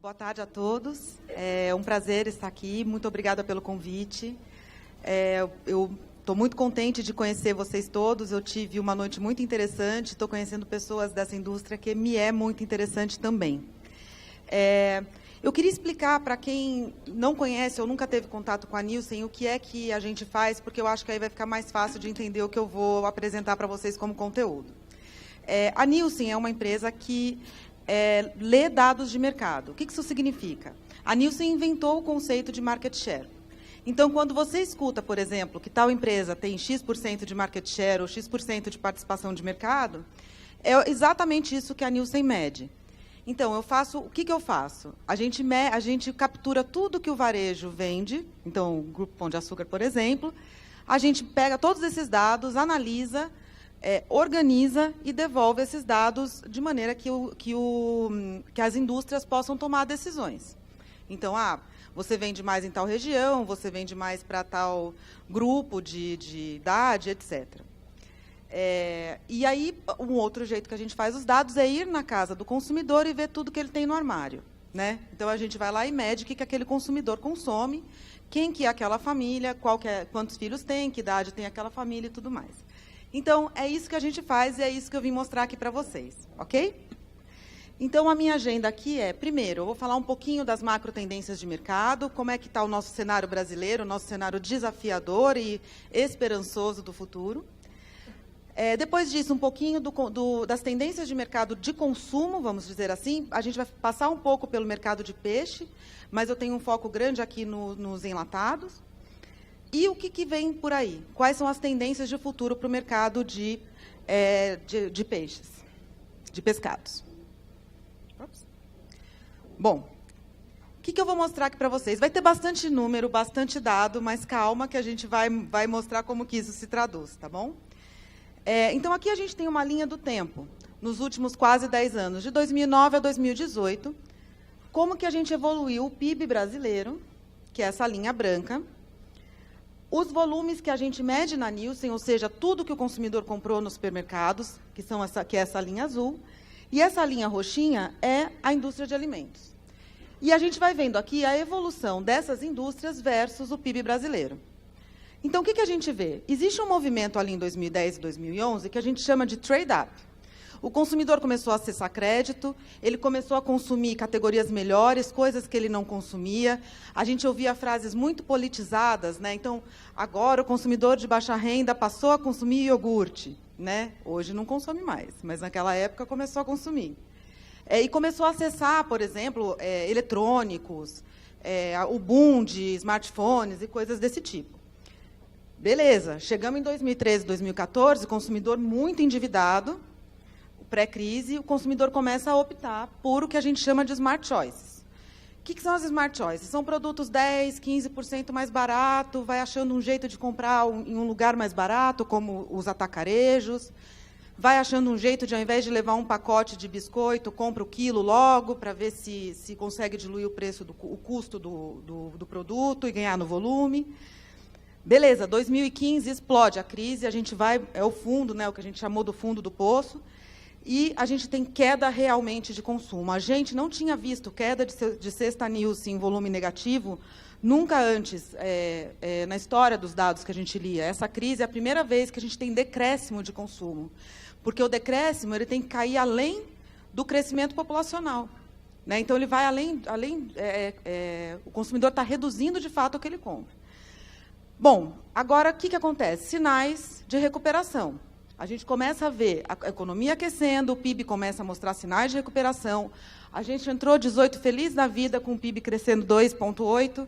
Boa tarde a todos. É um prazer estar aqui. Muito obrigada pelo convite. Eu estou muito contente de conhecer vocês todos. Eu tive uma noite muito interessante. Estou conhecendo pessoas dessa indústria que me é muito interessante também. Eu queria explicar para quem não conhece ou nunca teve contato com a Nielsen o que é que a gente faz, porque eu acho que aí vai ficar mais fácil de entender o que eu vou apresentar para vocês como conteúdo. A Nielsen é uma empresa que lê dados de mercado. O que isso significa? A Nielsen inventou o conceito de market share. Então, quando você escuta, por exemplo, que tal empresa tem X% de market share ou X% de participação de mercado, é exatamente isso que a Nielsen mede. Então, o que eu faço? A gente captura tudo que o varejo vende, então, o Grupo Pão de Açúcar, por exemplo, a gente pega todos esses dados, analisa, organiza e devolve esses dados de maneira que as indústrias possam tomar decisões. Então, você vende mais em tal região, você vende mais para tal grupo de idade, etc. E aí, um outro jeito que a gente faz os dados é ir na casa do consumidor e ver tudo que ele tem no armário, né? Então, a gente vai lá e mede o que aquele consumidor consome, quem que é aquela família, quantos filhos tem, que idade tem aquela família e tudo mais. Então, é isso que a gente faz e é isso que eu vim mostrar aqui para vocês, ok? Então, a minha agenda aqui primeiro, eu vou falar um pouquinho das macro tendências de mercado, como é que está o nosso cenário brasileiro, o nosso cenário desafiador e esperançoso do futuro. Depois disso, um pouquinho das tendências de mercado de consumo, vamos dizer assim. A gente vai passar um pouco pelo mercado de peixe, mas eu tenho um foco grande aqui nos enlatados. E o que vem por aí? Quais são as tendências de futuro para o mercado de peixes, de pescados? Ops. Bom, o que eu vou mostrar aqui para vocês? Vai ter bastante número, bastante dado, mas calma que a gente vai mostrar como que isso se traduz, tá bom? Então, aqui a gente tem uma linha do tempo, nos últimos quase 10 anos, de 2009 a 2018, como que a gente evoluiu o PIB brasileiro, que é essa linha branca, os volumes que a gente mede na Nielsen, ou seja, tudo que o consumidor comprou nos supermercados, que é essa linha azul, e essa linha roxinha é a indústria de alimentos. E a gente vai vendo aqui a evolução dessas indústrias versus o PIB brasileiro. Então, o que a gente vê? Existe um movimento ali em 2010 e 2011 que a gente chama de trade-up. O consumidor começou a acessar crédito, ele começou a consumir categorias melhores, coisas que ele não consumia. A gente ouvia frases muito politizadas, né? Então, agora o consumidor de baixa renda passou a consumir iogurte, né? Hoje não consome mais, mas naquela época começou a consumir. E começou a acessar, por exemplo, eletrônicos, o boom de smartphones e coisas desse tipo. Beleza, chegamos em 2013, 2014, consumidor muito endividado, pré-crise, o consumidor começa a optar por o que a gente chama de smart choices. O que são as smart choices? São produtos 10%, 15% mais barato, vai achando um jeito de comprar em um lugar mais barato, como os atacarejos, vai achando um jeito de, ao invés de levar um pacote de biscoito, compra o quilo logo, para ver se consegue diluir o custo do produto e ganhar no volume. Beleza, 2015 explode a crise, a gente é o fundo, né, o que a gente chamou do fundo do poço, e a gente tem queda realmente de consumo. A gente não tinha visto queda de sexta Nielsen em volume negativo nunca antes na história dos dados que a gente lia. Essa crise é a primeira vez que a gente tem decréscimo de consumo, porque o decréscimo ele tem que cair além do crescimento populacional, né? Então, ele vai o consumidor está reduzindo, de fato, o que ele compra. Bom, agora, o que acontece? Sinais de recuperação. A gente começa a ver a economia aquecendo, o PIB começa a mostrar sinais de recuperação. A gente entrou 18 feliz da vida, com o PIB crescendo 2,8%,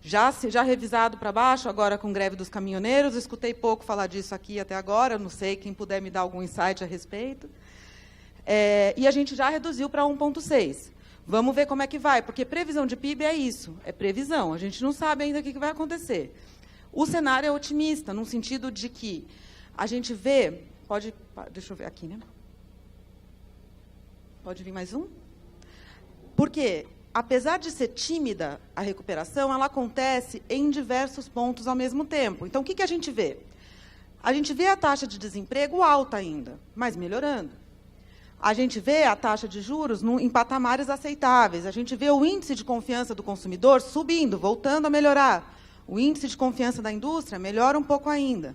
já revisado para baixo, agora com greve dos caminhoneiros. Eu escutei pouco falar disso aqui até agora, não sei, quem puder me dar algum insight a respeito. E a gente já reduziu para 1,6%. Vamos ver como é que vai, porque previsão de PIB é isso, é previsão. A gente não sabe ainda o que vai acontecer. O cenário é otimista, no sentido de que a gente vê... Deixa eu ver aqui, né? Pode vir mais um? Porque, apesar de ser tímida a recuperação, ela acontece em diversos pontos ao mesmo tempo. Então, o que a gente vê? A gente vê a taxa de desemprego alta ainda, mas melhorando. A gente vê a taxa de juros em patamares aceitáveis. A gente vê o índice de confiança do consumidor subindo, voltando a melhorar. O índice de confiança da indústria melhora um pouco ainda.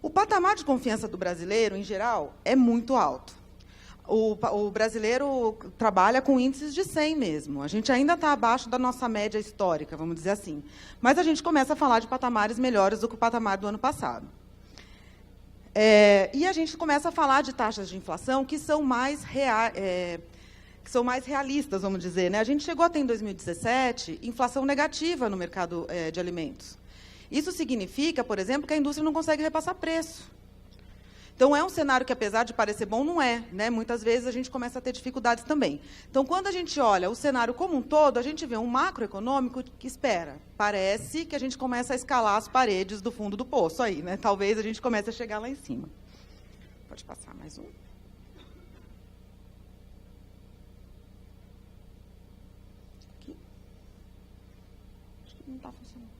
O patamar de confiança do brasileiro, em geral, é muito alto. O brasileiro trabalha com índices de 100 mesmo. A gente ainda está abaixo da nossa média histórica, vamos dizer assim. Mas a gente começa a falar de patamares melhores do que o patamar do ano passado. E a gente começa a falar de taxas de inflação que são mais realistas, vamos dizer, né? A gente chegou a ter, em 2017, inflação negativa no mercado de alimentos. Isso significa, por exemplo, que a indústria não consegue repassar preço. Então, é um cenário que, apesar de parecer bom, não é, né? Muitas vezes a gente começa a ter dificuldades também. Então, quando a gente olha o cenário como um todo, a gente vê um macroeconômico que espera. Parece que a gente começa a escalar as paredes do fundo do poço aí, né? Talvez a gente comece a chegar lá em cima. Pode passar mais um. Aqui. Acho que não está funcionando.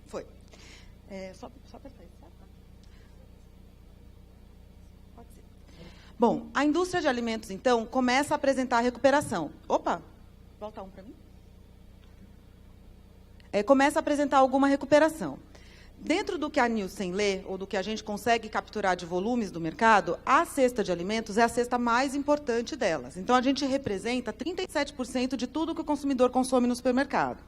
Foi. Só apertar isso, certo? Pode ser. Bom, a indústria de alimentos, então, começa a apresentar recuperação. Opa! Volta um para mim. Começa a apresentar alguma recuperação. Dentro do que a Nielsen lê, ou do que a gente consegue capturar de volumes do mercado, a cesta de alimentos é a cesta mais importante delas. Então, a gente representa 37% de tudo que o consumidor consome no supermercado.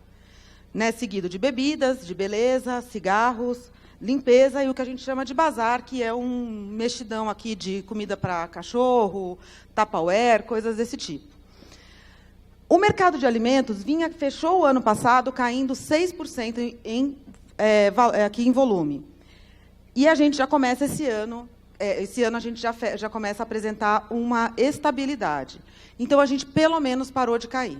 Né, seguido de bebidas, de beleza, cigarros, limpeza e o que a gente chama de bazar, que é um mexidão aqui de comida para cachorro, Tupperware, coisas desse tipo. O mercado de alimentos fechou o ano passado caindo 6% aqui em volume. E a gente já começa esse ano a gente já começa a apresentar uma estabilidade. Então, a gente, pelo menos, parou de cair.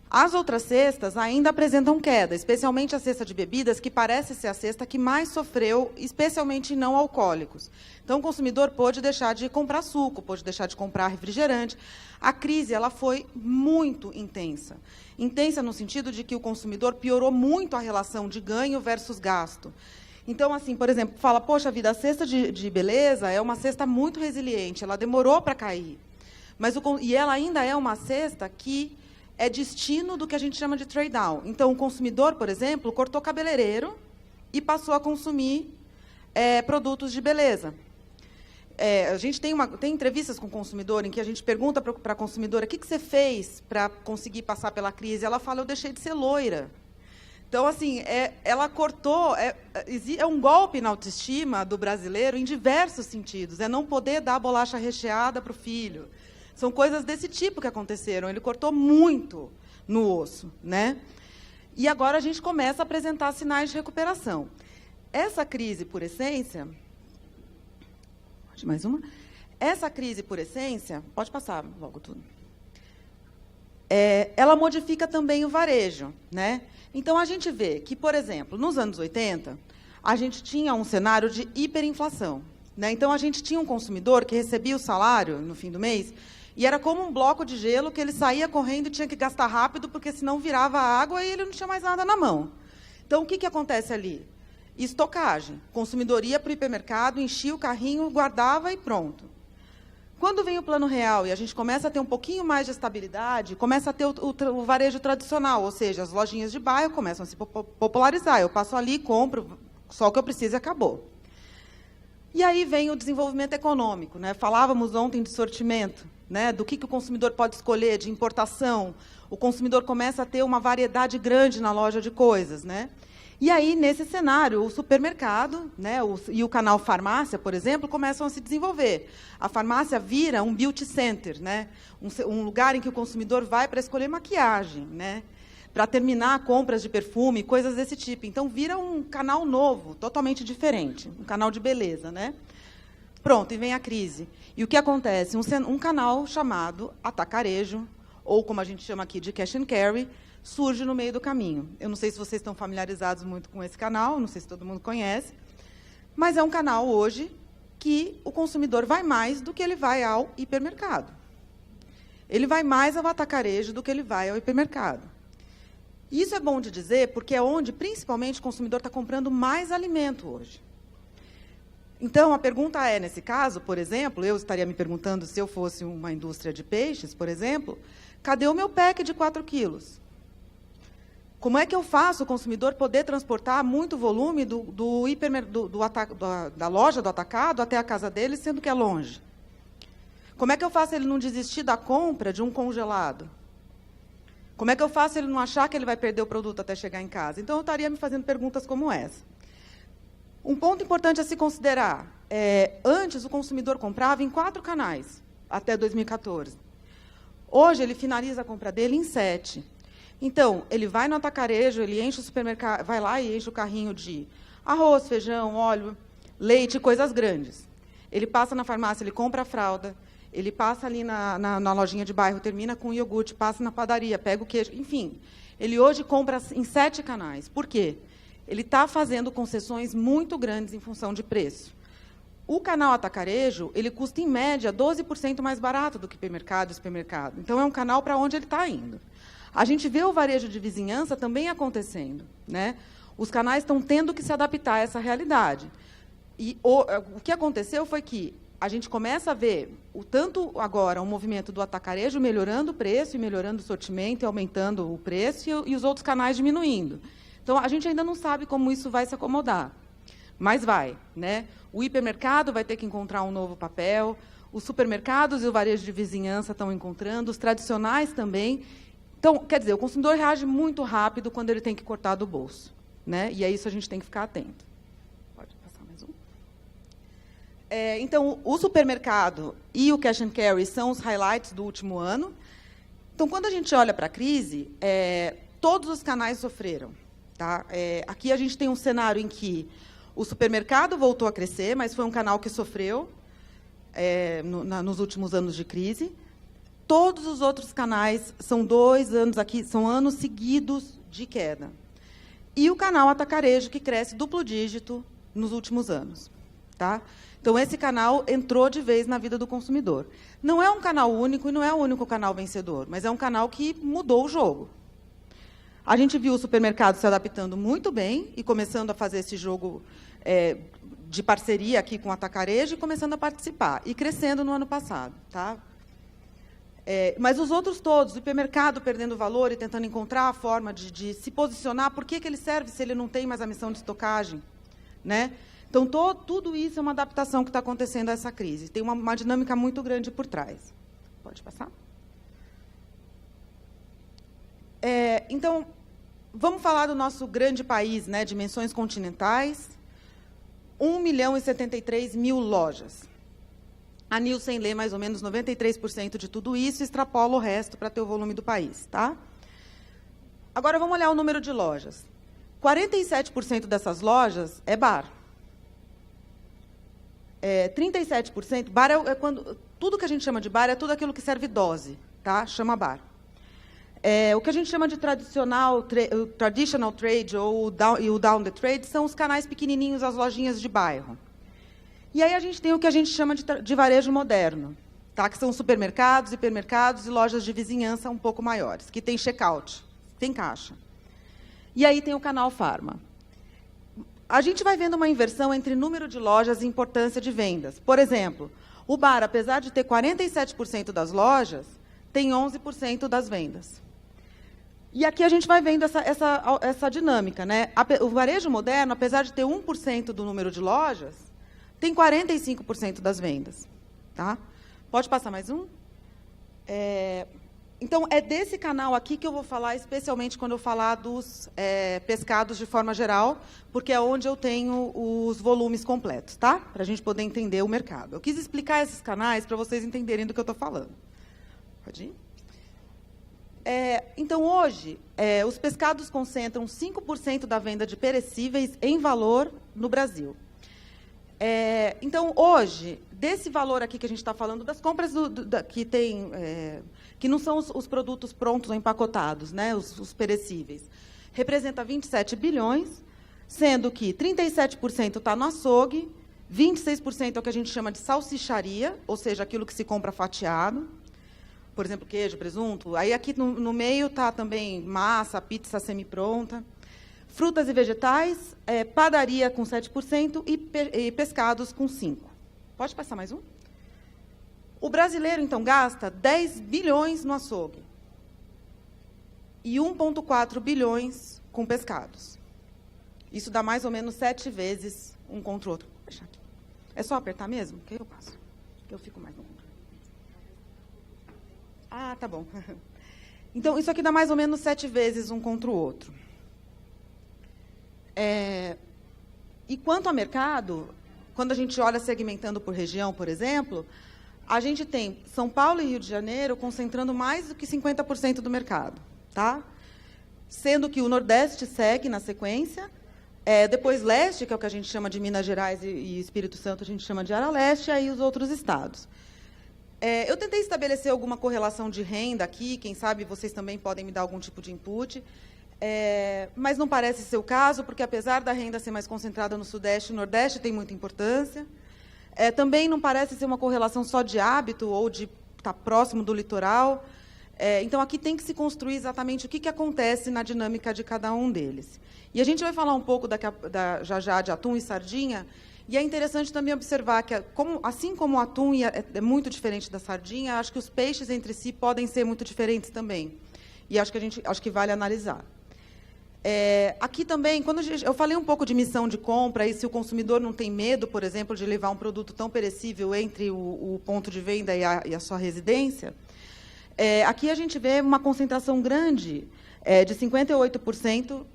As outras cestas ainda apresentam queda, especialmente a cesta de bebidas, que parece ser a cesta que mais sofreu, especialmente em não alcoólicos. Então, o consumidor pôde deixar de comprar suco, pôde deixar de comprar refrigerante. A crise ela foi muito intensa. Intensa no sentido de que o consumidor piorou muito a relação de ganho versus gasto. Então, assim, por exemplo, fala, poxa vida, a cesta de beleza é uma cesta muito resiliente, ela demorou para cair. E ela ainda é uma cesta que é destino do que a gente chama de trade-down. Então, o consumidor, por exemplo, cortou cabeleireiro e passou a consumir produtos de beleza. A gente tem entrevistas com o consumidor em que a gente pergunta para a consumidora o que você fez para conseguir passar pela crise. Ela fala, eu deixei de ser loira. Então, assim, ela cortou... É um golpe na autoestima do brasileiro em diversos sentidos. É não poder dar bolacha recheada para o filho. São coisas desse tipo que aconteceram. Ele cortou muito no osso, né? E agora a gente começa a apresentar sinais de recuperação. Essa crise, por essência... Mais uma. Essa crise, por essência... Pode passar logo tudo. Ela modifica também o varejo, né? Então, a gente vê que, por exemplo, nos anos 80, a gente tinha um cenário de hiperinflação, né? Então, a gente tinha um consumidor que recebia o salário no fim do mês e era como um bloco de gelo que ele saía correndo e tinha que gastar rápido, porque senão virava água e ele não tinha mais nada na mão. Então, o que acontece ali? Estocagem. O consumidor ia para o hipermercado, enchia o carrinho, guardava e pronto. Quando vem o Plano Real e a gente começa a ter um pouquinho mais de estabilidade, começa a ter o varejo tradicional, ou seja, as lojinhas de bairro começam a se popularizar. Eu passo ali, compro só o que eu preciso e acabou. E aí vem o desenvolvimento econômico, né? Falávamos ontem de sortimento, né? Do que o consumidor pode escolher, de importação. O consumidor começa a ter uma variedade grande na loja de coisas, né? E aí, nesse cenário, o supermercado, né, e o canal farmácia, por exemplo, começam a se desenvolver. A farmácia vira um beauty center, né, um lugar em que o consumidor vai para escolher maquiagem, né, para terminar compras de perfume, coisas desse tipo. Então, vira um canal novo, totalmente diferente, um canal de beleza, né? Pronto, e vem a crise. E o que acontece? Um canal chamado atacarejo, ou como a gente chama aqui de cash and carry, surge no meio do caminho. Eu não sei se vocês estão familiarizados muito com esse canal, não sei se todo mundo conhece, mas é um canal hoje que o consumidor vai mais do que ele vai ao hipermercado. Ele vai mais ao atacarejo do que ele vai ao hipermercado. Isso é bom de dizer, porque é onde, principalmente, o consumidor está comprando mais alimento hoje. Então, a pergunta é, nesse caso, por exemplo, eu estaria me perguntando, se eu fosse uma indústria de peixes, por exemplo, cadê o meu pack de 4 quilos? Como é que eu faço o consumidor poder transportar muito volume da loja do atacado até a casa dele, sendo que é longe? Como é que eu faço ele não desistir da compra de um congelado? Como é que eu faço ele não achar que ele vai perder o produto até chegar em casa? Então, eu estaria me fazendo perguntas como essa. Um ponto importante a se considerar antes o consumidor comprava em 4 canais, até 2014. Hoje, ele finaliza a compra dele em 7. Então, ele vai no atacarejo, ele enche o supermercado, vai lá e enche o carrinho de arroz, feijão, óleo, leite, coisas grandes. Ele passa na farmácia, ele compra a fralda, ele passa ali na lojinha de bairro, termina com iogurte, passa na padaria, pega o queijo, enfim. Ele hoje compra em 7 canais. Por quê? Ele está fazendo concessões muito grandes em função de preço. O canal atacarejo, ele custa, em média, 12% mais barato do que hipermercado e supermercado. Então, é um canal para onde ele está indo. A gente vê o varejo de vizinhança também acontecendo, né? Os canais estão tendo que se adaptar a essa realidade. E o que aconteceu foi que a gente começa a ver, tanto agora, o movimento do atacarejo melhorando o preço, e melhorando o sortimento, e aumentando o preço, e os outros canais diminuindo. Então, a gente ainda não sabe como isso vai se acomodar, mas vai, né? O hipermercado vai ter que encontrar um novo papel, os supermercados e o varejo de vizinhança estão encontrando, os tradicionais também. Então, quer dizer, o consumidor reage muito rápido quando ele tem que cortar do bolso, né? E é isso a gente tem que ficar atento. Pode passar mais um. Então, o supermercado e o cash and carry são os highlights do último ano. Então, quando a gente olha para a crise, todos os canais sofreram. Tá? Aqui a gente tem um cenário em que o supermercado voltou a crescer, mas foi um canal que sofreu nos últimos anos de crise. Todos os outros canais são 2 anos aqui, são anos seguidos de queda. E o canal atacarejo, que cresce duplo dígito nos últimos anos. Tá? Então, esse canal entrou de vez na vida do consumidor. Não é um canal único e não é o único canal vencedor, mas é um canal que mudou o jogo. A gente viu o supermercado se adaptando muito bem e começando a fazer esse jogo de parceria aqui com o atacarejo e começando a participar, e crescendo no ano passado. Tá? Mas os outros todos, o hipermercado perdendo valor e tentando encontrar a forma de se posicionar, por que ele serve se ele não tem mais a missão de estocagem? Né? Então, tudo isso é uma adaptação que está acontecendo a essa crise. Tem uma dinâmica muito grande por trás. Pode passar? Então, vamos falar do nosso grande país, né, dimensões continentais. 1.073.000 lojas. A Nielsen lê mais ou menos 93% de tudo isso e extrapola o resto para ter o volume do país. Tá? Agora, vamos olhar o número de lojas. 47% dessas lojas é bar. 37%, bar quando tudo que a gente chama de bar é tudo aquilo que serve dose, tá? Chama bar. O que a gente chama de traditional trade ou o down the trade são os canais pequenininhos, as lojinhas de bairro. E aí a gente tem o que a gente chama de varejo moderno, tá? Que são supermercados, hipermercados e lojas de vizinhança um pouco maiores, que tem check-out, tem caixa. E aí tem o canal farma. A gente vai vendo uma inversão entre número de lojas e importância de vendas. Por exemplo, o bar, apesar de ter 47% das lojas, tem 11% das vendas. E aqui a gente vai vendo essa dinâmica. Né? O varejo moderno, apesar de ter 1% do número de lojas, tem 45% das vendas. Tá? Pode passar mais um? Então, é desse canal aqui que eu vou falar, especialmente quando eu falar dos pescados de forma geral, porque é onde eu tenho os volumes completos, tá? Para a gente poder entender o mercado. Eu quis explicar esses canais para vocês entenderem do que eu estou falando. Pode ir? Então, hoje, os pescados concentram 5% da venda de perecíveis em valor no Brasil. Então, hoje, desse valor aqui que a gente está falando, das compras que não são os produtos prontos ou empacotados, né, os perecíveis, representa 27 bilhões, sendo que 37% está no açougue, 26% é o que a gente chama de salsicharia, ou seja, aquilo que se compra fatiado, por exemplo, queijo, presunto. Aí, aqui no meio, está também massa, pizza semi-pronta. Frutas e vegetais, padaria com 7% e pescados com 5%. Pode passar mais um? O brasileiro, então, gasta 10 bilhões no açougue e 1,4 bilhões com pescados. Isso dá mais ou menos 7 vezes um contra o outro. Vou deixar aqui. É só apertar mesmo? Que eu passo. Que eu fico mais no controle. Ah, tá bom. Então, isso aqui dá mais ou menos 7 vezes um contra o outro. E quanto ao mercado, quando a gente olha segmentando por região, por exemplo, a gente tem São Paulo e Rio de Janeiro concentrando mais do que 50% do mercado, tá? Sendo que o Nordeste segue na sequência, depois Leste, que é o que a gente chama de Minas Gerais e Espírito Santo, a gente chama de área Leste, e aí os outros estados. Eu tentei estabelecer alguma correlação de renda aqui, quem sabe vocês também podem me dar algum tipo de input, mas não parece ser o caso, porque, apesar da renda ser mais concentrada no Sudeste, o Nordeste tem muita importância. Também não parece ser uma correlação só de hábito ou de estar próximo do litoral. Então, aqui tem que se construir exatamente o que acontece na dinâmica de cada um deles. E a gente vai falar um pouco já já de atum e sardinha, e é interessante também observar que, assim como o atum é muito diferente da sardinha, acho que os peixes entre si podem ser muito diferentes também. E acho que vale analisar. Aqui também, quando eu falei um pouco de missão de compra, e se o consumidor não tem medo, por exemplo, de levar um produto tão perecível entre o ponto de venda e a sua residência, aqui a gente vê uma concentração grande de 58%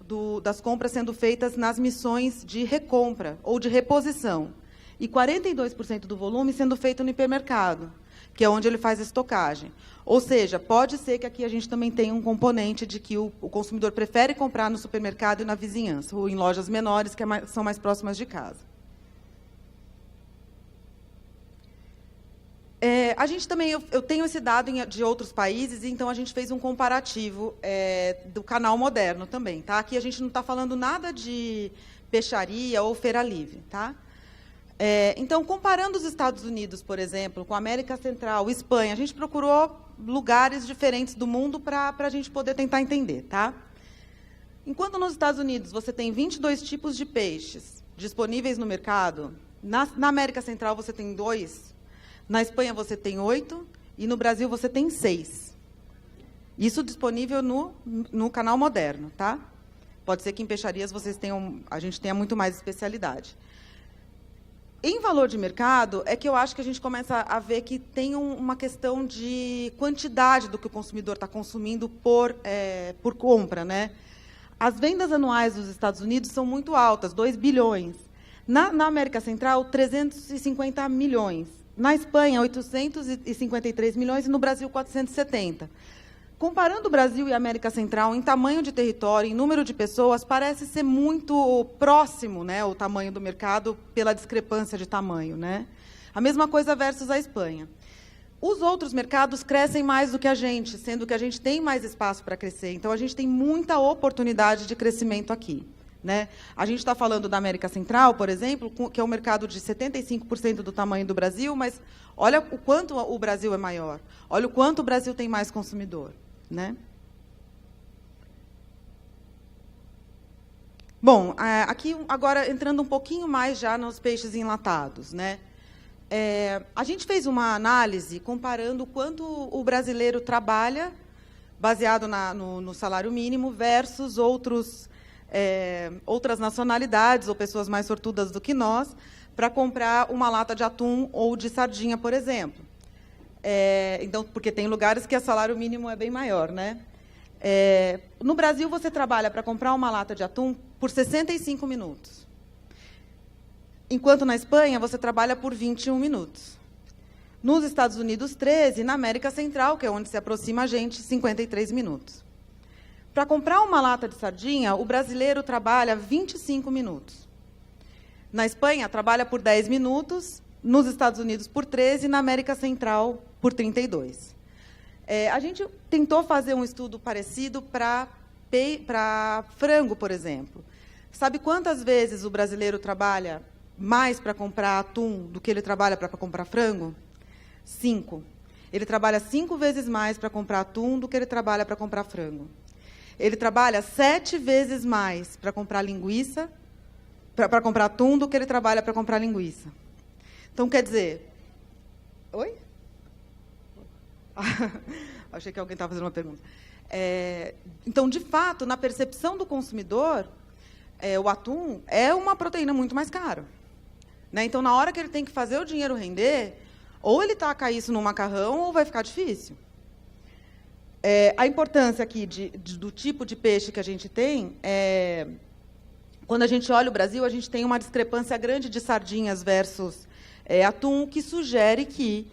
das compras sendo feitas nas missões de recompra ou de reposição, e 42% do volume sendo feito no hipermercado, que é onde ele faz a estocagem. Ou seja, pode ser que aqui a gente também tenha um componente de que o consumidor prefere comprar no supermercado e na vizinhança, ou em lojas menores, que são mais próximas de casa. A gente também, eu tenho esse dado de outros países, então a gente fez um comparativo do canal moderno também. Tá? Aqui a gente não está falando nada de peixaria ou feira livre. Tá? Então, comparando os Estados Unidos, por exemplo, com a América Central, Espanha, a gente procurou lugares diferentes do mundo para a gente poder tentar entender. Tá? Enquanto nos Estados Unidos você tem 22 tipos de peixes disponíveis no mercado, na América Central você tem 2, na Espanha você tem 8 e no Brasil você tem 6. Isso disponível no canal moderno. Tá? Pode ser que em peixarias a gente tenha muito mais especialidade. Em valor de mercado, é que eu acho que a gente começa a ver que tem uma questão de quantidade do que o consumidor está consumindo por compra. Né? As vendas anuais dos Estados Unidos são muito altas, 2 bilhões. Na América Central, 350 milhões. Na Espanha, 853 milhões, e no Brasil, 470. Comparando o Brasil e a América Central em tamanho de território, em número de pessoas, parece ser muito próximo, né, o tamanho do mercado, pela discrepância de tamanho. Né? A mesma coisa versus a Espanha. Os outros mercados crescem mais do que a gente, sendo que a gente tem mais espaço para crescer. Então, a gente tem muita oportunidade de crescimento aqui. Né? A gente está falando da América Central, por exemplo, que é um mercado de 75% do tamanho do Brasil, mas olha o quanto o Brasil é maior. Olha o quanto o Brasil tem mais consumidor. Né? Bom, aqui agora entrando um pouquinho mais já nos peixes enlatados, né? A gente fez uma análise comparando o quanto o brasileiro trabalha, baseado no salário mínimo, versus outras nacionalidades ou pessoas mais sortudas do que nós, para comprar uma lata de atum ou de sardinha, por exemplo. Então, porque tem lugares que o salário mínimo é bem maior. Né? No Brasil, você trabalha para comprar uma lata de atum por 65 minutos. Enquanto na Espanha, você trabalha por 21 minutos. Nos Estados Unidos, 13. Na América Central, que é onde se aproxima a gente, 53 minutos. Para comprar uma lata de sardinha, o brasileiro trabalha 25 minutos. Na Espanha, trabalha por 10 minutos. Nos Estados Unidos, por 13. Na América Central, por 32. A gente tentou fazer um estudo parecido para frango, por exemplo. Sabe quantas vezes o brasileiro trabalha mais para comprar atum do que ele trabalha para comprar frango? 5. Ele trabalha 5 vezes mais para comprar atum do que ele trabalha para comprar frango. ele trabalha 7 vezes mais para comprar linguiça, para comprar atum, do que ele trabalha para comprar linguiça. Então, quer dizer... Oi? Achei que alguém estava fazendo uma pergunta. Então, de fato, na percepção do consumidor, o atum é uma proteína muito mais cara. Né? Então, na hora que ele tem que fazer o dinheiro render, ou ele taca isso no macarrão, ou vai ficar difícil. A importância aqui do tipo de peixe que a gente tem, quando a gente olha o Brasil, a gente tem uma discrepância grande de sardinhas versus atum, que sugere que,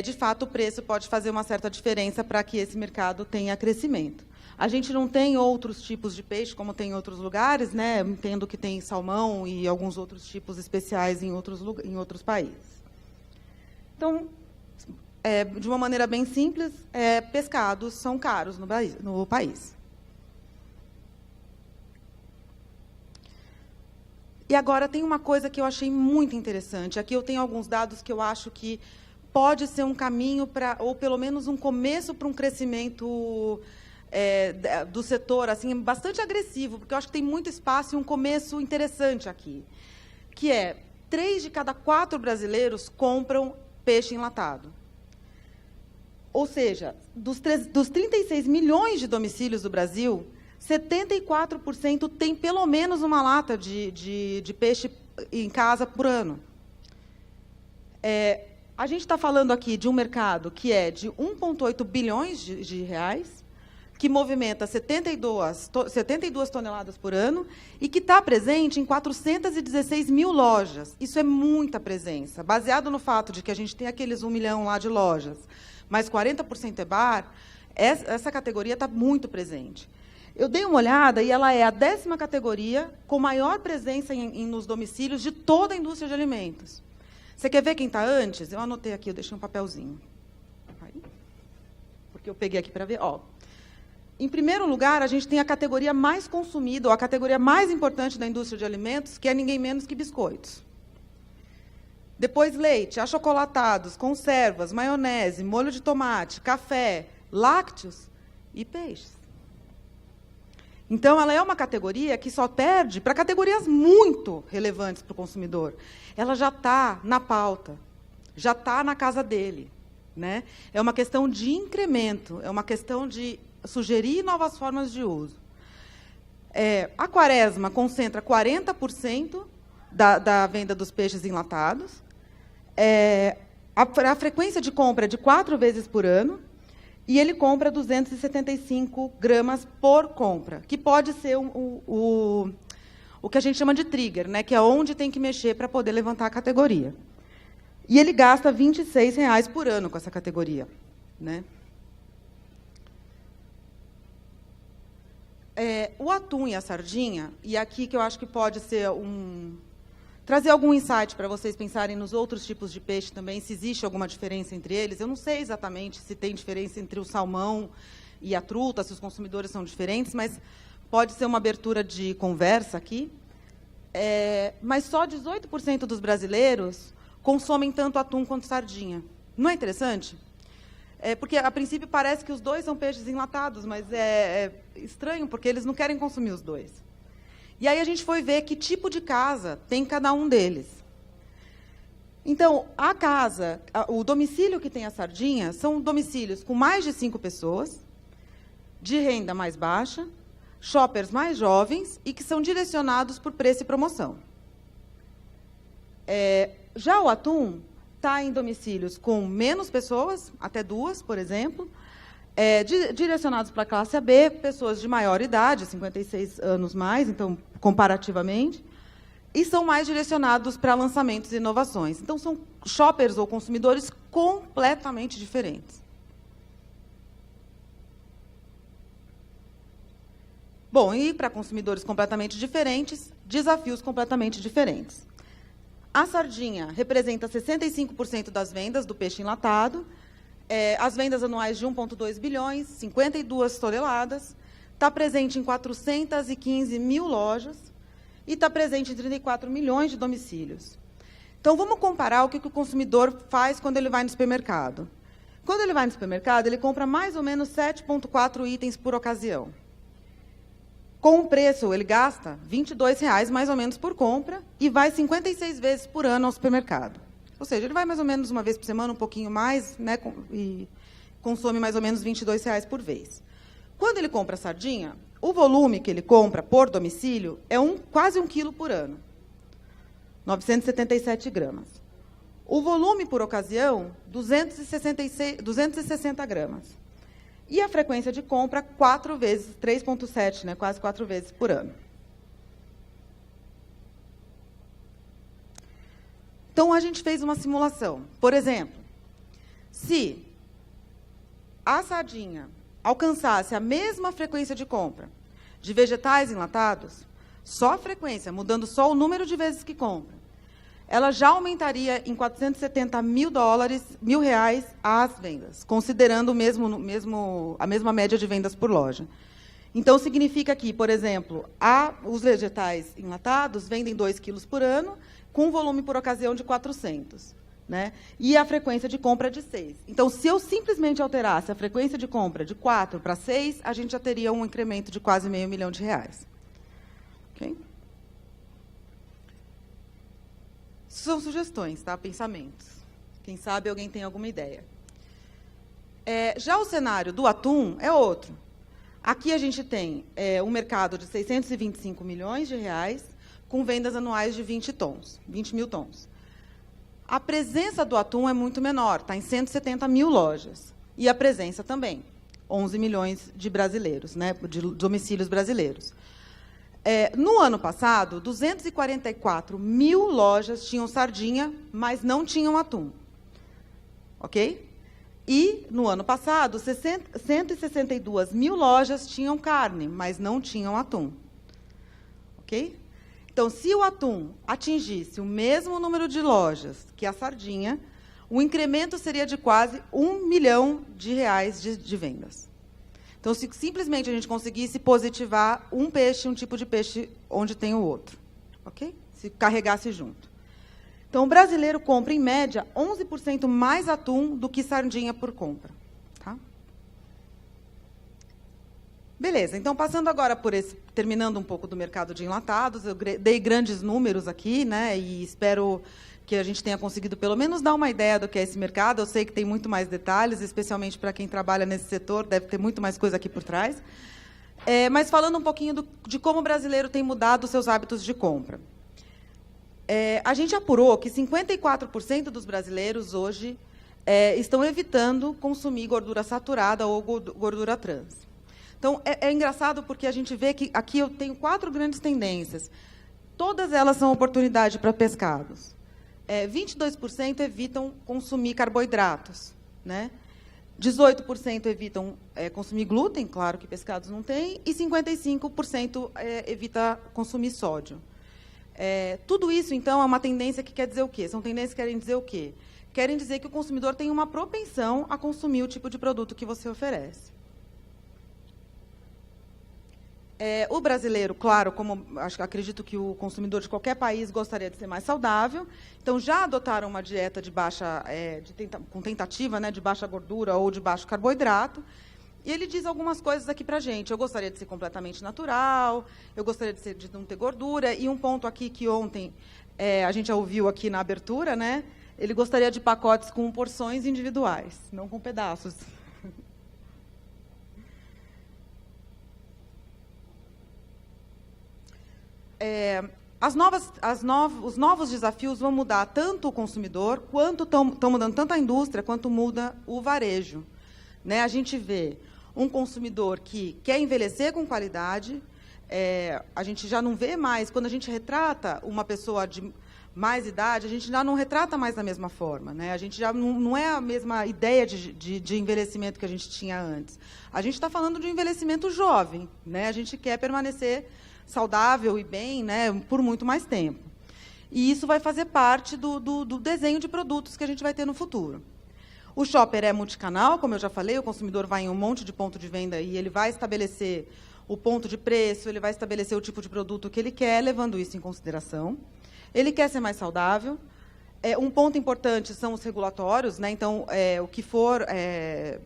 de fato, o preço pode fazer uma certa diferença para que esse mercado tenha crescimento. A gente não tem outros tipos de peixe, como tem em outros lugares, né? Entendo que tem salmão e alguns outros tipos especiais em outros países. Então, de uma maneira bem simples, pescados são caros no país. E agora tem uma coisa que eu achei muito interessante. Aqui eu tenho alguns dados que eu acho que pode ser um caminho ou pelo menos um começo para um crescimento do setor, assim, bastante agressivo, porque eu acho que tem muito espaço e um começo interessante aqui, que 3 de cada 4 brasileiros compram peixe enlatado. Ou seja, dos 36 milhões de domicílios do Brasil, 74% tem pelo menos uma lata de peixe em casa por ano. A gente está falando aqui de um mercado que é de 1,8 bilhões de reais, que movimenta 72 toneladas por ano e que está presente em 416 mil lojas. Isso é muita presença. Baseado no fato de que a gente tem aqueles 1 milhão lá de lojas, mas 40% é bar, essa categoria está muito presente. Eu dei uma olhada e ela é a 10ª categoria com maior presença nos domicílios de toda a indústria de alimentos. Você quer ver quem está antes? Eu anotei aqui, eu deixei um papelzinho. Porque eu peguei aqui para ver. Em primeiro lugar, a gente tem a categoria mais consumida, ou a categoria mais importante da indústria de alimentos, que é ninguém menos que biscoitos. Depois, leite, achocolatados, conservas, maionese, molho de tomate, café, lácteos e peixes. Então, ela é uma categoria que só perde para categorias muito relevantes para o consumidor. Ela já está na pauta, já está na casa dele. Né? É uma questão de incremento, é uma questão de sugerir novas formas de uso. A Quaresma concentra 40% da venda dos peixes enlatados. A frequência de compra é de 4 vezes por ano, e ele compra 275 gramas por compra, que pode ser o que a gente chama de trigger, né? Que é onde tem que mexer para poder levantar a categoria. E ele gasta R$ 26 por ano com essa categoria. Né? O atum e a sardinha, e aqui que eu acho que pode ser trazer algum insight para vocês pensarem nos outros tipos de peixe também, se existe alguma diferença entre eles. Eu não sei exatamente se tem diferença entre o salmão e a truta, se os consumidores são diferentes, mas pode ser uma abertura de conversa aqui. Mas só 18% dos brasileiros consomem tanto atum quanto sardinha. Não é interessante? Porque, a princípio, parece que os dois são peixes enlatados, mas é estranho, porque eles não querem consumir os dois. E aí a gente foi ver que tipo de casa tem cada um deles. Então, o domicílio que tem a sardinha são domicílios com mais de 5 pessoas, de renda mais baixa, shoppers mais jovens e que são direcionados por preço e promoção. Já o atum está em domicílios com menos pessoas, até 2, por exemplo, direcionados para a classe AB, pessoas de maior idade, 56 anos mais, então, comparativamente, e são mais direcionados para lançamentos e inovações. Então, são shoppers ou consumidores completamente diferentes. Bom, e para consumidores completamente diferentes, desafios completamente diferentes. A sardinha representa 65% das vendas do peixe enlatado, as vendas anuais de 1,2 bilhões, 52 toneladas, está presente em 415 mil lojas e está presente em 34 milhões de domicílios. Então, vamos comparar o que o consumidor faz quando ele vai no supermercado. Quando ele vai no supermercado, ele compra mais ou menos 7,4 itens por ocasião. Com o preço, ele gasta R$ 22,00, mais ou menos, por compra, e vai 56 vezes por ano ao supermercado. Ou seja, ele vai mais ou menos uma vez por semana, um pouquinho mais, né, e consome mais ou menos R$ 22,00 por vez. Quando ele compra sardinha, o volume que ele compra por domicílio é quase 1 quilo por ano, 977 gramas. O volume por ocasião, 260 gramas. E a frequência de compra, 4 vezes, 3,7, né, quase 4 vezes por ano. Então, a gente fez uma simulação. Por exemplo, se a sardinha alcançasse a mesma frequência de compra de vegetais enlatados, só a frequência, mudando só o número de vezes que compra, ela já aumentaria em 470 mil reais as vendas, considerando a mesma média de vendas por loja. Então, significa que, por exemplo, os vegetais enlatados vendem 2 quilos por ano, com um volume por ocasião de 400. Né? E a frequência de compra é de 6. Então, se eu simplesmente alterasse a frequência de compra de 4 para 6, a gente já teria um incremento de quase R$500 mil. Okay? São sugestões, tá? Pensamentos. Quem sabe alguém tem alguma ideia. Já o cenário do atum é outro. Aqui a gente tem um mercado de R$625 milhões, com vendas anuais de 20 mil tons. A presença do atum é muito menor, está em 170 mil lojas. E a presença também, 11 milhões de brasileiros, né, de domicílios brasileiros. No ano passado, 244 mil lojas tinham sardinha, mas não tinham atum. Ok? E, no ano passado, 162 mil lojas tinham carne, mas não tinham atum. Ok? Então, se o atum atingisse o mesmo número de lojas que a sardinha, o incremento seria de quase R$1 milhão de vendas. Então, se simplesmente a gente conseguisse positivar um tipo de peixe onde tem o outro, ok? Se carregasse junto. Então, o brasileiro compra, em média, 11% mais atum do que sardinha por compra. Tá? Beleza, então, passando agora terminando um pouco do mercado de enlatados, eu dei grandes números aqui, né, e espero que a gente tenha conseguido, pelo menos, dar uma ideia do que é esse mercado. Eu sei que tem muito mais detalhes, especialmente para quem trabalha nesse setor, deve ter muito mais coisa aqui por trás. Mas falando um pouquinho de como o brasileiro tem mudado os seus hábitos de compra. A gente apurou que 54% dos brasileiros, hoje, estão evitando consumir gordura saturada ou gordura trans. Então, é engraçado porque a gente vê que aqui eu tenho 4 grandes tendências. Todas elas são oportunidade para pescados. 22% evitam consumir carboidratos. Né? 18% evitam consumir glúten, claro que pescados não têm, e 55% evita consumir sódio. Tudo isso, então, é uma tendência que quer dizer o quê? São tendências que querem dizer o quê? Querem dizer que o consumidor tem uma propensão a consumir o tipo de produto que você oferece. O brasileiro, claro, acredito que o consumidor de qualquer país gostaria de ser mais saudável, então já adotaram uma dieta de baixa, com tentativa, né, de baixa gordura ou de baixo carboidrato, e ele diz algumas coisas aqui para a gente. Eu gostaria de ser completamente natural, eu gostaria de não ter gordura, e um ponto aqui que ontem a gente já ouviu aqui na abertura, né, ele gostaria de pacotes com porções individuais, não com pedaços. Os novos desafios vão mudar tanto o consumidor, quanto estão mudando tanto a indústria, quanto muda o varejo. Né? A gente vê um consumidor que quer envelhecer com qualidade, a gente já não vê mais, quando a gente retrata uma pessoa de mais idade, a gente já não retrata mais da mesma forma. Né? A gente já não é a mesma ideia de envelhecimento que a gente tinha antes. A gente está falando de um envelhecimento jovem. Né? A gente quer permanecer saudável e bem, né, por muito mais tempo. E isso vai fazer parte do desenho de produtos que a gente vai ter no futuro. O shopper é multicanal, como eu já falei, o consumidor vai em um monte de ponto de venda e ele vai estabelecer o ponto de preço, ele vai estabelecer o tipo de produto que ele quer, levando isso em consideração. Ele quer ser mais saudável. Um ponto importante são os regulatórios, né? Então, o que for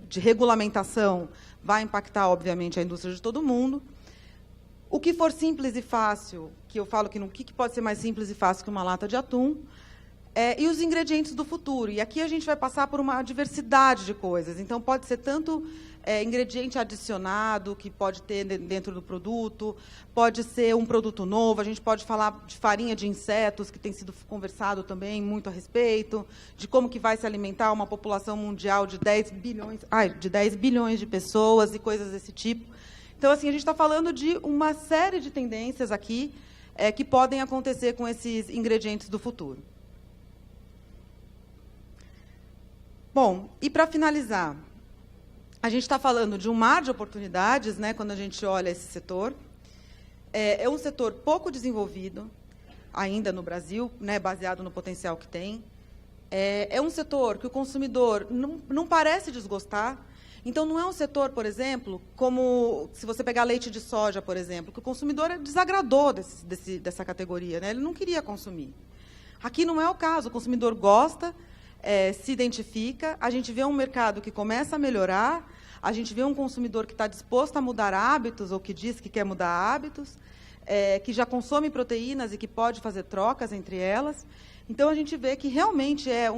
de regulamentação vai impactar, obviamente, a indústria de todo mundo. O que for simples e fácil, que eu falo que o que pode ser mais simples e fácil que uma lata de atum, e os ingredientes do futuro. E aqui a gente vai passar por uma diversidade de coisas. Então, pode ser tanto ingrediente adicionado, que pode ter dentro do produto, pode ser um produto novo, a gente pode falar de farinha de insetos, que tem sido conversado também muito a respeito, de como que vai se alimentar uma população mundial de 10 bilhões de pessoas e coisas desse tipo. Então, assim, a gente está falando de uma série de tendências aqui que podem acontecer com esses ingredientes do futuro. Bom, e para finalizar, a gente está falando de um mar de oportunidades, né, quando a gente olha esse setor. É um setor pouco desenvolvido, ainda no Brasil, né, baseado no potencial que tem. É um setor que o consumidor não parece desgostar. Então, não é um setor, por exemplo, como se você pegar leite de soja, por exemplo, que o consumidor desagradou dessa categoria, né? Ele não queria consumir. Aqui não é o caso, o consumidor gosta, se identifica, a gente vê um mercado que começa a melhorar, a gente vê um consumidor que está disposto a mudar hábitos, ou que diz que quer mudar hábitos, que já consome proteínas e que pode fazer trocas entre elas. Então, a gente vê que realmente é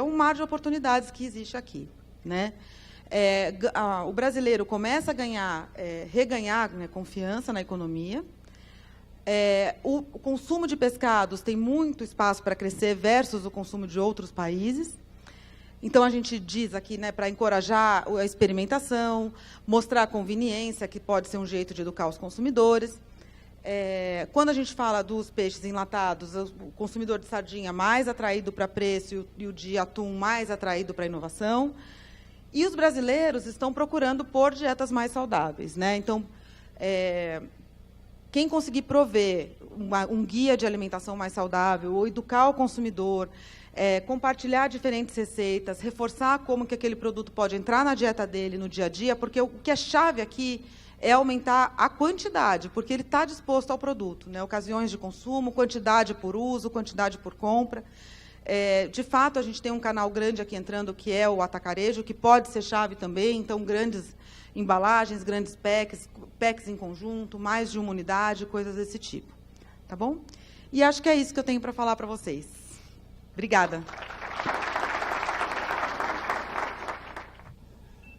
um mar de oportunidades que existe aqui, né? O brasileiro começa a reganhar, né, confiança na economia. O consumo de pescados tem muito espaço para crescer versus o consumo de outros países. Então, a gente diz aqui, né, para encorajar a experimentação, mostrar a conveniência, que pode ser um jeito de educar os consumidores. Quando a gente fala dos peixes enlatados, o consumidor de sardinha mais atraído para preço e o de atum mais atraído para inovação. E os brasileiros estão procurando por dietas mais saudáveis, né? Então, quem conseguir prover um guia de alimentação mais saudável, ou educar o consumidor, compartilhar diferentes receitas, reforçar como que aquele produto pode entrar na dieta dele no dia a dia, porque o que é chave aqui é aumentar a quantidade, porque ele está disposto ao produto, né? Ocasiões de consumo, quantidade por uso, quantidade por compra. De fato, a gente tem um canal grande aqui entrando, que é o atacarejo, que pode ser chave também. Então, grandes embalagens, grandes packs em conjunto, mais de uma unidade, coisas desse tipo. Tá bom? E acho que é isso que eu tenho para falar para vocês. Obrigada.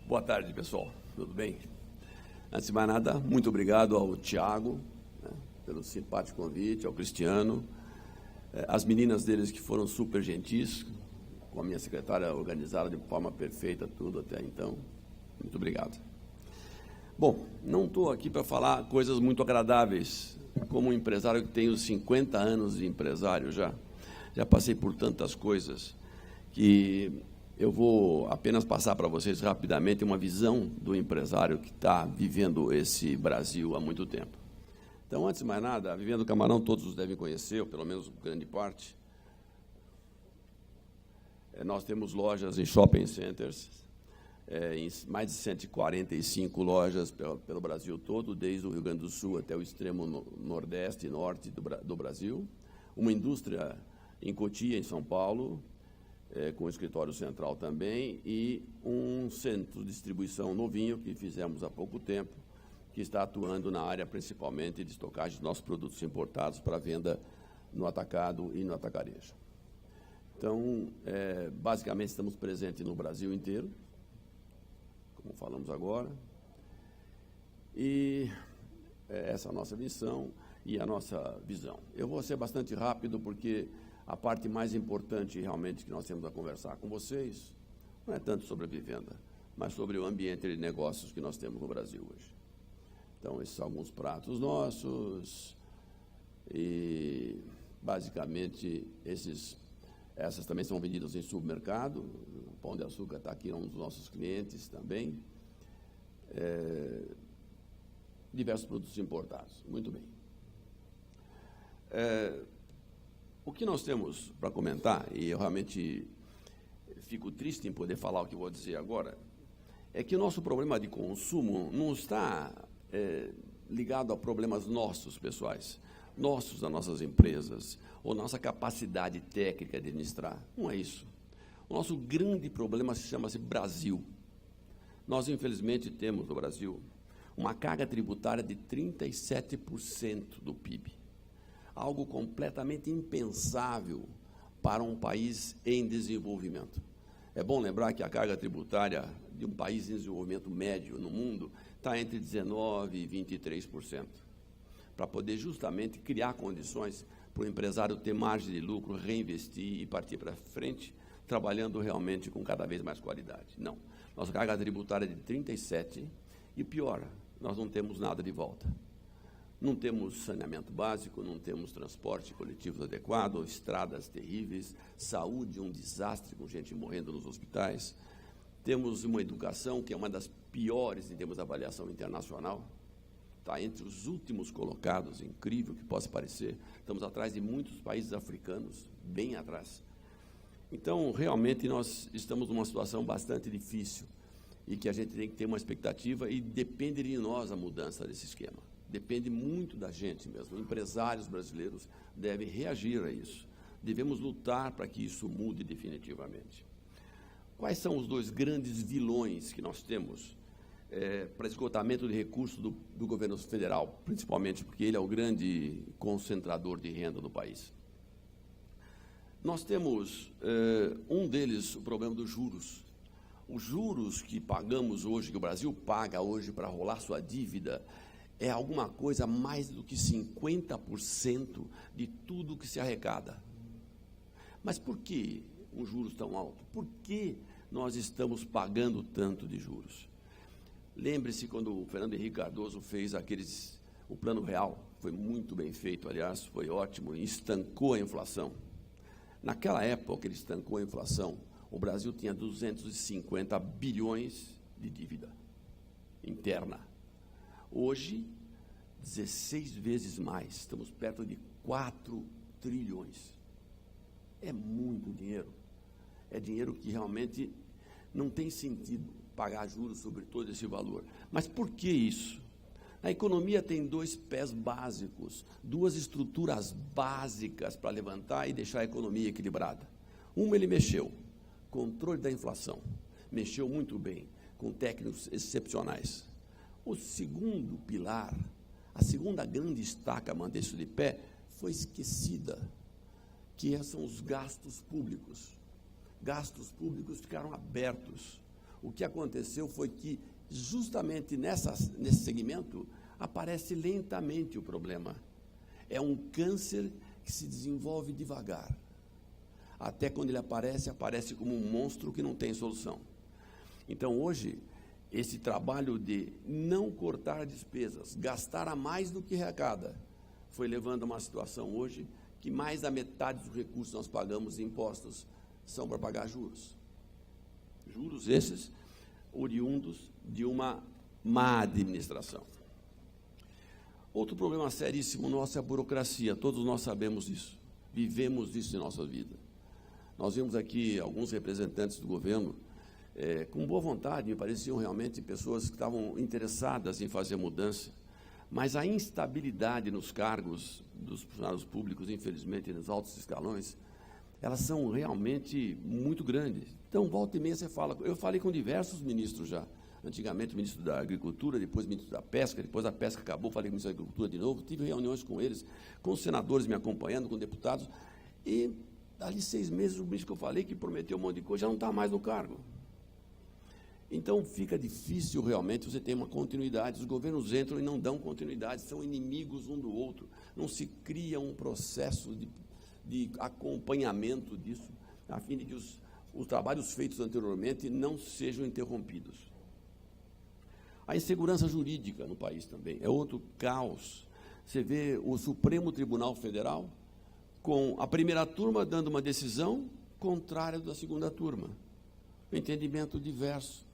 Boa tarde, pessoal. Tudo bem? Antes de mais nada, muito obrigado ao Tiago, né, pelo simpático convite, ao Cristiano, as meninas deles que foram super gentis, com a minha secretária organizada de forma perfeita, tudo até então. Muito obrigado. Bom, não estou aqui para falar coisas muito agradáveis, como um empresário que tenho 50 anos de empresário já passei por tantas coisas, que eu vou apenas passar para vocês rapidamente uma visão do empresário que está vivendo esse Brasil há muito tempo. Então, antes de mais nada, a Vivenda do Camarão todos os devem conhecer, ou pelo menos grande parte. Nós temos lojas em shopping centers, em mais de 145 lojas pelo Brasil todo, desde o Rio Grande do Sul até o extremo nordeste e norte do Brasil. Uma indústria em Cotia, em São Paulo, com escritório central também, e um centro de distribuição novinho que fizemos há pouco tempo, que está atuando na área principalmente de estocagem de nossos produtos importados para venda no atacado e no atacarejo. Então, basicamente, estamos presentes no Brasil inteiro, como falamos agora, e essa é a nossa missão e a nossa visão. Eu vou ser bastante rápido, porque a parte mais importante, realmente, que nós temos a conversar com vocês, não é tanto sobre a vivenda, mas sobre o ambiente de negócios que nós temos no Brasil hoje. Então, esses são alguns pratos nossos e, basicamente, essas também são vendidas em supermercado. O Pão de Açúcar está aqui, é um dos nossos clientes também. Diversos produtos importados. Muito bem. O que nós temos para comentar, e eu realmente fico triste em poder falar o que vou dizer agora, é que o nosso problema de consumo não está ligado a problemas nossos, pessoais, nossos, das nossas empresas, ou nossa capacidade técnica de administrar. Não é isso. O nosso grande problema chama-se Brasil. Nós, infelizmente, temos no Brasil uma carga tributária de 37% do PIB. Algo completamente impensável para um país em desenvolvimento. É bom lembrar que a carga tributária de um país em desenvolvimento médio no mundo está entre 19% e 23%, para poder justamente criar condições para o empresário ter margem de lucro, reinvestir e partir para frente, trabalhando realmente com cada vez mais qualidade. Não, nossa carga tributária é de 37% e pior, nós não temos nada de volta. Não temos saneamento básico, não temos transporte coletivo adequado, estradas terríveis, saúde um desastre com gente morrendo nos hospitais. Temos uma educação que é uma das piores em termos de avaliação internacional. Está entre os últimos colocados, incrível que possa parecer. Estamos atrás de muitos países africanos, bem atrás. Então, realmente, nós estamos numa situação bastante difícil e que a gente tem que ter uma expectativa e depende de nós a mudança desse esquema. Depende muito da gente mesmo. Empresários brasileiros devem reagir a isso. Devemos lutar para que isso mude definitivamente. Quais são os dois grandes vilões que nós temos para esgotamento de recursos do governo federal, principalmente porque ele é o grande concentrador de renda do país? Nós temos, um deles, o problema dos juros. Os juros que pagamos hoje, que o Brasil paga hoje para rolar sua dívida, é alguma coisa mais do que 50% de tudo que se arrecada. Mas por que os juros tão altos? Por que nós estamos pagando tanto de juros? Lembre-se quando o Fernando Henrique Cardoso fez o Plano Real, foi muito bem feito, aliás, foi ótimo, e estancou a inflação. Naquela época que ele estancou a inflação, o Brasil tinha 250 bilhões de dívida interna. Hoje, 16 vezes mais, estamos perto de 4 trilhões. É muito dinheiro. É dinheiro que realmente não tem sentido pagar juros sobre todo esse valor. Mas por que isso? A economia tem dois pés básicos, duas estruturas básicas para levantar e deixar a economia equilibrada. Uma ele mexeu, controle da inflação, mexeu muito bem, com técnicos excepcionais. O segundo pilar, a segunda grande estaca a manter isso de pé, foi esquecida, que são os gastos públicos. Gastos públicos ficaram abertos. O que aconteceu foi que, justamente nesse segmento, aparece lentamente o problema. É um câncer que se desenvolve devagar. Até quando ele aparece como um monstro que não tem solução. Então, hoje, esse trabalho de não cortar despesas, gastar a mais do que arrecada, foi levando a uma situação hoje que mais da metade dos recursos que nós pagamos em impostos são para pagar juros. Juros esses oriundos de uma má administração. Outro problema seríssimo nosso é a burocracia, todos nós sabemos disso, vivemos isso em nossa vida. Nós vimos aqui alguns representantes do governo com boa vontade, me pareciam realmente pessoas que estavam interessadas em fazer mudança, mas a instabilidade nos cargos dos funcionários públicos, infelizmente, nos altos escalões, elas são realmente muito grandes. Então, volta e meia você fala, eu falei com diversos ministros já, antigamente o ministro da Agricultura, depois o ministro da Pesca, depois a Pesca acabou, falei com o ministro da Agricultura de novo, tive reuniões com eles, com os senadores me acompanhando, com deputados, e dali 6 meses o ministro que eu falei, que prometeu um monte de coisa, já não está mais no cargo. Então, fica difícil realmente você ter uma continuidade. Os governos entram e não dão continuidade, são inimigos um do outro. Não se cria um processo de acompanhamento disso, a fim de que os trabalhos feitos anteriormente não sejam interrompidos. A insegurança jurídica no país também é outro caos. Você vê o Supremo Tribunal Federal com a primeira turma dando uma decisão contrária da segunda turma. O entendimento diverso.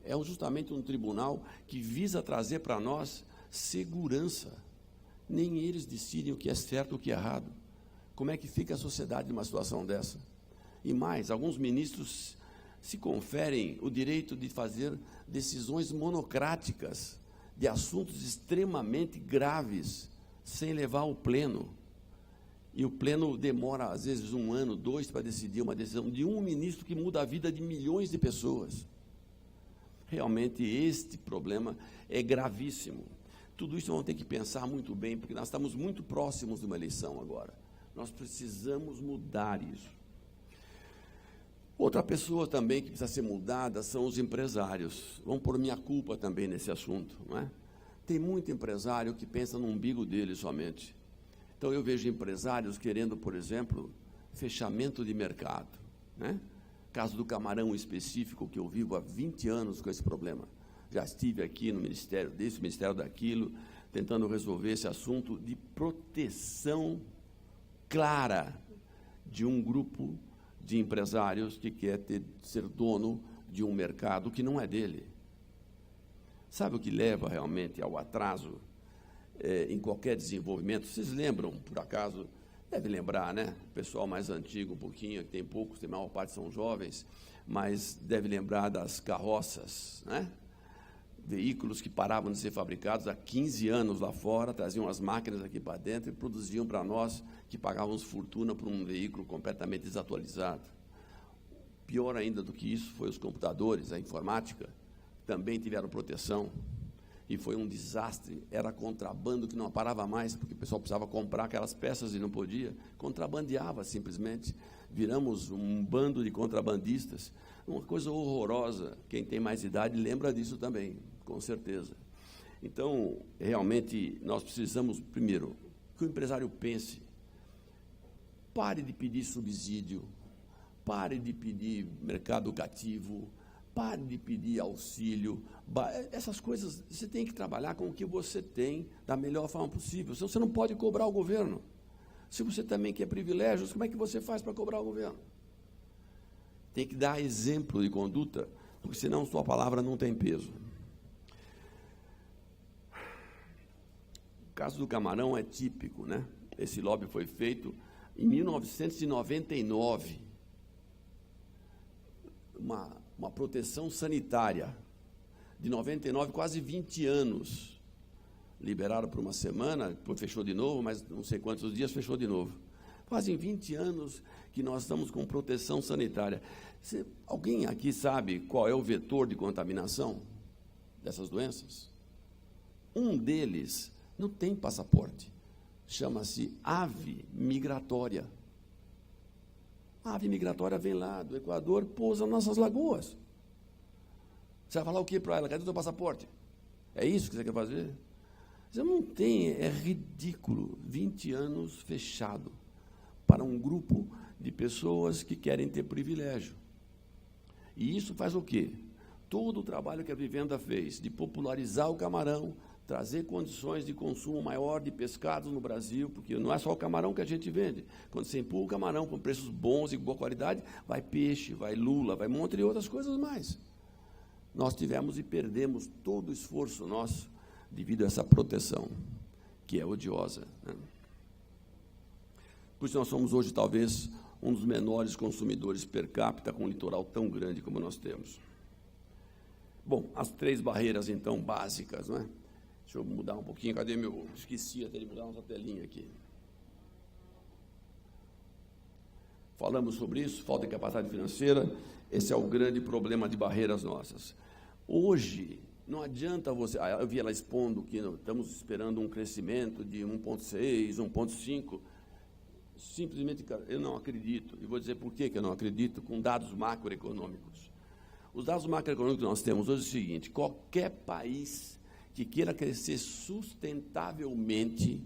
É justamente um tribunal que visa trazer para nós segurança. Nem eles decidem o que é certo e o que é errado. Como é que fica a sociedade numa situação dessa? E mais, alguns ministros se conferem o direito de fazer decisões monocráticas de assuntos extremamente graves, sem levar ao pleno. E o pleno demora, às vezes, 1 ano, 2, para decidir uma decisão de um ministro que muda a vida de milhões de pessoas. Realmente, este problema é gravíssimo. Tudo isso vamos ter que pensar muito bem, porque nós estamos muito próximos de uma eleição agora. Nós precisamos mudar isso. Outra pessoa também que precisa ser mudada são os empresários. Vamos pôr minha culpa também nesse assunto, não é? Tem muito empresário que pensa no umbigo dele somente. Então, eu vejo empresários querendo, por exemplo, fechamento de mercado, né? Caso do camarão específico, que eu vivo há 20 anos com esse problema. Já estive aqui no Ministério desse, Ministério daquilo, tentando resolver esse assunto de proteção clara de um grupo de empresários que quer ser dono de um mercado que não é dele. Sabe o que leva realmente ao atraso em qualquer desenvolvimento? Vocês lembram, por acaso, deve lembrar, né? O pessoal mais antigo um pouquinho, que tem poucos, tem a maior parte são jovens, mas deve lembrar das carroças, né? Veículos que paravam de ser fabricados há 15 anos lá fora, traziam as máquinas aqui para dentro e produziam para nós, que pagávamos fortuna por um veículo completamente desatualizado. Pior ainda do que isso foi os computadores, a informática, também tiveram proteção, e foi um desastre. Era contrabando que não parava mais, porque o pessoal precisava comprar aquelas peças e não podia, contrabandeava simplesmente. Viramos um bando de contrabandistas, uma coisa horrorosa. Quem tem mais idade lembra disso também, com certeza. Então, realmente, nós precisamos, primeiro, que o empresário pense, pare de pedir subsídio, pare de pedir mercado cativo, pare de pedir auxílio, essas coisas, você tem que trabalhar com o que você tem da melhor forma possível, senão você não pode cobrar o governo. Se você também quer privilégios, como é que você faz para cobrar o governo? Tem que dar exemplo de conduta, porque senão sua palavra não tem peso. O caso do camarão é típico, né? Esse lobby foi feito em 1999. Uma proteção sanitária de 99, quase 20 anos. Liberaram por uma semana, depois fechou de novo, mas não sei quantos dias fechou de novo. Quase 20 anos que nós estamos com proteção sanitária. Alguém aqui sabe qual é o vetor de contaminação dessas doenças? Um deles não tem passaporte. Chama-se ave migratória. A ave migratória vem lá do Equador, pousa nas nossas lagoas. Você vai falar o que para ela? Cadê o seu passaporte? É isso que você quer fazer? Você não tem, é ridículo. 20 anos fechado para um grupo de pessoas que querem ter privilégio. E isso faz o quê? Todo o trabalho que a Vivenda fez de popularizar o camarão, trazer condições de consumo maior de pescados no Brasil, porque não é só o camarão que a gente vende. Quando você empurra o camarão com preços bons e boa qualidade, vai peixe, vai lula, vai um monte de outras coisas mais. Nós tivemos e perdemos todo o esforço nosso devido a essa proteção, que é odiosa, né? Por isso nós somos hoje, talvez, um dos menores consumidores per capita com um litoral tão grande como nós temos. Bom, as 3 barreiras, então, básicas, não é? Deixa eu mudar um pouquinho, cadê meu... Esqueci até de mudar nossa telinha aqui. Falamos sobre isso, falta de capacidade financeira, esse é o grande problema de barreiras nossas. Hoje, não adianta você... Eu vi ela expondo que estamos esperando um crescimento de 1,6, 1,5. Simplesmente, eu não acredito, e vou dizer por que eu não acredito, com dados macroeconômicos. Os dados macroeconômicos que nós temos hoje é o seguinte: qualquer país que queira crescer sustentavelmente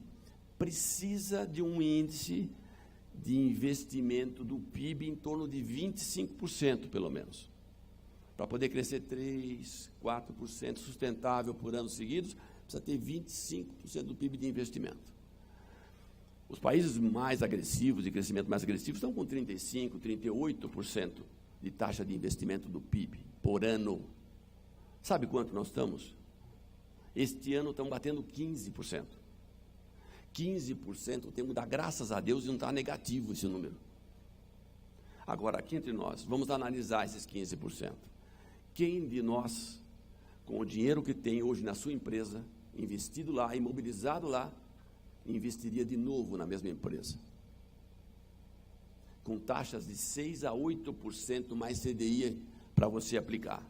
precisa de um índice de investimento do PIB em torno de 25%, pelo menos. Para poder crescer 3%, 4% sustentável por anos seguidos, precisa ter 25% do PIB de investimento. Os países mais agressivos, de crescimento mais agressivo, estão com 35%, 38% de taxa de investimento do PIB por ano. Sabe quanto nós estamos? Este ano estamos batendo 15%. 15%, temos que dar graças a Deus e não está negativo esse número. Agora, aqui entre nós, vamos analisar esses 15%. Quem de nós, com o dinheiro que tem hoje na sua empresa, investido lá, imobilizado lá, investiria de novo na mesma empresa? Com taxas de 6% a 8% mais CDI para você aplicar.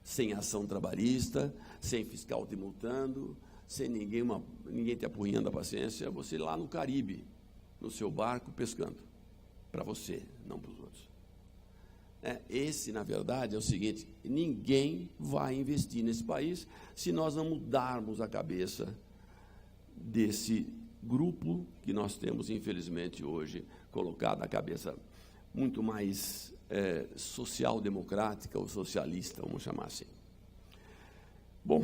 sem ação trabalhista, sem fiscal te multando, sem ninguém te apurrinhando a paciência, você lá no Caribe, no seu barco, pescando, para você, não para os outros. Esse, na verdade, é o seguinte: ninguém vai investir nesse país se nós não mudarmos a cabeça desse grupo que nós temos, infelizmente, hoje, colocado a cabeça muito mais social-democrática ou socialista, vamos chamar assim. Bom,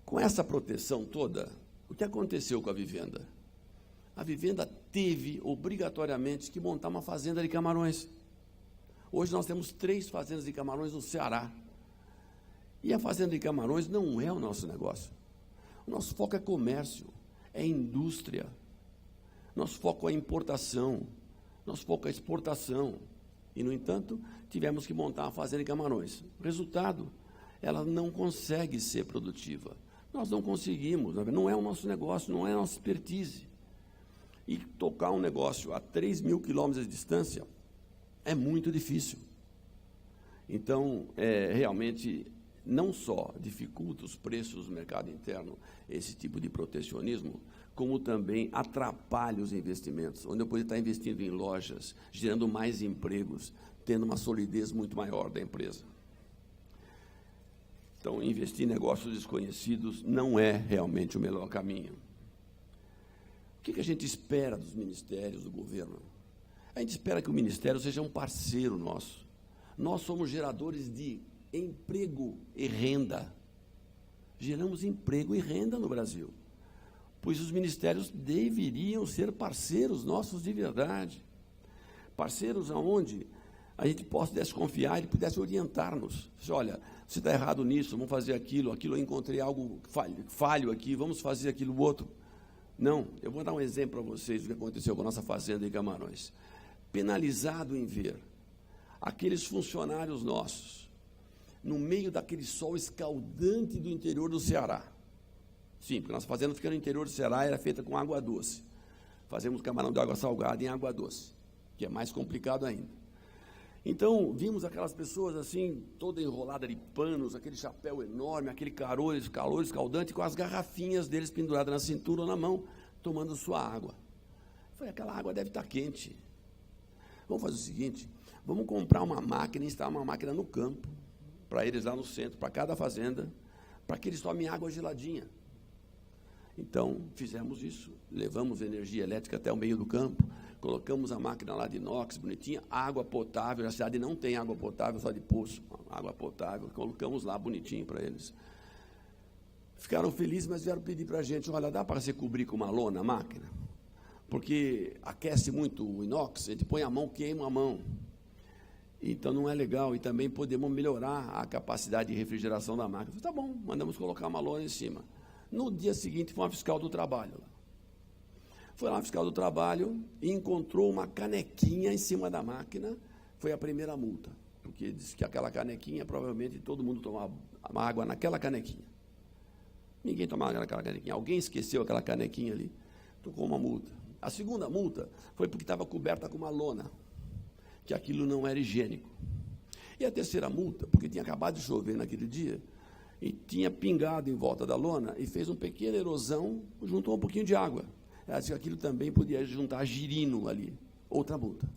com essa proteção toda, o que aconteceu com a vivenda? A vivenda teve, obrigatoriamente, que montar uma fazenda de camarões. Hoje nós temos 3 fazendas de camarões no Ceará. E a fazenda de camarões não é o nosso negócio. O nosso foco é comércio, é indústria. Nosso foco é importação, nosso foco é exportação. E, no entanto, tivemos que montar uma fazenda de camarões. Resultado, ela não consegue ser produtiva. Nós não conseguimos, não é o nosso negócio, não é a nossa expertise. E tocar um negócio a 3.000 quilômetros de distância é muito difícil. Então, realmente, não só dificulta os preços do mercado interno, esse tipo de protecionismo, como também atrapalha os investimentos, onde eu poderia estar investindo em lojas, gerando mais empregos, tendo uma solidez muito maior da empresa. Então, investir em negócios desconhecidos não é realmente o melhor caminho. O que a gente espera dos ministérios, do governo? A gente espera que o ministério seja um parceiro nosso. Nós somos geradores de emprego e renda. Geramos emprego e renda no Brasil, pois os ministérios deveriam ser parceiros nossos de verdade. Parceiros aonde a gente pudesse confiar e pudesse orientar-nos. Olha, você está errado nisso, vamos fazer aquilo, eu encontrei algo falho aqui, vamos fazer aquilo outro. Não, eu vou dar um exemplo para vocês do que aconteceu com a nossa fazenda em Camarões. Penalizado em ver aqueles funcionários nossos, no meio daquele sol escaldante do interior do Ceará. Sim, porque nossa fazenda fica no interior do Ceará, era feita com água doce. Fazemos camarão de água salgada em água doce, que é mais complicado ainda. Então, vimos aquelas pessoas assim, toda enrolada de panos, aquele chapéu enorme, aquele calor escaldante, com as garrafinhas deles penduradas na cintura ou na mão, tomando sua água. Falei, aquela água deve estar quente. Vamos fazer o seguinte, vamos comprar uma máquina e instalar uma máquina no campo, para eles lá no centro, para cada fazenda, para que eles tomem água geladinha. Então, fizemos isso, levamos energia elétrica até o meio do campo, colocamos a máquina lá de inox, bonitinha, água potável, a cidade não tem água potável, só de poço, água potável, colocamos lá bonitinho para eles. Ficaram felizes, mas vieram pedir para a gente, olha, dá para você cobrir com uma lona a máquina? Porque aquece muito o inox, a gente põe a mão, queima a mão. Então, não é legal, e também podemos melhorar a capacidade de refrigeração da máquina. Falei, tá bom, mandamos colocar uma lona em cima. No dia seguinte, foi uma fiscal do trabalho. Foi lá uma fiscal do trabalho e encontrou uma canequinha em cima da máquina. Foi a primeira multa, porque disse que aquela canequinha, provavelmente, todo mundo tomava água naquela canequinha. Ninguém tomava naquela canequinha. Alguém esqueceu aquela canequinha ali, tocou uma multa. A segunda multa foi porque estava coberta com uma lona, que aquilo não era higiênico. E a terceira multa, porque tinha acabado de chover naquele dia, e tinha pingado em volta da lona, e fez uma pequena erosão, juntou um pouquinho de água. Ela disse que aquilo também podia juntar girino ali, outra multa.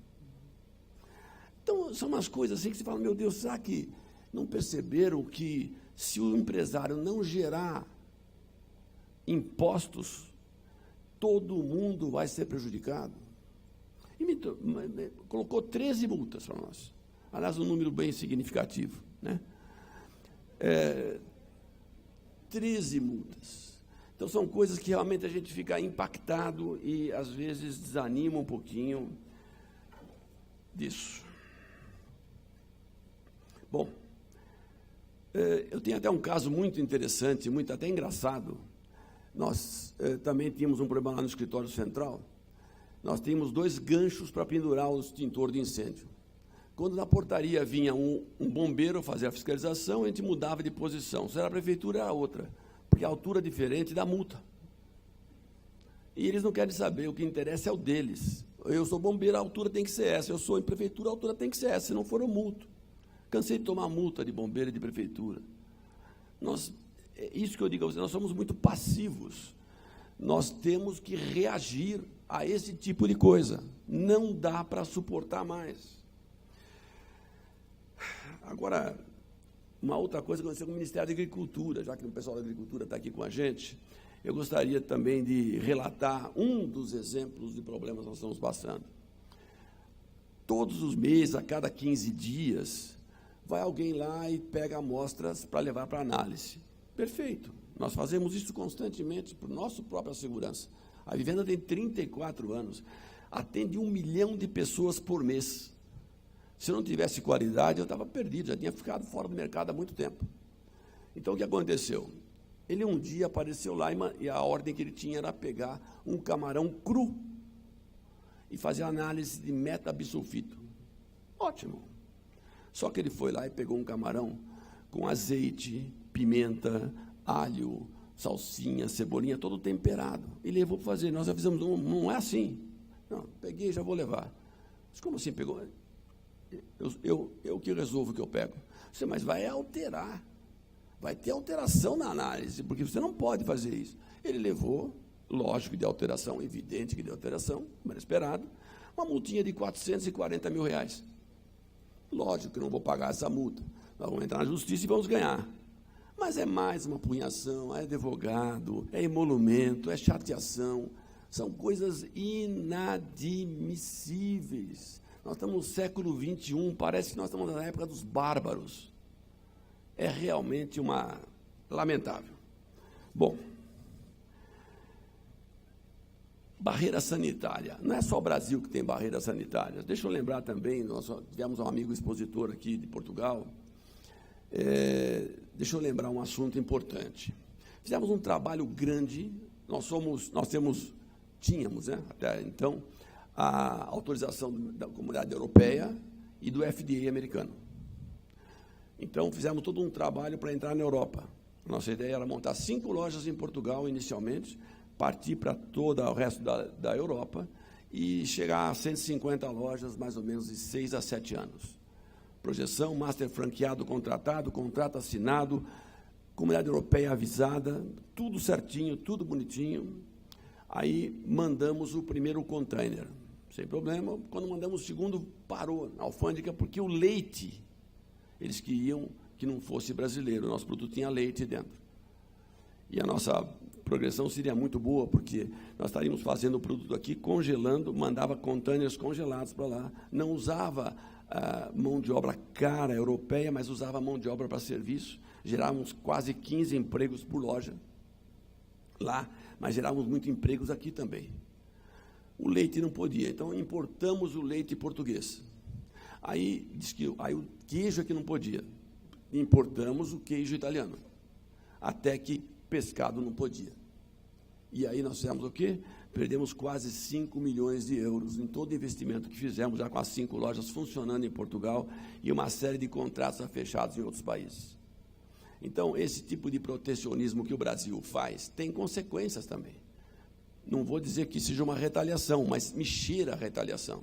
Então, são umas coisas assim que você fala, meu Deus, será que não perceberam que se o empresário não gerar impostos, todo mundo vai ser prejudicado? E colocou 13 multas para nós. Aliás, um número bem significativo, né? 13 multas. Então, são coisas que realmente a gente fica impactado e, às vezes, desanima um pouquinho disso. Bom, eu tenho até um caso muito interessante, muito até engraçado. Nós também tínhamos um problema lá no escritório central. Nós tínhamos 2 ganchos para pendurar o extintor de incêndio. Quando na portaria vinha um bombeiro fazer a fiscalização, a gente mudava de posição. Se era a prefeitura, era outra, porque a altura é diferente da multa. E eles não querem saber, o que interessa é o deles. Eu sou bombeiro, a altura tem que ser essa. Eu sou em prefeitura, a altura tem que ser essa, se não for eu multo. Cansei de tomar multa de bombeiro e de prefeitura. É isso que eu digo a vocês, nós somos muito passivos. Nós temos que reagir a esse tipo de coisa. Não dá para suportar mais. Agora, uma outra coisa que aconteceu com o Ministério da Agricultura, já que o pessoal da Agricultura está aqui com a gente, eu gostaria também de relatar um dos exemplos de problemas que nós estamos passando. Todos os meses, a cada 15 dias, vai alguém lá e pega amostras para levar para análise. Perfeito. Nós fazemos isso constantemente por nossa própria segurança. A Vivenda tem 34 anos, atende 1 milhão de pessoas por mês. Se eu não tivesse qualidade, eu estava perdido, já tinha ficado fora do mercado há muito tempo. Então, o que aconteceu? Ele um dia apareceu lá e a ordem que ele tinha era pegar um camarão cru e fazer análise de metabisulfito. Ótimo. Só que ele foi lá e pegou um camarão com azeite, pimenta, alho, salsinha, cebolinha, todo temperado. E levou para fazer. Nós já fizemos, não é assim. Não, peguei, já vou levar. Mas como assim pegou? Eu que resolvo o que eu pego. Você, mas vai alterar. Vai ter alteração na análise, porque você não pode fazer isso. Ele levou, lógico que deu alteração, evidente que deu alteração, mas esperado, uma multinha de R$440 mil. Lógico que eu não vou pagar essa multa. Nós vamos entrar na justiça e vamos ganhar. Mas é mais uma punhação, é advogado, é emolumento, é chateação. São coisas inadmissíveis. Nós estamos no século XXI, parece que nós estamos na época dos bárbaros. É realmente lamentável. Bom, barreira sanitária. Não é só o Brasil que tem barreira sanitária. Deixa eu lembrar também, nós tivemos um amigo expositor aqui de Portugal. Deixa eu lembrar um assunto importante. Fizemos um trabalho grande, tínhamos, né, até então, a autorização da Comunidade Europeia e do FDA americano. Então, fizemos todo um trabalho para entrar na Europa. Nossa ideia era montar 5 lojas em Portugal, inicialmente, partir para todo o resto da Europa e chegar a 150 lojas, mais ou menos, de 6 a 7 anos. Projeção, master franqueado, contratado, contrato assinado, Comunidade Europeia avisada, tudo certinho, tudo bonitinho. Aí, mandamos o primeiro container, sem problema. Quando mandamos o segundo, parou na alfândega, porque o leite, eles queriam que não fosse brasileiro, o nosso produto tinha leite dentro. E a nossa progressão seria muito boa, porque nós estaríamos fazendo o produto aqui, congelando, mandava containers congelados para lá, não usava mão de obra cara europeia, mas usava mão de obra para serviço, gerávamos quase 15 empregos por loja lá, mas gerávamos muitos empregos aqui também. O leite não podia, então importamos o leite português. Aí o queijo é que não podia, importamos o queijo italiano, até que pescado não podia. E aí nós fizemos o quê? Perdemos quase 5 milhões de euros em todo o investimento que fizemos, já com as 5 lojas funcionando em Portugal e uma série de contratos fechados em outros países. Então, esse tipo de protecionismo que o Brasil faz tem consequências também. Não vou dizer que seja uma retaliação, mas me cheira a retaliação.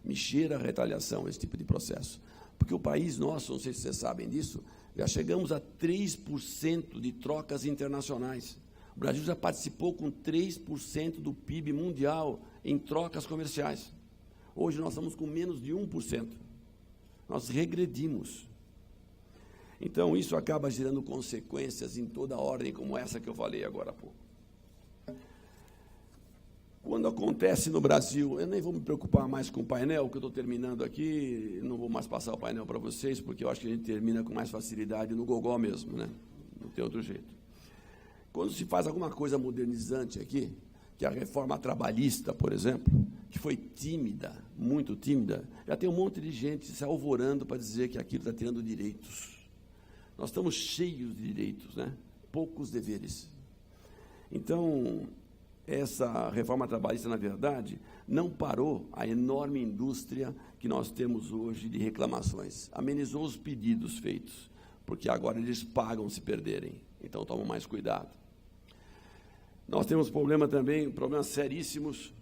Me cheira a retaliação esse tipo de processo. Porque o país nosso, não sei se vocês sabem disso, já chegamos a 3% de trocas internacionais. O Brasil já participou com 3% do PIB mundial em trocas comerciais. Hoje nós estamos com menos de 1%. Nós regredimos. Então, isso acaba gerando consequências em toda a ordem, como essa que eu falei agora há pouco. Quando acontece no Brasil, eu nem vou me preocupar mais com o painel, que eu estou terminando aqui, não vou mais passar o painel para vocês, porque eu acho que a gente termina com mais facilidade no gogó mesmo, né? Não tem outro jeito. Quando se faz alguma coisa modernizante aqui, que a reforma trabalhista, por exemplo, que foi tímida, muito tímida, já tem um monte de gente se alvorando para dizer que aquilo está tirando direitos. Nós estamos cheios de direitos, né? Poucos deveres. Então, essa reforma trabalhista, na verdade, não parou a enorme indústria que nós temos hoje de reclamações. Amenizou os pedidos feitos, porque agora eles pagam se perderem. Então, tomam mais cuidado. Nós temos problemas seríssimos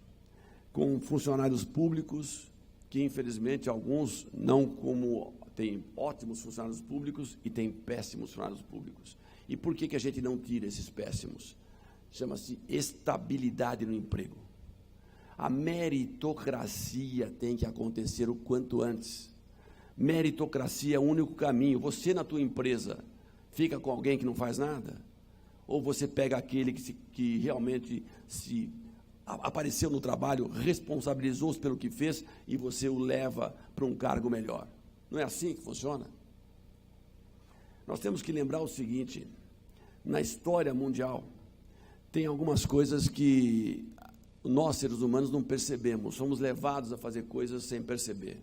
com funcionários públicos, que, infelizmente, alguns, não como Tem ótimos funcionários públicos e tem péssimos funcionários públicos. E por que a gente não tira esses péssimos? Chama-se estabilidade no emprego. A meritocracia tem que acontecer o quanto antes. Meritocracia é o único caminho. Você, na tua empresa, fica com alguém que não faz nada? Ou você pega aquele que realmente apareceu no trabalho, responsabilizou-se pelo que fez e você o leva para um cargo melhor? Não é assim que funciona? Nós temos que lembrar o seguinte: na história mundial, tem algumas coisas que nós, seres humanos, não percebemos, somos levados a fazer coisas sem perceber.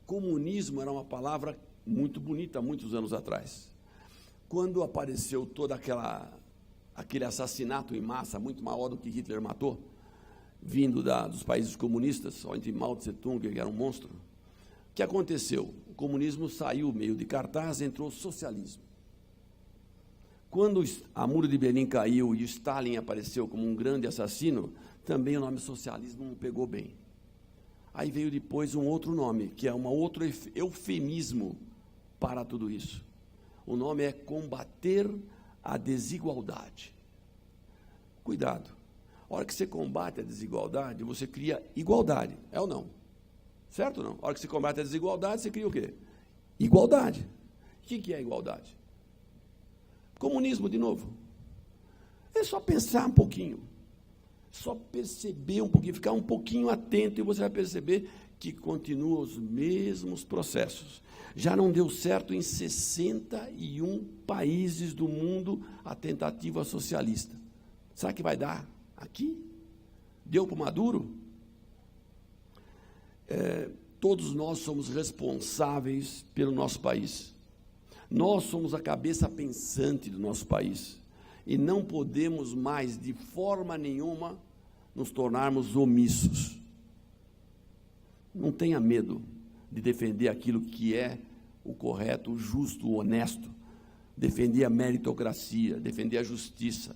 Comunismo era uma palavra muito bonita há muitos anos atrás. Quando apareceu todo aquele assassinato em massa, muito maior do que Hitler matou, vindo dos países comunistas, só entre Mao Tse-tung, que era um monstro, o que aconteceu? O comunismo saiu meio de cartaz, entrou o socialismo. Quando a Muro de Berlim caiu e o Stalin apareceu como um grande assassino, também o nome socialismo não pegou bem. Aí veio depois um outro nome, que é um outro eufemismo para tudo isso. O nome é combater a desigualdade. Cuidado. A hora que você combate a desigualdade, você cria igualdade, é ou não? Certo ou não? A hora que você combate a desigualdade, você cria o quê? Igualdade. O que é igualdade? Comunismo, de novo. É só pensar um pouquinho. Só perceber um pouquinho, ficar um pouquinho atento e você vai perceber que continuam os mesmos processos. Já não deu certo em 61 países do mundo a tentativa socialista. Será que vai dar aqui? Deu para o Maduro? Todos nós somos responsáveis pelo nosso país. Nós somos a cabeça pensante do nosso país. E não podemos mais, de forma nenhuma, nos tornarmos omissos. Não tenha medo de defender aquilo que é o correto, o justo, o honesto. Defender a meritocracia, defender a justiça.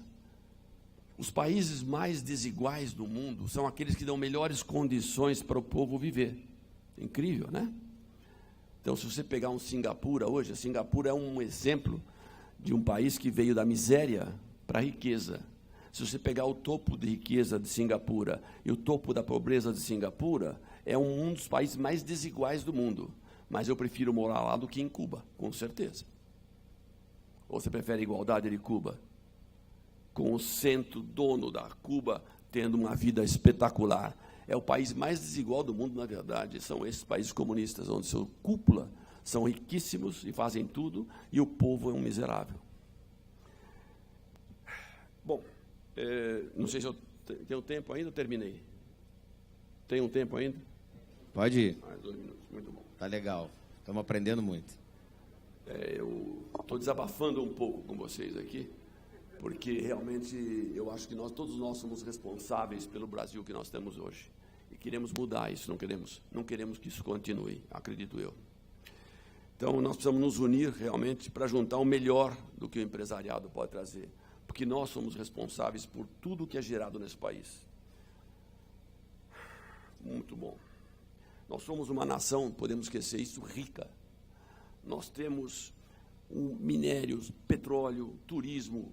Os países mais desiguais do mundo são aqueles que dão melhores condições para o povo viver. Incrível, né? Então, se você pegar um Singapura hoje, a Singapura é um exemplo de um país que veio da miséria para a riqueza. Se você pegar o topo de riqueza de Singapura e o topo da pobreza de Singapura, é um dos países mais desiguais do mundo. Mas eu prefiro morar lá do que em Cuba, com certeza. Ou você prefere a igualdade de Cuba? Com o centro dono da Cuba tendo uma vida espetacular. É o país mais desigual do mundo, na verdade, são esses países comunistas, onde sua cúpula são riquíssimos e fazem tudo, e o povo é um miserável. Bom, não sei se eu tenho tempo ainda ou terminei. Tem um tempo ainda? Pode ir. Mais 2 minutos, muito bom. Tá legal, estamos aprendendo muito. Eu estou desabafando um pouco com vocês aqui, porque realmente eu acho que todos nós somos responsáveis pelo Brasil que nós temos hoje. E queremos mudar isso, não queremos que isso continue, acredito eu. Então, nós precisamos nos unir realmente para juntar o melhor do que o empresariado pode trazer, porque nós somos responsáveis por tudo que é gerado nesse país. Muito bom. Nós somos uma nação, podemos esquecer isso, rica. Nós temos minérios, petróleo, turismo,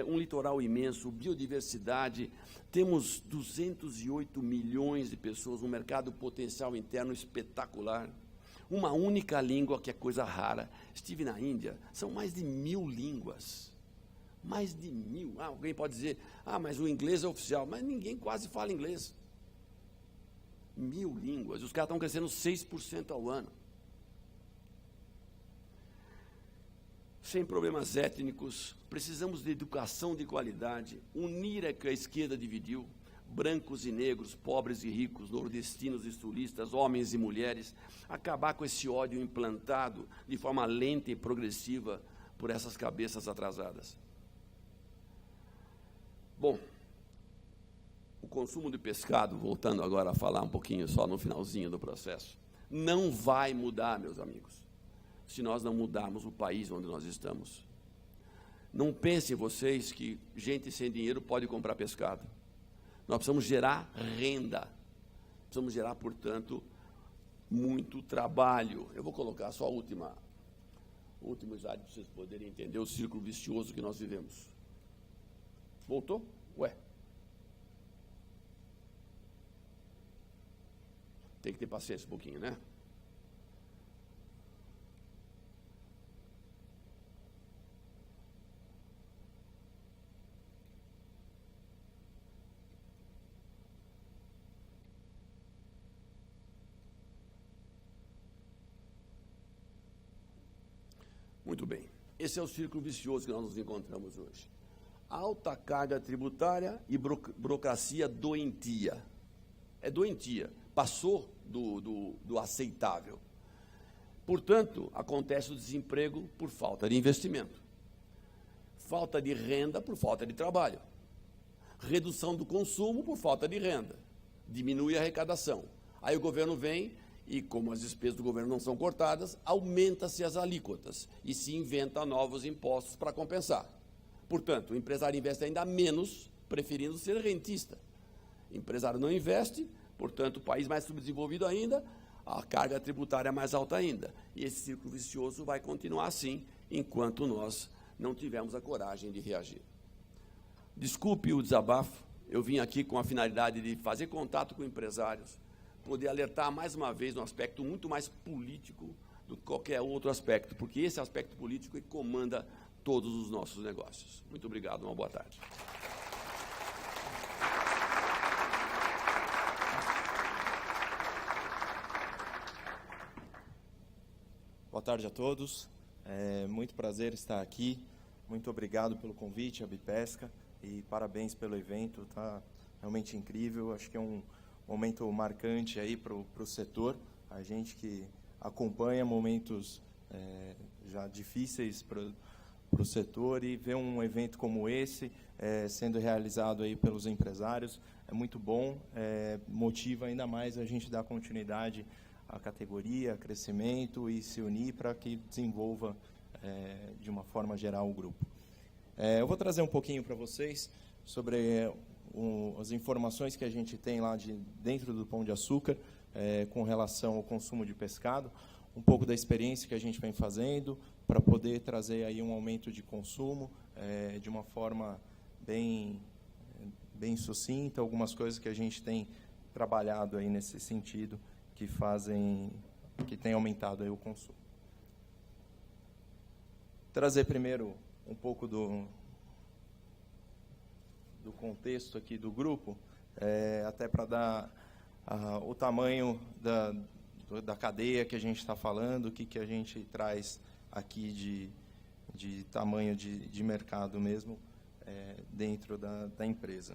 um litoral imenso, biodiversidade, temos 208 milhões de pessoas, um mercado potencial interno espetacular, uma única língua, que é coisa rara. Estive na Índia, são mais de 1000 línguas, mais de 1000. Alguém pode dizer, mas o inglês é oficial, mas ninguém quase fala inglês. 1000 línguas, e os caras estão crescendo 6% ao ano. Sem problemas étnicos, precisamos de educação de qualidade, unir a que a esquerda dividiu, brancos e negros, pobres e ricos, nordestinos e sulistas, homens e mulheres, acabar com esse ódio implantado de forma lenta e progressiva por essas cabeças atrasadas. Bom, o consumo de pescado, voltando agora a falar um pouquinho só no finalzinho do processo, não vai mudar, meus amigos, se nós não mudarmos o país onde nós estamos. Não pensem vocês que gente sem dinheiro pode comprar pescado. Nós precisamos gerar renda. Precisamos gerar, portanto, muito trabalho. Eu vou colocar só o último slide para vocês poderem entender o círculo vicioso que nós vivemos. Voltou? Ué. Tem que ter paciência um pouquinho, né? Muito bem. Esse é o círculo vicioso que nós nos encontramos hoje. Alta carga tributária e burocracia doentia. É doentia. Passou do aceitável. Portanto, acontece o desemprego por falta de investimento. Falta de renda por falta de trabalho. Redução do consumo por falta de renda. Diminui a arrecadação. Aí o governo vem e, como as despesas do governo não são cortadas, aumenta-se as alíquotas e se inventa novos impostos para compensar. Portanto, o empresário investe ainda menos, preferindo ser rentista. O empresário não investe, portanto, o país mais subdesenvolvido ainda, a carga tributária é mais alta ainda. E esse círculo vicioso vai continuar assim, enquanto nós não tivermos a coragem de reagir. Desculpe o desabafo, eu vim aqui com a finalidade de fazer contato com empresários, poder alertar mais uma vez um aspecto muito mais político do que qualquer outro aspecto, porque esse aspecto político é que comanda todos os nossos negócios. Muito obrigado, uma boa tarde. Boa tarde a todos. É muito prazer estar aqui. Muito obrigado pelo convite, a Bipesca, e parabéns pelo evento. Está realmente incrível. Acho que é um momento marcante aí para o setor. A gente que acompanha momentos já difíceis para o setor e ver um evento como esse sendo realizado aí pelos empresários é muito bom. Motiva ainda mais a gente dar continuidade à categoria, crescimento e se unir para que desenvolva de uma forma geral o grupo. Eu vou trazer um pouquinho para vocês sobre as informações que a gente tem lá dentro do Pão de Açúcar com relação ao consumo de pescado, um pouco da experiência que a gente vem fazendo para poder trazer aí um aumento de consumo de uma forma bem sucinta, algumas coisas que a gente tem trabalhado aí nesse sentido que tem aumentado aí o consumo. Trazer primeiro um pouco do contexto aqui do grupo, até para dar o tamanho da cadeia que a gente está falando, o que a gente traz aqui de tamanho de mercado mesmo dentro da empresa.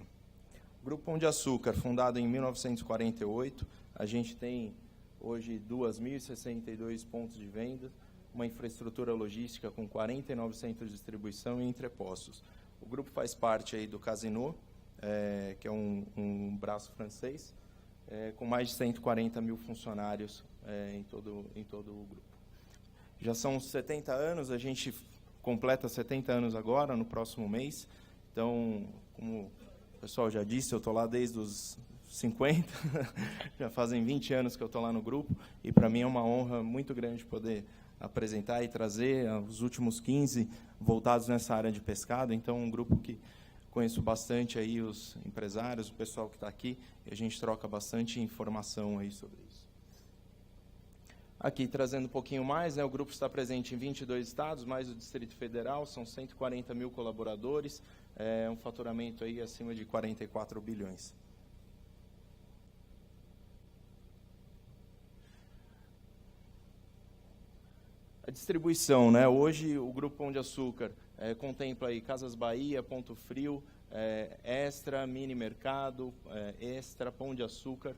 O Grupo Pão de Açúcar, fundado em 1948, a gente tem hoje 2.062 pontos de venda, uma infraestrutura logística com 49 centros de distribuição e entrepostos. O grupo faz parte aí do Casino, que é um braço francês, com mais de 140 mil funcionários em todo o grupo. Já são 70 anos, a gente completa 70 anos agora, no próximo mês. Então, como o pessoal já disse, eu estou lá desde os 50, já fazem 20 anos que eu estou lá no grupo, e para mim é uma honra muito grande poder apresentar e trazer os últimos 15 voltados nessa área de pescado. Então, um grupo que conheço bastante aí os empresários, o pessoal que está aqui, e a gente troca bastante informação aí sobre isso. Aqui, trazendo um pouquinho mais, o grupo está presente em 22 estados, mais o Distrito Federal, são 140 mil colaboradores, um faturamento aí acima de 44 bilhões. A distribuição, hoje o Grupo Pão de Açúcar contempla aí Casas Bahia, Ponto Frio, Extra, Mini Mercado, Extra, Pão de Açúcar,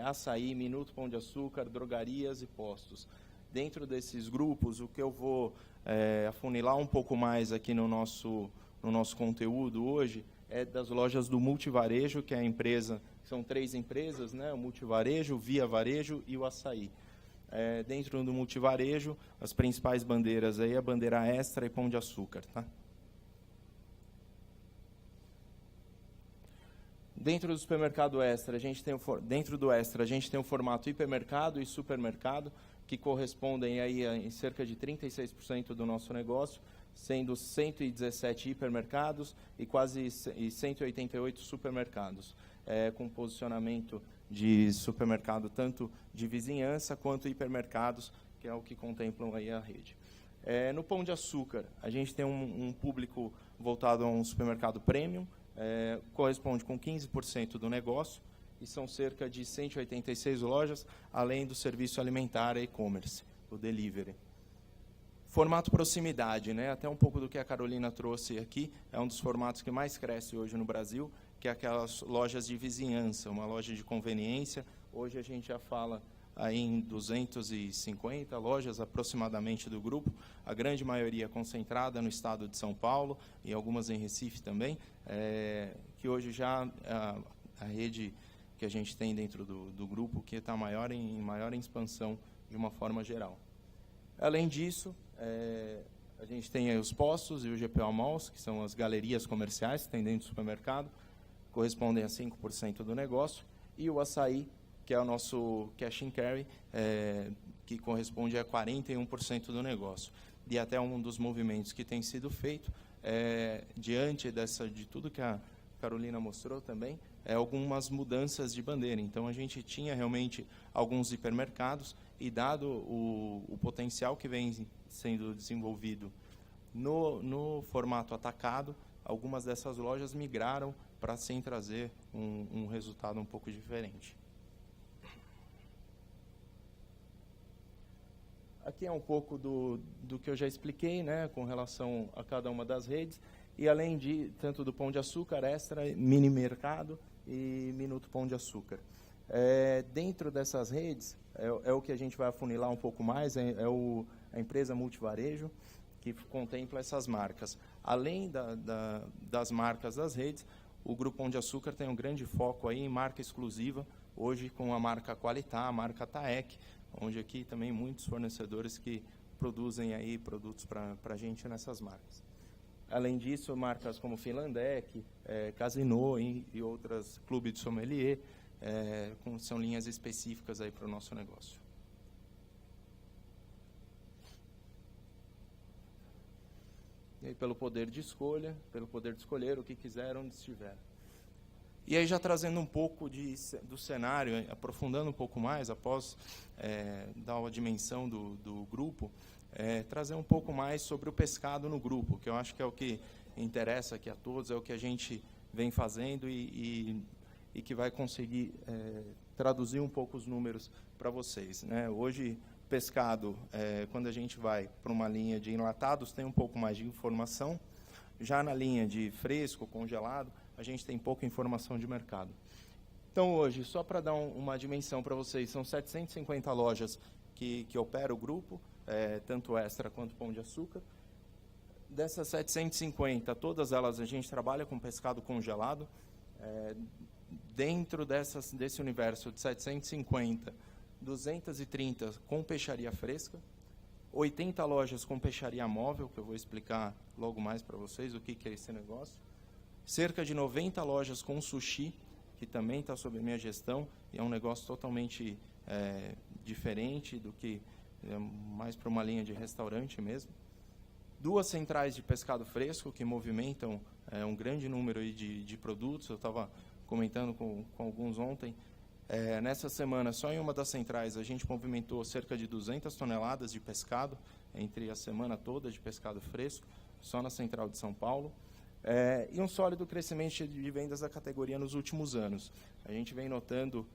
Açaí, Minuto Pão de Açúcar, drogarias e postos. Dentro desses grupos, o que eu vou afunilar um pouco mais aqui no nosso conteúdo hoje é das lojas do Multivarejo, que é a empresa, são 3 empresas, o Multivarejo, Via Varejo e o Açaí. Dentro do Multivarejo, as principais bandeiras aí é a bandeira Extra e Pão de Açúcar. Tá? Dentro do supermercado Extra, dentro do Extra, a gente tem o formato hipermercado e supermercado, que correspondem aí a cerca de 36% do nosso negócio, sendo 117 hipermercados e quase 188 supermercados, com posicionamento de supermercado tanto de vizinhança quanto hipermercados, que é o que contemplam aí a rede. No Pão de Açúcar, a gente tem um público voltado a um supermercado premium, corresponde com 15% do negócio, e são cerca de 186 lojas, além do serviço alimentar e e-commerce, o delivery. Formato proximidade, né? Até um pouco do que a Carolina trouxe aqui, é um dos formatos que mais cresce hoje no Brasil, que é aquelas lojas de vizinhança, uma loja de conveniência. Hoje a gente já fala aí em 250 lojas aproximadamente do grupo, a grande maioria concentrada no estado de São Paulo e algumas em Recife também, que hoje já a rede que a gente tem dentro do grupo que está maior em expansão de uma forma geral. Além disso, a gente tem aí os postos e o GPO Malls, que são as galerias comerciais que tem dentro do supermercado, correspondem a 5% do negócio, e o açaí, que é o nosso cash and carry, que corresponde a 41% do negócio. E até um dos movimentos que tem sido feito, diante de tudo que a Carolina mostrou também, algumas mudanças de bandeira. Então, a gente tinha realmente alguns hipermercados, e dado o potencial que vem sendo desenvolvido no formato atacado, algumas dessas lojas migraram para sim trazer um resultado um pouco diferente. Aqui é um pouco do que eu já expliquei, né, com relação a cada uma das redes, e além tanto do Pão de Açúcar, Extra, Mini Mercado e Minuto Pão de Açúcar. Dentro dessas redes, é o que a gente vai afunilar um pouco mais, a empresa multivarejo, que contempla essas marcas. Além das marcas das redes, o Grupo Pão de Açúcar tem um grande foco aí em marca exclusiva, hoje com a marca Qualitá, a marca Taec, onde aqui também muitos fornecedores que produzem aí produtos para a gente nessas marcas. Além disso, marcas como Finlandec, Casino e outras, Clube de Sommelier, são linhas específicas aí para o nosso negócio. E aí, pelo poder de escolher o que quiser, onde estiver. E aí, já trazendo um pouco do cenário, aprofundando um pouco mais, após dar uma dimensão do grupo, trazer um pouco mais sobre o pescado no grupo, que eu acho que é o que interessa aqui a todos, é o que a gente vem fazendo e que vai conseguir traduzir um pouco os números para vocês, né? Hoje, pescado, quando a gente vai para uma linha de enlatados, tem um pouco mais de informação. Já na linha de fresco, congelado, a gente tem pouca informação de mercado. Então, hoje, só para dar uma dimensão para vocês, são 750 lojas que opera o grupo, tanto Extra quanto Pão de Açúcar. Dessas 750, todas elas a gente trabalha com pescado congelado. Dentro desse universo de 750, 230 com peixaria fresca, 80 lojas com peixaria móvel, que eu vou explicar logo mais para vocês o que é esse negócio, cerca de 90 lojas com sushi, que também está sob minha gestão, e é um negócio totalmente diferente do que mais para uma linha de restaurante mesmo. 2 centrais de pescado fresco, que movimentam um grande número aí de produtos. Eu estava comentando com alguns ontem. Nessa semana, só em uma das centrais, a gente movimentou cerca de 200 toneladas de pescado, entre a semana toda de pescado fresco, só na central de São Paulo. E um sólido crescimento de vendas da categoria nos últimos anos. A gente vem notando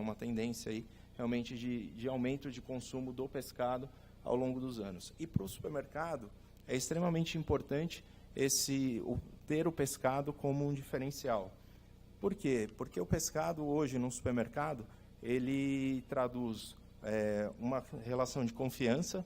uma tendência aí, realmente de aumento de consumo do pescado ao longo dos anos. E para o supermercado, é extremamente importante ter o pescado como um diferencial. Por quê? Porque o pescado hoje no supermercado, ele traduz uma relação de confiança,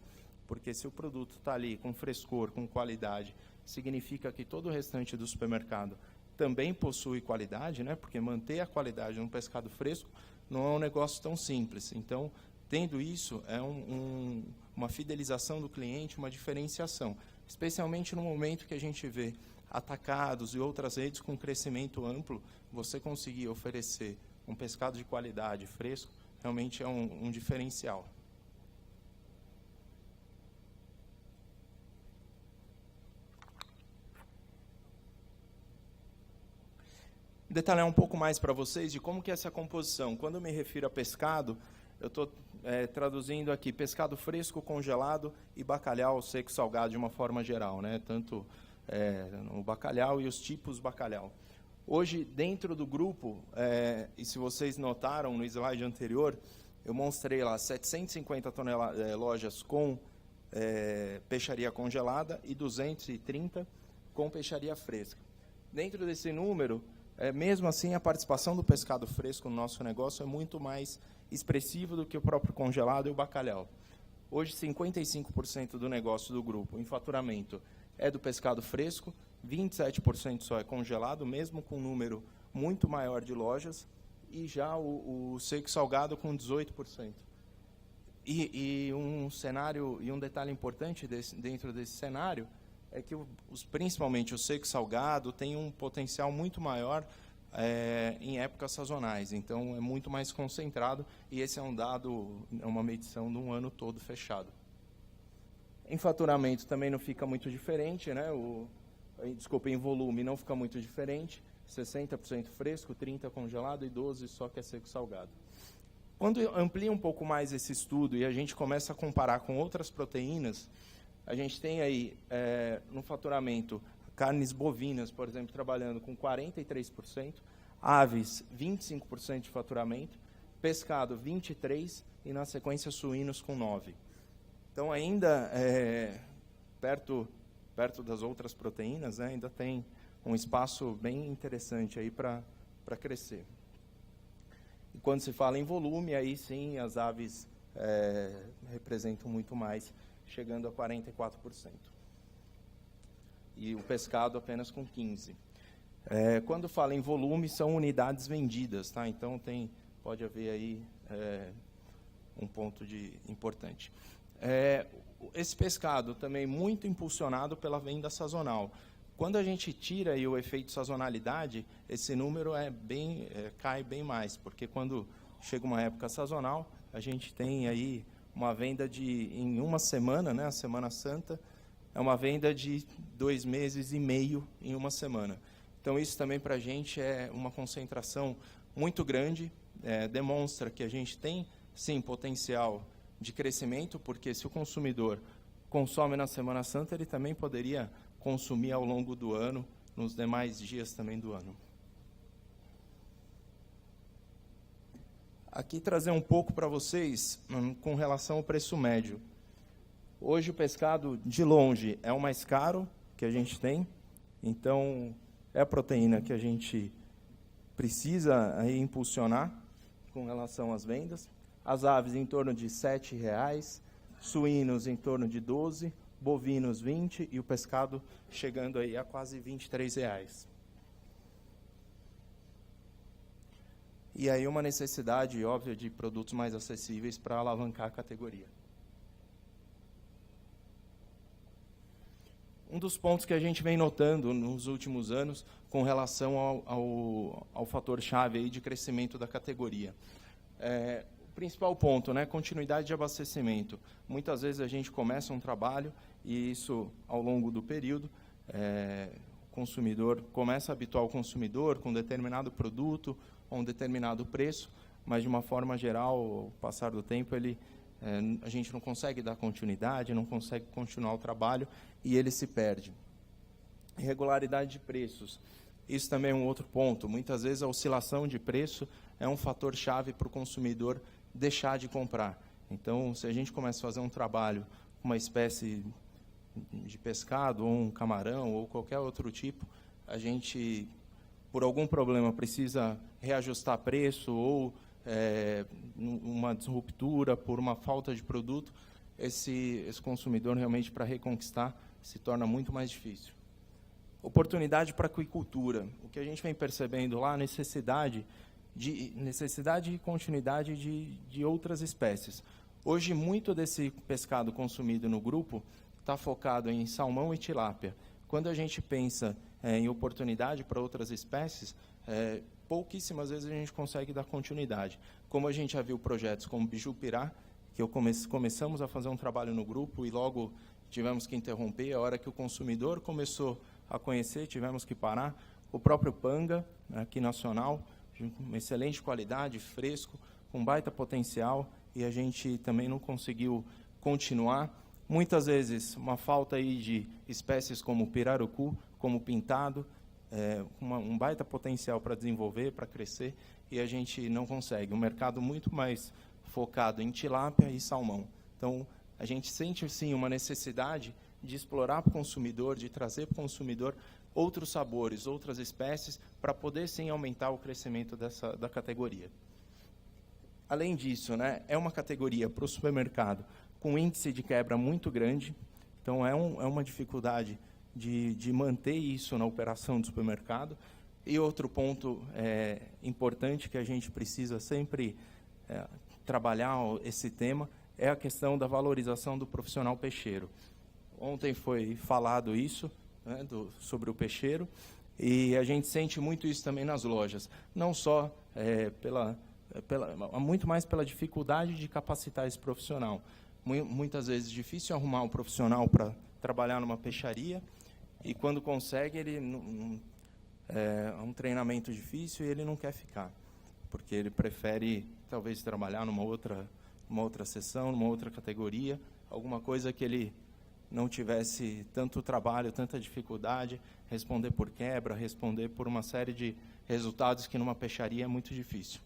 porque se o produto está ali com frescor, com qualidade, significa que todo o restante do supermercado também possui qualidade, né? Porque manter a qualidade no pescado fresco não é um negócio tão simples. Então, tendo isso, é uma fidelização do cliente, uma diferenciação, especialmente no momento que a gente vê atacados e outras redes com crescimento amplo, você conseguir oferecer um pescado de qualidade, fresco, realmente é um diferencial. Detalhar um pouco mais para vocês de como que é essa composição. Quando eu me refiro a pescado, eu estou traduzindo aqui pescado fresco, congelado e bacalhau seco salgado de uma forma geral, né? Tanto o bacalhau e os tipos bacalhau. Hoje, dentro do grupo, e se vocês notaram no slide anterior, eu mostrei lá 750 lojas com peixaria congelada e 230 com peixaria fresca. Dentro desse número, mesmo assim, a participação do pescado fresco no nosso negócio é muito mais expressivo do que o próprio congelado e o bacalhau. Hoje, 55% do negócio do grupo em faturamento é do pescado fresco, 27% só é congelado, mesmo com um número muito maior de lojas, e já o seco salgado com 18%. E um cenário e um detalhe importante dentro desse cenário é que principalmente o seco salgado tem um potencial muito maior em épocas sazonais, então é muito mais concentrado, e esse é um dado, é uma medição de um ano todo fechado. Em faturamento também não fica muito diferente, né? Em volume não fica muito diferente, 60% fresco, 30% congelado e 12% só que é seco salgado. Quando amplia um pouco mais esse estudo e a gente começa a comparar com outras proteínas, a gente tem aí, no faturamento, carnes bovinas, por exemplo, trabalhando com 43%, aves, 25% de faturamento, pescado, 23%, e, na sequência, suínos, com 9%. Então, ainda, perto das outras proteínas, né, ainda tem um espaço bem interessante aí para crescer. E quando se fala em volume, aí sim, as aves representam muito mais, chegando a 44%. E o pescado apenas com 15%. Quando fala em volume, são unidades vendidas, tá? Então, pode haver aí um ponto importante. Esse pescado também muito impulsionado pela venda sazonal. Quando a gente tira aí o efeito sazonalidade, esse número cai bem mais, porque quando chega uma época sazonal, a gente tem aí uma venda em uma semana, né, a Semana Santa, é uma venda de 2 meses e meio em uma semana. Então, isso também para a gente é uma concentração muito grande, demonstra que a gente tem, sim, potencial de crescimento, porque se o consumidor consome na Semana Santa, ele também poderia consumir ao longo do ano, nos demais dias também do ano. Aqui trazer um pouco para vocês com relação ao preço médio. Hoje o pescado, de longe, é o mais caro que a gente tem, então é a proteína que a gente precisa aí impulsionar com relação às vendas. As aves em torno de R$ 7,00, suínos em torno de 12, bovinos 20 e o pescado chegando aí a quase R$ 23,00. E aí uma necessidade óbvia de produtos mais acessíveis para alavancar a categoria. Um dos pontos que a gente vem notando nos últimos anos com relação ao fator-chave aí de crescimento da categoria. O principal ponto, né, continuidade de abastecimento. Muitas vezes a gente começa um trabalho e isso, ao longo do período, o consumidor começa a habituar o consumidor com um determinado produto ou um determinado preço, mas, de uma forma geral, ao passar do tempo, a gente não consegue dar continuidade, não consegue continuar o trabalho e ele se perde. Irregularidade de preços. Isso também é um outro ponto. Muitas vezes a oscilação de preço é um fator-chave para o consumidor deixar de comprar. Então, se a gente começa a fazer um trabalho com uma espécie de pescado, ou um camarão, ou qualquer outro tipo, a gente, por algum problema, precisa reajustar preço, ou uma disruptura por uma falta de produto, esse consumidor realmente, para reconquistar, se torna muito mais difícil. Oportunidade para a aquicultura. O que a gente vem percebendo lá, necessidade e continuidade de outras espécies. Hoje, muito desse pescado consumido no grupo está focado em salmão e tilápia. Quando a gente pensa em oportunidade para outras espécies, pouquíssimas vezes a gente consegue dar continuidade. Como a gente já viu projetos como Bijupirá, que começamos a fazer um trabalho no grupo e logo tivemos que interromper, a hora que o consumidor começou a conhecer, tivemos que parar. O próprio Panga, aqui nacional, uma excelente qualidade, fresco, com baita potencial, e a gente também não conseguiu continuar. Muitas vezes, uma falta aí de espécies como pirarucu, como pintado, um baita potencial para desenvolver, para crescer, e a gente não consegue. Um mercado muito mais focado em tilápia e salmão. Então, a gente sente, sim, uma necessidade de explorar para o consumidor, de trazer para o consumidor outros sabores, outras espécies, para poder, sim, aumentar o crescimento da categoria. Além disso, né, é uma categoria para o supermercado com índice de quebra muito grande, então é uma dificuldade de manter isso na operação do supermercado. E outro ponto importante que a gente precisa sempre trabalhar esse tema é a questão da valorização do profissional peixeiro. Ontem foi falado isso, né, sobre o peixeiro, e a gente sente muito isso também nas lojas, não só muito mais pela dificuldade de capacitar esse profissional. Muitas vezes é difícil arrumar um profissional para trabalhar numa peixaria, e quando consegue, é um treinamento difícil e ele não quer ficar, porque ele prefere talvez trabalhar numa outra seção, numa outra categoria, alguma coisa que ele não tivesse tanto trabalho, tanta dificuldade, responder por quebra, responder por uma série de resultados que numa peixaria é muito difícil.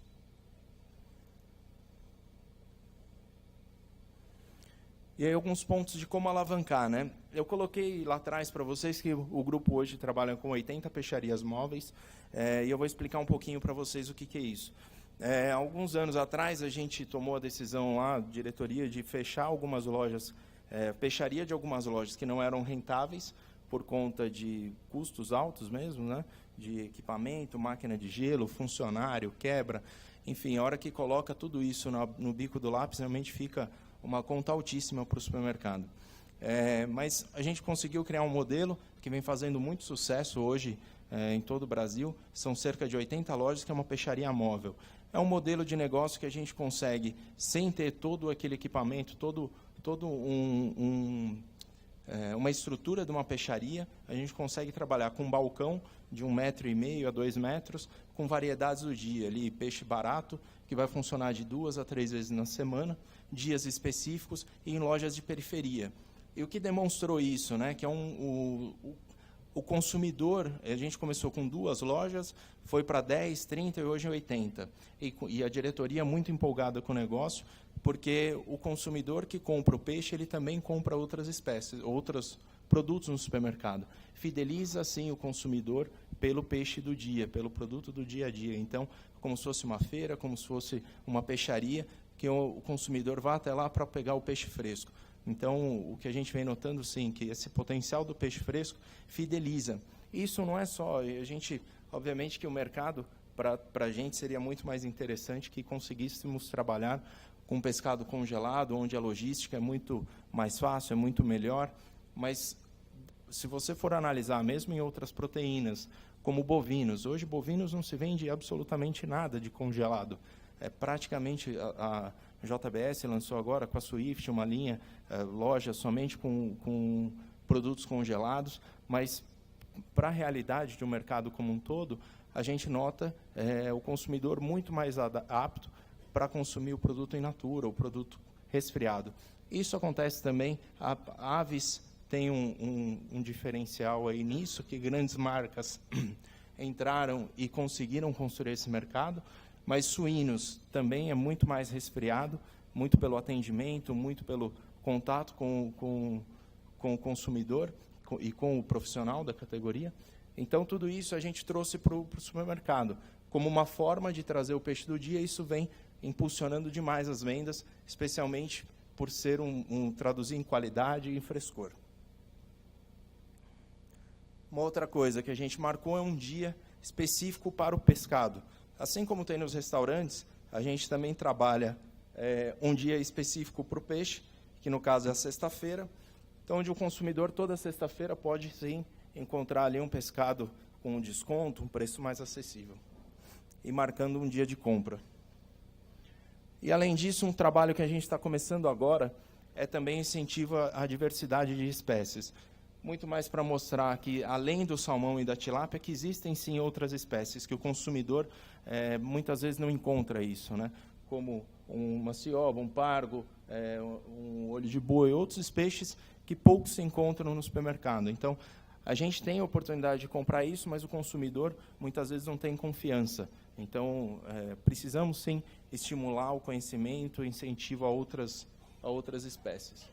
E aí alguns pontos de como alavancar, né? Eu coloquei lá atrás para vocês que o grupo hoje trabalha com 80 peixarias móveis, e eu vou explicar um pouquinho para vocês o que é isso. Alguns anos atrás, a gente tomou a decisão lá, diretoria, de fechar algumas lojas, peixaria de algumas lojas que não eram rentáveis, por conta de custos altos mesmo, né? De equipamento, máquina de gelo, funcionário, quebra, enfim, a hora que coloca tudo isso no bico do lápis, realmente fica uma conta altíssima para o supermercado. Mas a gente conseguiu criar um modelo que vem fazendo muito sucesso hoje em todo o Brasil. São cerca de 80 lojas, que é uma peixaria móvel. É um modelo de negócio que a gente consegue, sem ter todo aquele equipamento, uma estrutura de uma peixaria, a gente consegue trabalhar com um balcão de 1,5 m a 2 metros, com variedades do dia, ali, peixe barato, que vai funcionar de 2 a 3 vezes na semana, dias específicos e em lojas de periferia. E o que demonstrou isso, né, que é o consumidor, a gente começou com 2 lojas, foi para 10, 30 e hoje 80. E a diretoria muito empolgada com o negócio, porque o consumidor que compra o peixe, ele também compra outras espécies, outros produtos no supermercado. Fideliza, assim, o consumidor pelo peixe do dia, pelo produto do dia a dia. Então, como se fosse uma feira, como se fosse uma peixaria, que o consumidor vá até lá para pegar o peixe fresco. Então, o que a gente vem notando, sim, que esse potencial do peixe fresco fideliza. Isso não é só, a gente, obviamente que o mercado, para a gente, seria muito mais interessante que conseguíssemos trabalhar com pescado congelado, onde a logística é muito mais fácil, é muito melhor, mas se você for analisar, mesmo em outras proteínas, como bovinos, hoje bovinos não se vende absolutamente nada de congelado. Praticamente a JBS lançou agora com a Swift uma linha, loja somente com produtos congelados, mas para a realidade de um mercado como um todo, a gente nota o consumidor muito mais apto para consumir o produto in natura, o produto resfriado. Isso acontece também, a aves tem um diferencial aí nisso, que grandes marcas entraram e conseguiram construir esse mercado, mas suínos também é muito mais resfriado, muito pelo atendimento, muito pelo contato com o consumidor e com o profissional da categoria. Então, tudo isso a gente trouxe para o supermercado. Como uma forma de trazer o peixe do dia, isso vem impulsionando demais as vendas, especialmente por ser traduzir em qualidade e em frescor. Uma outra coisa que a gente marcou é um dia específico para o pescado. Assim como tem nos restaurantes, a gente também trabalha um dia específico para o peixe, que no caso é a sexta-feira, então onde o consumidor toda sexta-feira pode sim encontrar ali um pescado com um desconto, um preço mais acessível, e marcando um dia de compra. E, além disso, um trabalho que a gente está começando agora é também incentivo à diversidade de espécies. Muito mais para mostrar que, além do salmão e da tilápia, que existem, sim, outras espécies, que o consumidor muitas vezes não encontra isso, né? Como uma cioba, um pargo, um olho de boi, outros peixes que poucos se encontram no supermercado. Então, a gente tem a oportunidade de comprar isso, mas o consumidor muitas vezes não tem confiança. Então, precisamos, sim, estimular o conhecimento, o incentivo a outras espécies.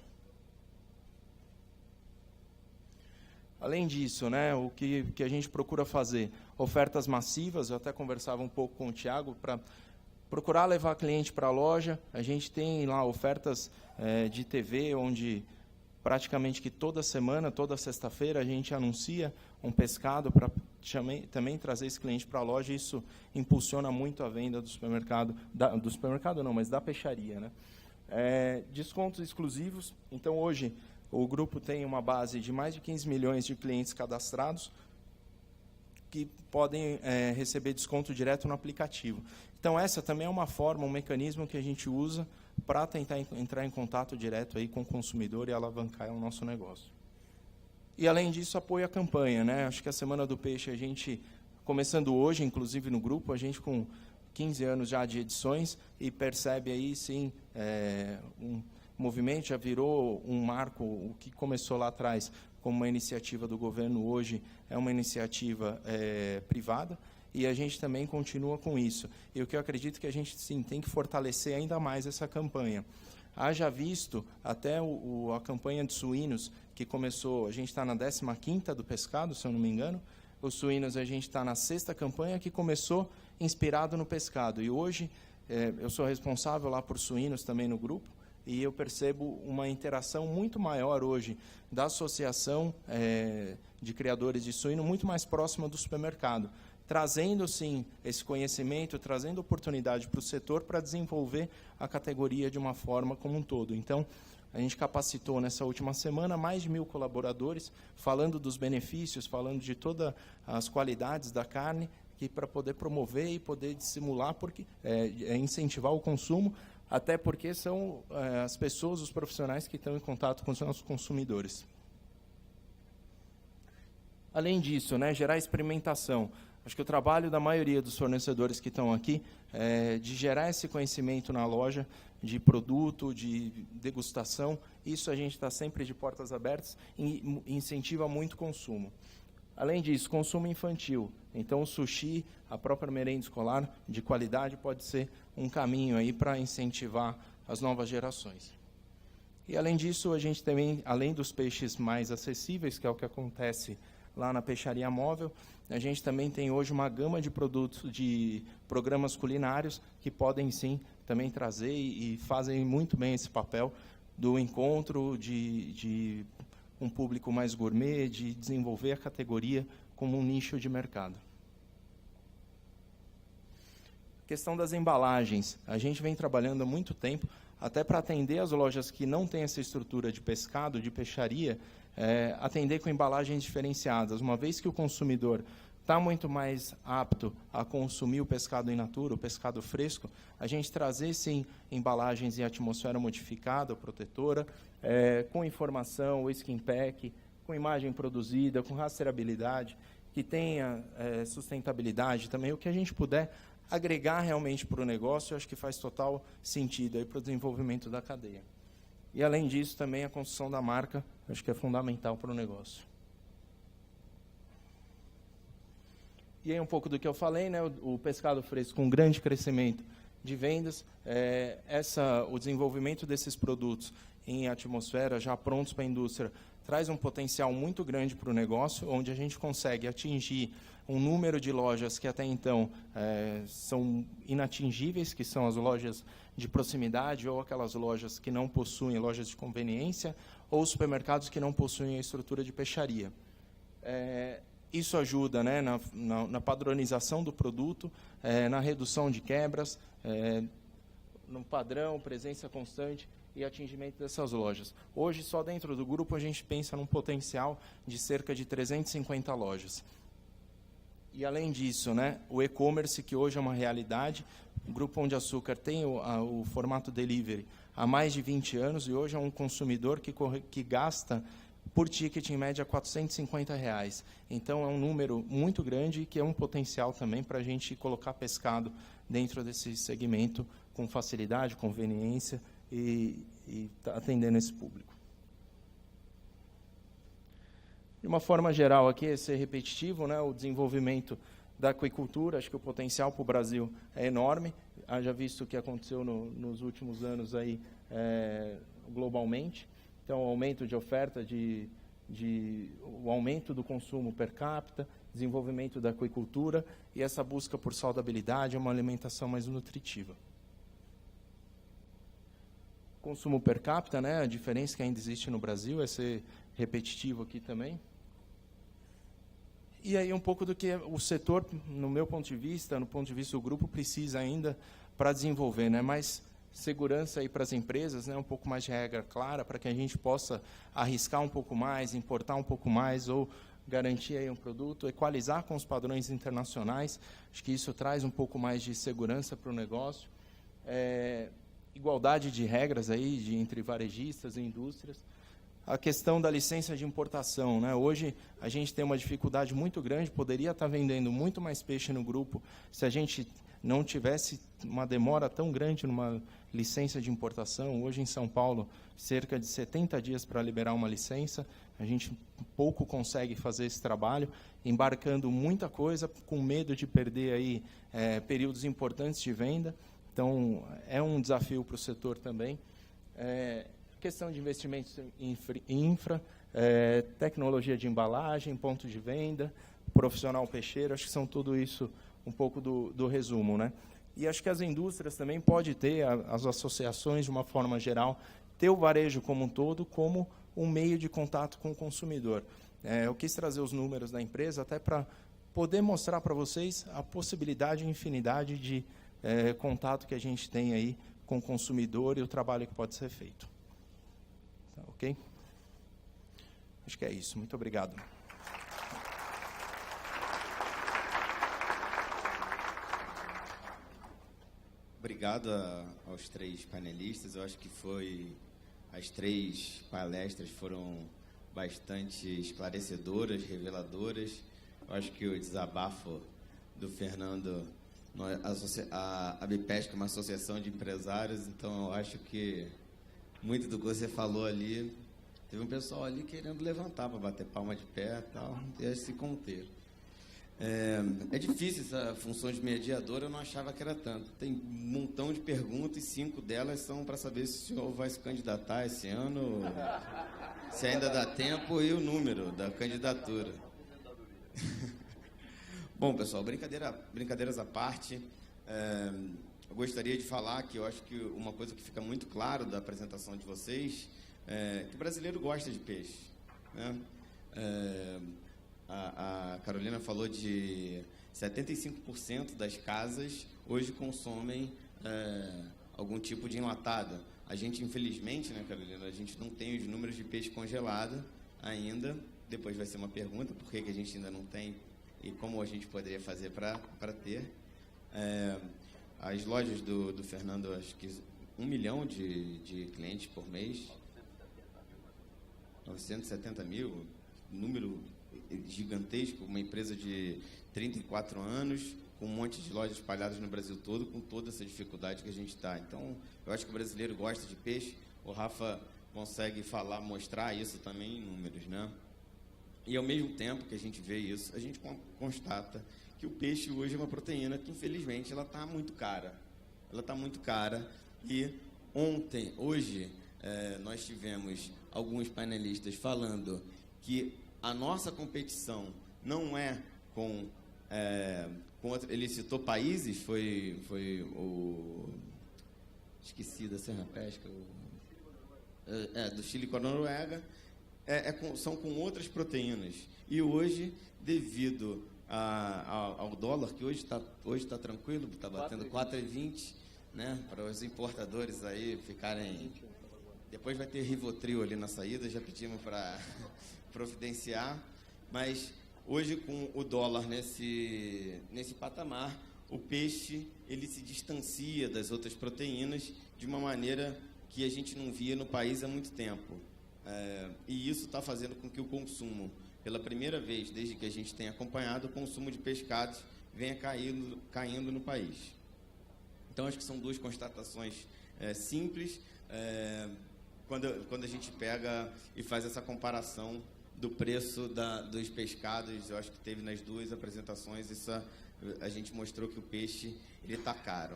Além disso, né, o que a gente procura fazer? Ofertas massivas, eu até conversava um pouco com o Tiago, para procurar levar cliente para a loja. A gente tem lá ofertas de TV, onde praticamente que toda semana, toda sexta-feira, a gente anuncia um pescado para também trazer esse cliente para a loja. Isso impulsiona muito a venda do supermercado, do supermercado não, mas da peixaria, né? Descontos exclusivos. Então, hoje, o grupo tem uma base de mais de 15 milhões de clientes cadastrados que podem receber desconto direto no aplicativo. Então, essa também é uma forma, um mecanismo que a gente usa para tentar entrar em contato direto aí com o consumidor e alavancar o nosso negócio. E, além disso, apoio à campanha, né? Acho que a Semana do Peixe, a gente, começando hoje, inclusive no grupo, a gente com 15 anos já de edições, e percebe aí, sim, um movimento, já virou um marco. O que começou lá atrás como uma iniciativa do governo, hoje é uma iniciativa privada, e a gente também continua com isso. E o que eu acredito que a gente, sim, tem que fortalecer ainda mais essa campanha. Haja visto até a campanha de suínos, que começou, a gente está na 15ª do pescado, se eu não me engano. Os suínos, a gente está na 6ª campanha, que começou inspirado no pescado. E hoje, eu sou responsável lá por suínos também no grupo, e eu percebo uma interação muito maior hoje da associação de criadores de suíno, muito mais próxima do supermercado, trazendo, sim, esse conhecimento, trazendo oportunidade para o setor para desenvolver a categoria de uma forma como um todo. Então, a gente capacitou nessa última semana mais de 1.000 colaboradores, falando dos benefícios, falando de todas as qualidades da carne, que para poder promover e poder estimular, porque incentivar o consumo, até porque são as pessoas, os profissionais que estão em contato com os nossos consumidores. Além disso, né, gerar experimentação. Acho que o trabalho da maioria dos fornecedores que estão aqui é de gerar esse conhecimento na loja, de produto, de degustação. Isso a gente está sempre de portas abertas e incentiva muito o consumo. Além disso, consumo infantil. Então, o sushi, a própria merenda escolar de qualidade pode ser um caminho aí para incentivar as novas gerações. E, além disso, a gente também, além dos peixes mais acessíveis, que é o que acontece lá na Peixaria Móvel, a gente também tem hoje uma gama de produtos, de programas culinários que podem, sim, também trazer e fazem muito bem esse papel do encontro de um público mais gourmet, de desenvolver a categoria como um nicho de mercado. Questão das embalagens. A gente vem trabalhando há muito tempo, até para atender as lojas que não têm essa estrutura de pescado, de peixaria, atender com embalagens diferenciadas. Uma vez que o consumidor está muito mais apto a consumir o pescado in natura, o pescado fresco, a gente trazer, sim, embalagens em atmosfera modificada, protetora, com informação, o skin pack, com imagem produzida, com rastreabilidade, que tenha sustentabilidade também, o que a gente puder agregar realmente para o negócio, eu acho que faz total sentido aí para o desenvolvimento da cadeia. E, além disso, também a construção da marca, acho que é fundamental para o negócio. E aí um pouco do que eu falei, né, o pescado fresco com grande crescimento de vendas, o desenvolvimento desses produtos em atmosfera, já prontos para a indústria, traz um potencial muito grande para o negócio, onde a gente consegue atingir um número de lojas que até então são inatingíveis, que são as lojas de proximidade ou aquelas lojas que não possuem, lojas de conveniência, ou supermercados que não possuem a estrutura de peixaria. Isso ajuda, né, na padronização do produto, na redução de quebras, no padrão, presença constante e atingimento dessas lojas. Hoje, só dentro do grupo, a gente pensa num potencial de cerca de 350 lojas. E, além disso, né, o e-commerce, que hoje é uma realidade, o Grupo Pão de Açúcar tem o formato delivery há mais de 20 anos e hoje é um consumidor que gasta por ticket, em média, R$ 450. Então, é um número muito grande e que é um potencial também para a gente colocar pescado dentro desse segmento com facilidade, conveniência e tá atendendo esse público. De uma forma geral, aqui é ser repetitivo, né, o desenvolvimento da aquicultura, acho que o potencial para o Brasil é enorme, haja visto o que aconteceu nos últimos anos aí, globalmente. Então, o aumento de oferta, o aumento do consumo per capita, desenvolvimento da aquicultura e essa busca por saudabilidade, uma alimentação mais nutritiva. Consumo per capita, né, a diferença que ainda existe no Brasil, é ser repetitivo aqui também. E aí um pouco do que o setor, no meu ponto de vista, no ponto de vista do grupo, precisa ainda para desenvolver, né, mais segurança aí para as empresas, né, um pouco mais de regra clara, para que a gente possa arriscar um pouco mais, importar um pouco mais, ou garantir aí um produto, equalizar com os padrões internacionais. Acho que isso traz um pouco mais de segurança para o negócio. Igualdade de regras aí entre varejistas e indústrias. A questão da licença de importação, né? Hoje a gente tem uma dificuldade muito grande, poderia estar vendendo muito mais peixe no grupo se a gente não tivesse uma demora tão grande numa licença de importação. Hoje, em São Paulo, cerca de 70 dias para liberar uma licença. A gente pouco consegue fazer esse trabalho, embarcando muita coisa, com medo de perder aí, períodos importantes de venda. Então, é um desafio para o setor também. Questão de investimentos em infra, tecnologia de embalagem, ponto de venda, profissional peixeiro, acho que são tudo isso um pouco do resumo, né? E acho que as indústrias também podem ter, as associações, de uma forma geral, ter o varejo como um todo como um meio de contato com o consumidor. Eu quis trazer os números da empresa até para poder mostrar para vocês a possibilidade e infinidade de contato que a gente tem aí com o consumidor e o trabalho que pode ser feito. Tá, ok? Acho que é isso. Muito obrigado. Obrigado aos três panelistas. Eu acho que as três palestras foram bastante esclarecedoras, reveladoras. Eu acho que o desabafo do Fernando, a Abipesca é uma associação de empresários, então eu acho que muito do que você falou ali, teve um pessoal ali querendo levantar para bater palma de pé e tal, e se conter. É difícil essa função de mediador, eu não achava que era tanto. Tem um montão de perguntas e 5 delas são para saber se o senhor vai se candidatar esse ano, se ainda dá tempo e o número da candidatura. Bom, pessoal, brincadeiras à parte, eu gostaria de falar que eu acho que uma coisa que fica muito claro da apresentação de vocês é que o brasileiro gosta de peixe, né? A Carolina falou de 75% das casas hoje consomem algum tipo de enlatada. A gente, infelizmente, né, Carolina, a gente não tem os números de peixe congelado ainda. Depois vai ser uma pergunta, por que a gente ainda não tem e como a gente poderia fazer para ter. As lojas do Fernando, acho que 1 milhão de clientes por mês. 970 mil, número gigantesco, uma empresa de 34 anos, com um monte de lojas espalhadas no Brasil todo, com toda essa dificuldade que a gente está. Então, eu acho que o brasileiro gosta de peixe, o Rafa consegue mostrar isso também em números, né? E, ao mesmo tempo que a gente vê isso, a gente constata que o peixe hoje é uma proteína que, infelizmente, ela está muito cara. Ela está muito cara e hoje, nós tivemos alguns panelistas falando que a nossa competição não é com ele citou países, foi o... Esqueci da Serra Pesca. Do Chile com a Noruega. São com outras proteínas. E hoje, devido ao dólar, que hoje está tranquilo, está batendo 4,20, né? Para os importadores aí ficarem... Depois vai ter Rivotril ali na saída, já pedimos para providenciar. Mas hoje, com o dólar nesse patamar, o peixe ele se distancia das outras proteínas de uma maneira que a gente não via no país há muito tempo. E isso está fazendo com que o consumo, pela primeira vez desde que a gente tem acompanhado, o consumo de pescados venha caindo no país. Então, acho que são duas constatações simples, quando a gente pega e faz essa comparação do preço dos pescados. Eu acho que teve nas duas apresentações, a gente mostrou que o peixe está caro.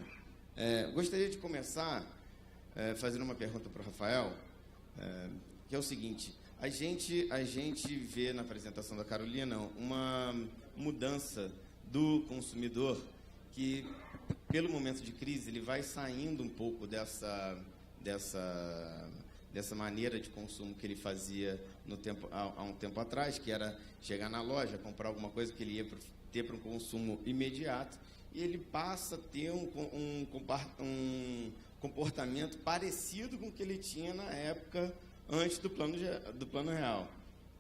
Gostaria de começar fazendo uma pergunta para o Rafael, que é o seguinte: a gente vê na apresentação da Carolina uma mudança do consumidor que, pelo momento de crise, ele vai saindo um pouco dessa maneira de consumo que ele fazia há um tempo atrás, que era chegar na loja, comprar alguma coisa que ele ia ter para um consumo imediato, e ele passa a ter um comportamento parecido com o que ele tinha na época antes do plano real.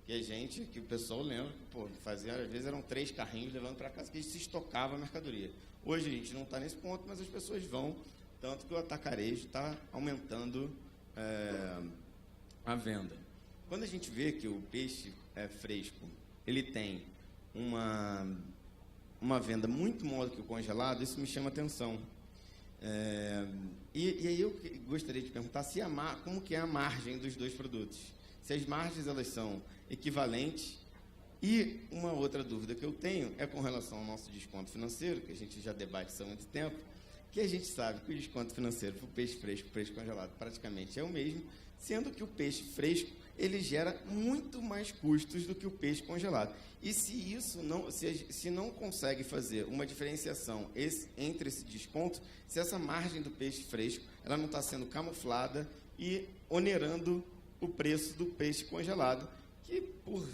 Que o pessoal lembra que fazia, às vezes eram 3 carrinhos levando para casa, que se estocava a mercadoria. Hoje a gente não está nesse ponto, mas as pessoas vão, tanto que o atacarejo está aumentando a venda. Quando a gente vê que o peixe fresco ele tem uma venda muito maior do que o congelado, isso me chama atenção. E aí eu gostaria de perguntar como que é a margem dos dois produtos. Se as margens elas são equivalentes. E uma outra dúvida que eu tenho é com relação ao nosso desconto financeiro, que a gente já debate isso há muito tempo, que a gente sabe que o desconto financeiro para o peixe fresco e o peixe congelado praticamente é o mesmo, sendo que o peixe fresco ele gera muito mais custos do que o peixe congelado. E se não consegue fazer uma diferenciação entre esse desconto, se essa margem do peixe fresco ela não está sendo camuflada e onerando o preço do peixe congelado, que por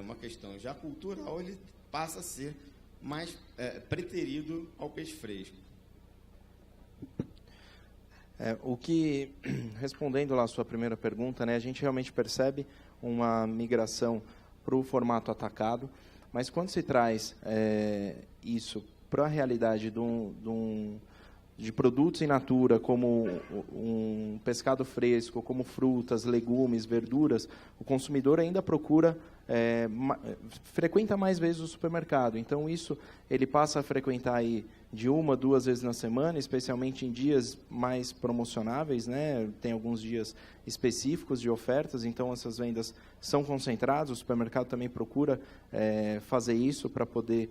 uma questão já cultural, ele passa a ser mais preterido ao peixe fresco. Respondendo lá a sua primeira pergunta, né, a gente realmente percebe uma migração para o formato atacado, mas quando se traz isso para a realidade de produtos in natura, como um pescado fresco, como frutas, legumes, verduras, o consumidor ainda frequenta mais vezes o supermercado. Então, isso ele passa a frequentar aí de 1 a 2 vezes na semana, especialmente em dias mais promocionáveis, né? Tem alguns dias específicos de ofertas, então essas vendas são concentradas. O supermercado também procura fazer isso para poder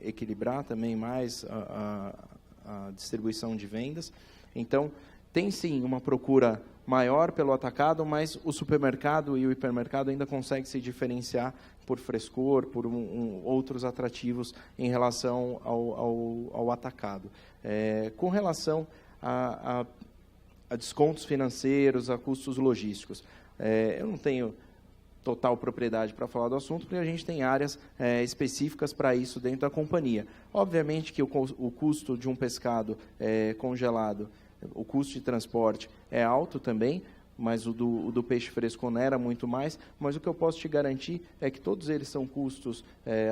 equilibrar também mais a distribuição de vendas. Então, tem sim uma procura maior pelo atacado, mas o supermercado e o hipermercado ainda conseguem se diferenciar por frescor, por outros atrativos em relação ao atacado. Com relação a descontos financeiros, a custos logísticos, eu não tenho total propriedade para falar do assunto, porque a gente tem áreas específicas para isso dentro da companhia. Obviamente que o custo de um pescado congelado, o custo de transporte é alto também, mas o do peixe fresco onera muito mais, mas o que eu posso te garantir é que todos eles são custos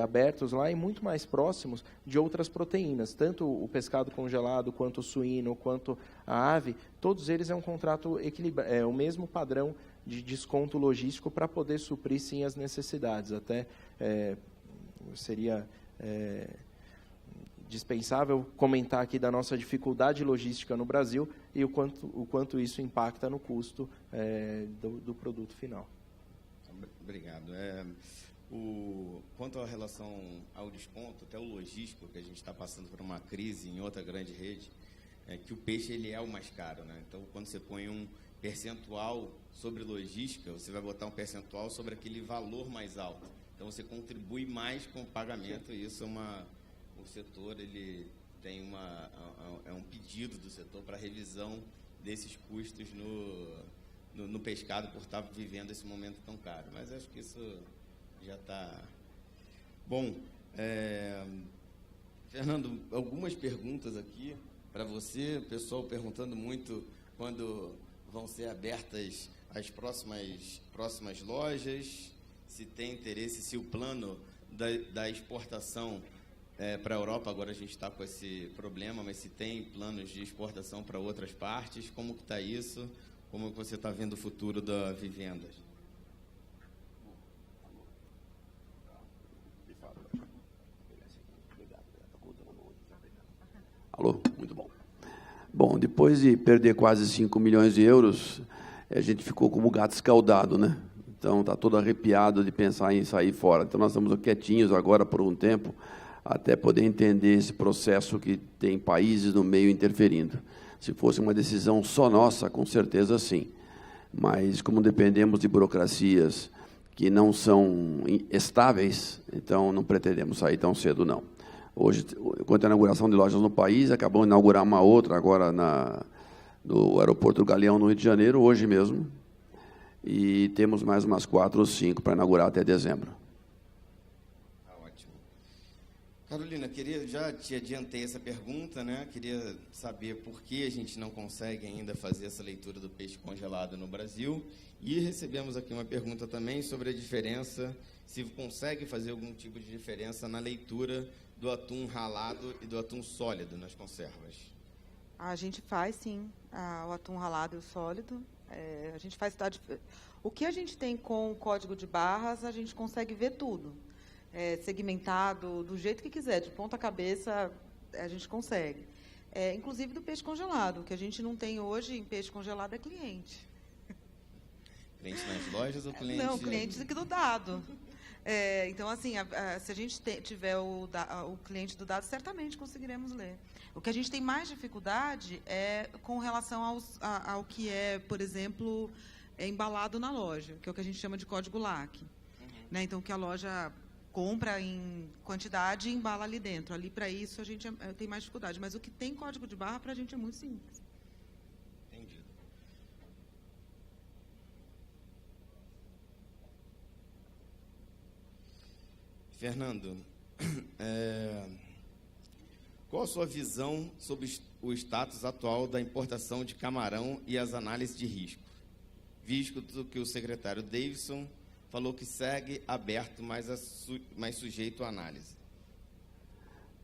abertos lá e muito mais próximos de outras proteínas, tanto o pescado congelado, quanto o suíno, quanto a ave, todos eles é um contrato equilibrado, o mesmo padrão de desconto logístico para poder suprir, sim, as necessidades. Até seria dispensável comentar aqui da nossa dificuldade logística no Brasil e o quanto isso impacta no custo do produto final. Obrigado. Quanto à relação ao desconto, até o logístico, que a gente está passando por uma crise em outra grande rede, que o peixe ele é o mais caro, né? Então, quando você põe um percentual sobre logística, você vai botar um percentual sobre aquele valor mais alto. Então, você contribui mais com o pagamento, e isso o setor ele tem um pedido do setor para revisão desses custos no pescado por estar vivendo esse momento tão caro. Mas acho que isso já está... Bom, Fernando, algumas perguntas aqui para você. O pessoal perguntando muito quando vão ser abertas as próximas lojas, se tem interesse, se o plano da exportação para a Europa, agora a gente está com esse problema, mas se tem planos de exportação para outras partes, como que está isso? Como que você está vendo o futuro da Vivendas? Alô, muito bom. Bom, depois de perder quase 5 milhões de euros, a gente ficou como gato escaldado, né? Então, está todo arrepiado de pensar em sair fora. Então, nós estamos quietinhos agora por um tempo, até poder entender esse processo que tem países no meio interferindo. Se fosse uma decisão só nossa, com certeza sim. Mas, como dependemos de burocracias que não são estáveis, então não pretendemos sair tão cedo, não. Hoje, quanto à inauguração de lojas no país, acabamos de inaugurar uma outra agora no aeroporto do Galeão, no Rio de Janeiro, hoje mesmo. E temos mais umas 4 ou 5 para inaugurar até dezembro. Ótimo. Carolina, já te adiantei essa pergunta, né? Queria saber por que a gente não consegue ainda fazer essa leitura do peixe congelado no Brasil. E recebemos aqui uma pergunta também sobre a diferença, se consegue fazer algum tipo de diferença na leitura do atum ralado e do atum sólido nas conservas. A gente faz, sim, o atum ralado e o sólido. A gente faz o que a gente tem com o código de barras, a gente consegue ver tudo. Segmentado, do jeito que quiser, de ponta cabeça, a gente consegue. Inclusive do peixe congelado. O que a gente não tem hoje em peixe congelado é cliente. Cliente nas lojas ou cliente... Não, clientes aqui do dado. Então, assim, se a gente tiver o cliente do dado, certamente conseguiremos ler. O que a gente tem mais dificuldade é com relação ao que é, por exemplo, embalado na loja, que é o que a gente chama de código LAC. Né? Então, que a loja compra em quantidade e embala ali dentro. Ali, para isso, a gente tem mais dificuldade. Mas o que tem código de barra, para a gente, é muito simples. Entendido. Fernando, qual a sua visão sobre o status atual da importação de camarão e as análises de risco? Visto que o secretário Davidson falou que segue aberto, mas sujeito à análise.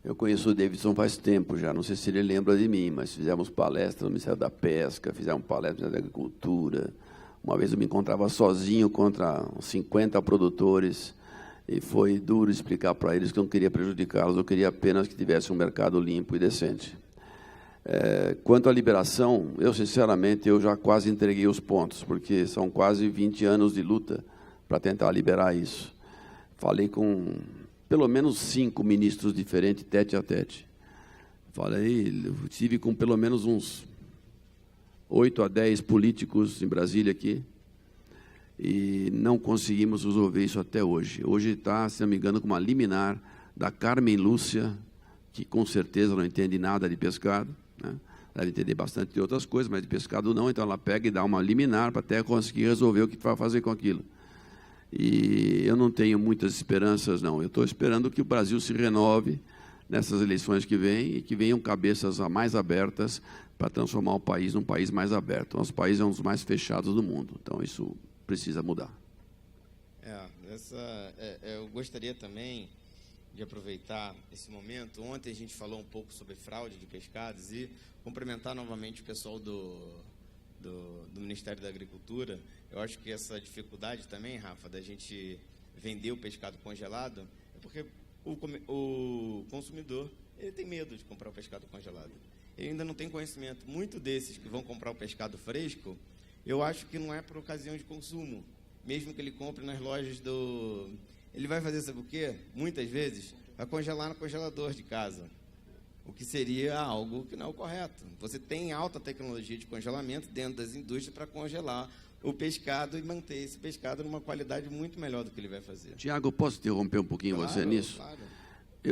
Eu conheço o Davidson faz tempo já, não sei se ele lembra de mim, mas fizemos palestra no Ministério da Pesca, fizemos palestra no Ministério da Agricultura. Uma vez eu me encontrava sozinho contra 50 produtores, e foi duro explicar para eles que eu não queria prejudicá-los, eu queria apenas que tivesse um mercado limpo e decente. Quanto à liberação, sinceramente, eu já quase entreguei os pontos, porque são quase 20 anos de luta para tentar liberar isso. Falei com pelo menos 5 ministros diferentes, tete a tete. Estive com pelo menos uns 8 a 10 políticos em Brasília aqui, e não conseguimos resolver isso até hoje. Hoje está, se não me engano, com uma liminar da Carmen Lúcia, que com certeza não entende nada de pescado, né? Deve entender bastante de outras coisas, mas de pescado não, então ela pega e dá uma liminar para até conseguir resolver o que vai fazer com aquilo. E eu não tenho muitas esperanças, não. Eu estou esperando que o Brasil se renove nessas eleições que vêm e que venham cabeças mais abertas para transformar o país num país mais aberto. Nosso país é um dos mais fechados do mundo, então isso precisa mudar. Eu gostaria também de aproveitar esse momento. Ontem a gente falou um pouco sobre fraude de pescados e cumprimentar novamente o pessoal do Ministério da Agricultura. Eu acho que essa dificuldade também, Rafa, da gente vender o pescado congelado, é porque o consumidor ele tem medo de comprar o pescado congelado. Ele ainda não tem conhecimento. Muito desses que vão comprar o pescado fresco, eu acho que não é por ocasião de consumo. Mesmo que ele compre nas lojas do... Ele vai fazer, sabe o quê? Muitas vezes, vai congelar no congelador de casa. O que seria algo que não é o correto. Você tem alta tecnologia de congelamento dentro das indústrias para congelar o pescado e manter esse pescado numa qualidade muito melhor do que ele vai fazer. Tiago, posso interromper um pouquinho você nisso? Claro.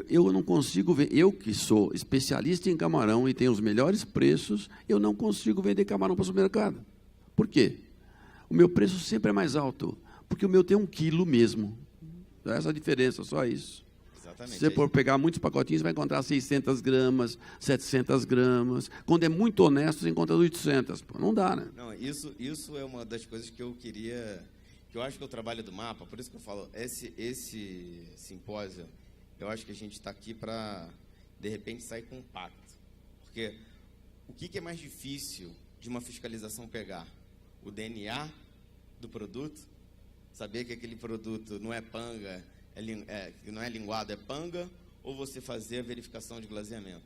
Eu não consigo ver, eu que sou especialista em camarão e tenho os melhores preços, eu não consigo vender camarão para o supermercado. Por quê? O meu preço sempre é mais alto, porque o meu tem 1 quilo mesmo. Essa é a diferença, só isso. Exatamente. Exatamente. Se você for pegar muitos pacotinhos, você vai encontrar 600 gramas, 700 gramas. Quando é muito honesto, você encontra 800. Pô, não dá, né? Não, isso é uma das coisas que eu queria... Que eu acho que o trabalho do mapa, por isso que eu falo, esse simpósio, eu acho que a gente está aqui para, de repente, sair com um pacto. Porque o que é mais difícil de uma fiscalização pegar? O DNA do produto, saber que aquele produto não é panga, não é linguado, é panga, ou você fazer a verificação de glaseamento.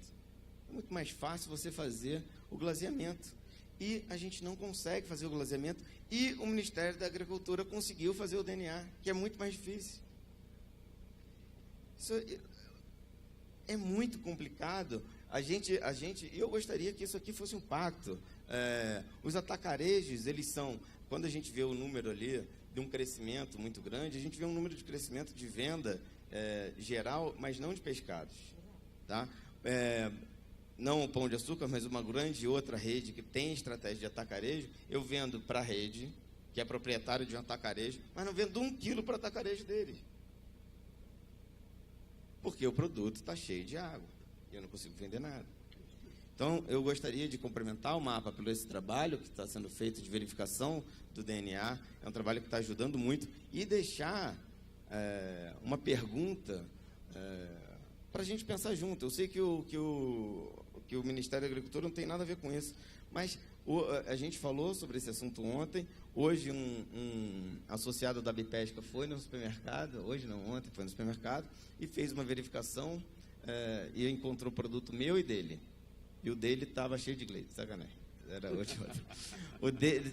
É muito mais fácil você fazer o glaseamento. E a gente não consegue fazer o glaseamento, e o Ministério da Agricultura conseguiu fazer o DNA, que é muito mais difícil. Isso é muito complicado. Eu gostaria que isso aqui fosse um pacto. Os atacarejos, eles são, quando a gente vê o número ali de um crescimento muito grande, a gente vê um número de crescimento de venda geral, mas não de pescados. Tá? Não o Pão de Açúcar, mas uma grande outra rede que tem estratégia de atacarejo, eu vendo para a rede, que é proprietário de um atacarejo, mas não vendo 1 quilo para o atacarejo dele. Porque o produto está cheio de água e eu não consigo vender nada. Então, eu gostaria de cumprimentar o mapa pelo esse trabalho que está sendo feito de verificação do DNA. É um trabalho que está ajudando muito. E deixar uma pergunta para a gente pensar junto. Eu sei que o Ministério da Agricultura não tem nada a ver com isso, mas a gente falou sobre esse assunto ontem. Hoje, um associado da Bipesca foi no supermercado, ontem foi no supermercado, e fez uma verificação e encontrou o produto meu e dele. E o dele estava cheio de leite, sacanagem. Era outro.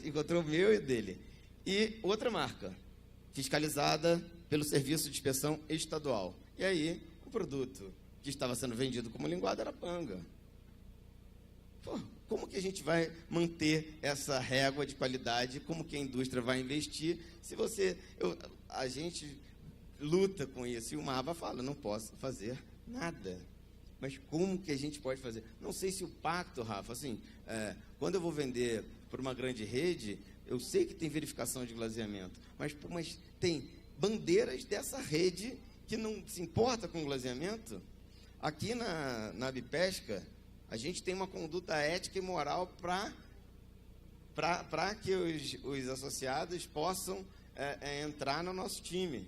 Encontrou o meu e o dele. E outra marca, fiscalizada pelo Serviço de Inspeção Estadual. E aí, o produto que estava sendo vendido como linguado era panga. Pô, como que a gente vai manter essa régua de qualidade? Como que a indústria vai investir? Se a gente luta com isso. E o MAVA fala, não posso fazer nada. Mas como que a gente pode fazer? Não sei se o pacto, Rafa, assim, quando eu vou vender para uma grande rede, eu sei que tem verificação de glaseamento, mas tem bandeiras dessa rede que não se importa com o glaseamento. Aqui na Bipesca, a gente tem uma conduta ética e moral para que os associados possam entrar no nosso time.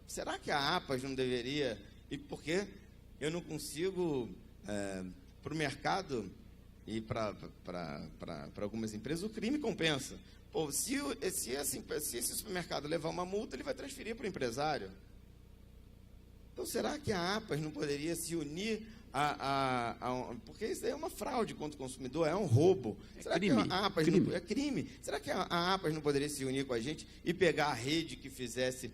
Será que a APAS não deveria... E por quê? Eu não consigo, para o mercado e para algumas empresas, o crime compensa. Pô, se esse supermercado levar uma multa, ele vai transferir para o empresário. Então, será que a APAS não poderia se unir porque isso é uma fraude contra o consumidor, é um roubo. Será crime. Que a APAS é crime? Será que a APAS não poderia se unir com a gente e pegar a rede que fizesse,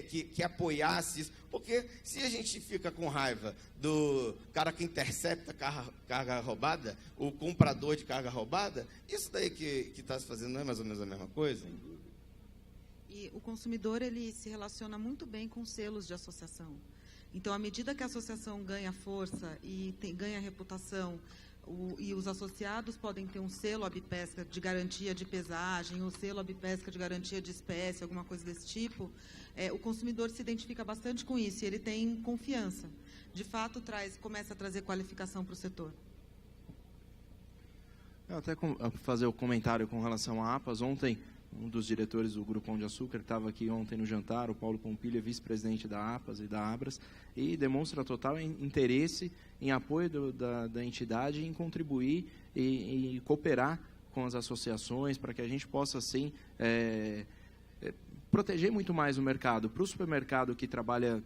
que apoiasse isso? Porque se a gente fica com raiva do cara que intercepta carga roubada, o comprador de carga roubada, isso daí que está se fazendo não é mais ou menos a mesma coisa? E o consumidor, ele se relaciona muito bem com selos de associação. Então, à medida que a associação ganha força e ganha reputação, e os associados podem ter um selo Abipesca de garantia de pesagem, um selo Abipesca de garantia de espécie, alguma coisa desse tipo, o consumidor se identifica bastante com isso e ele tem confiança. De fato, começa a trazer qualificação para o setor. Eu até fazer o comentário com relação à APAS. Ontem, um dos diretores do Grupo Pão de Açúcar, que estava aqui ontem no jantar, o Paulo Pompilha, vice-presidente da APAS e da Abras, e demonstra total interesse em apoio da entidade, em contribuir e cooperar com as associações, para que a gente possa, assim, proteger muito mais o mercado. Para o supermercado que trabalha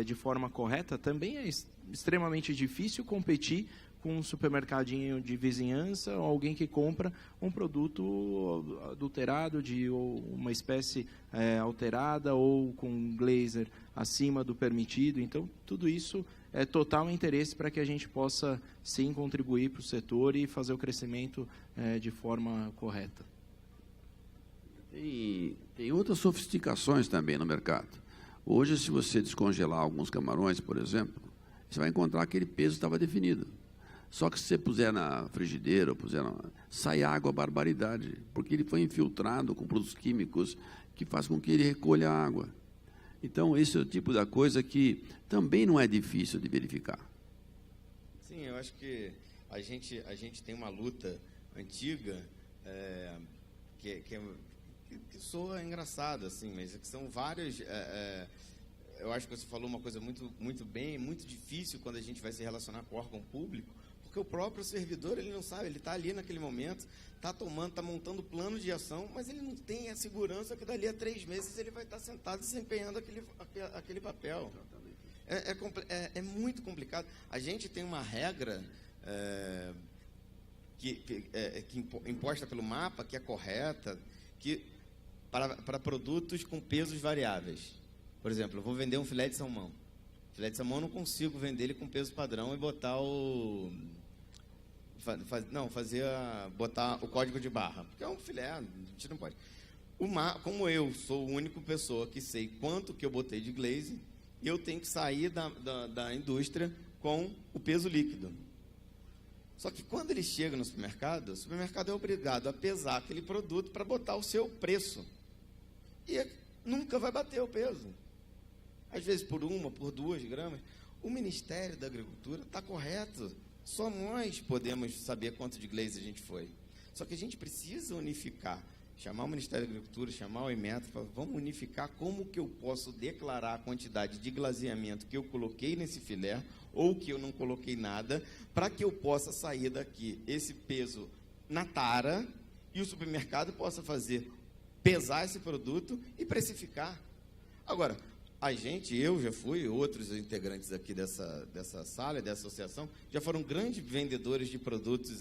de forma correta, também é extremamente difícil competir com um supermercadinho de vizinhança ou alguém que compra um produto adulterado, ou uma espécie alterada ou com glazer acima do permitido. Então, tudo isso é total interesse para que a gente possa, sim, contribuir para o setor e fazer o crescimento de forma correta. Tem outras sofisticações também no mercado. Hoje, se você descongelar alguns camarões, por exemplo, você vai encontrar que aquele peso estava definido. Só que se você puser na frigideira, sai água barbaridade, porque ele foi infiltrado com produtos químicos que faz com que ele recolha a água. Então, esse é o tipo da coisa que também não é difícil de verificar. Sim, eu acho que a gente tem uma luta antiga que soa engraçada, assim, mas que são vários... eu acho que você falou uma coisa muito bem, muito difícil quando a gente vai se relacionar com o órgão público, porque o próprio servidor, ele não sabe, ele está ali naquele momento, está montando plano de ação, mas ele não tem a segurança que dali a 3 meses ele vai estar sentado desempenhando aquele papel. É muito complicado. A gente tem uma regra imposta pelo mapa, que é correta, que para produtos com pesos variáveis. Por exemplo, eu vou vender um filé de salmão. Filé de salmão eu não consigo vender ele com peso padrão e botar botar o código de barra, porque é um filé, a gente não pode. Como eu sou a única pessoa que sei quanto que eu botei de glaze, eu tenho que sair da indústria com o peso líquido. Só que quando ele chega no supermercado, o supermercado é obrigado a pesar aquele produto para botar o seu preço. E nunca vai bater o peso. Às vezes por 1, por 2 gramas. O Ministério da Agricultura está correto. Só nós podemos saber quanto de glaze a gente foi. Só que a gente precisa unificar. Chamar o Ministério da Agricultura, chamar o Inmetro, falar, vamos unificar como que eu posso declarar a quantidade de glaseamento que eu coloquei nesse filé ou que eu não coloquei nada, para que eu possa sair daqui esse peso na tara e o supermercado possa pesar esse produto e precificar. Agora, eu já fui, outros integrantes aqui dessa sala, dessa associação, já foram grandes vendedores de produtos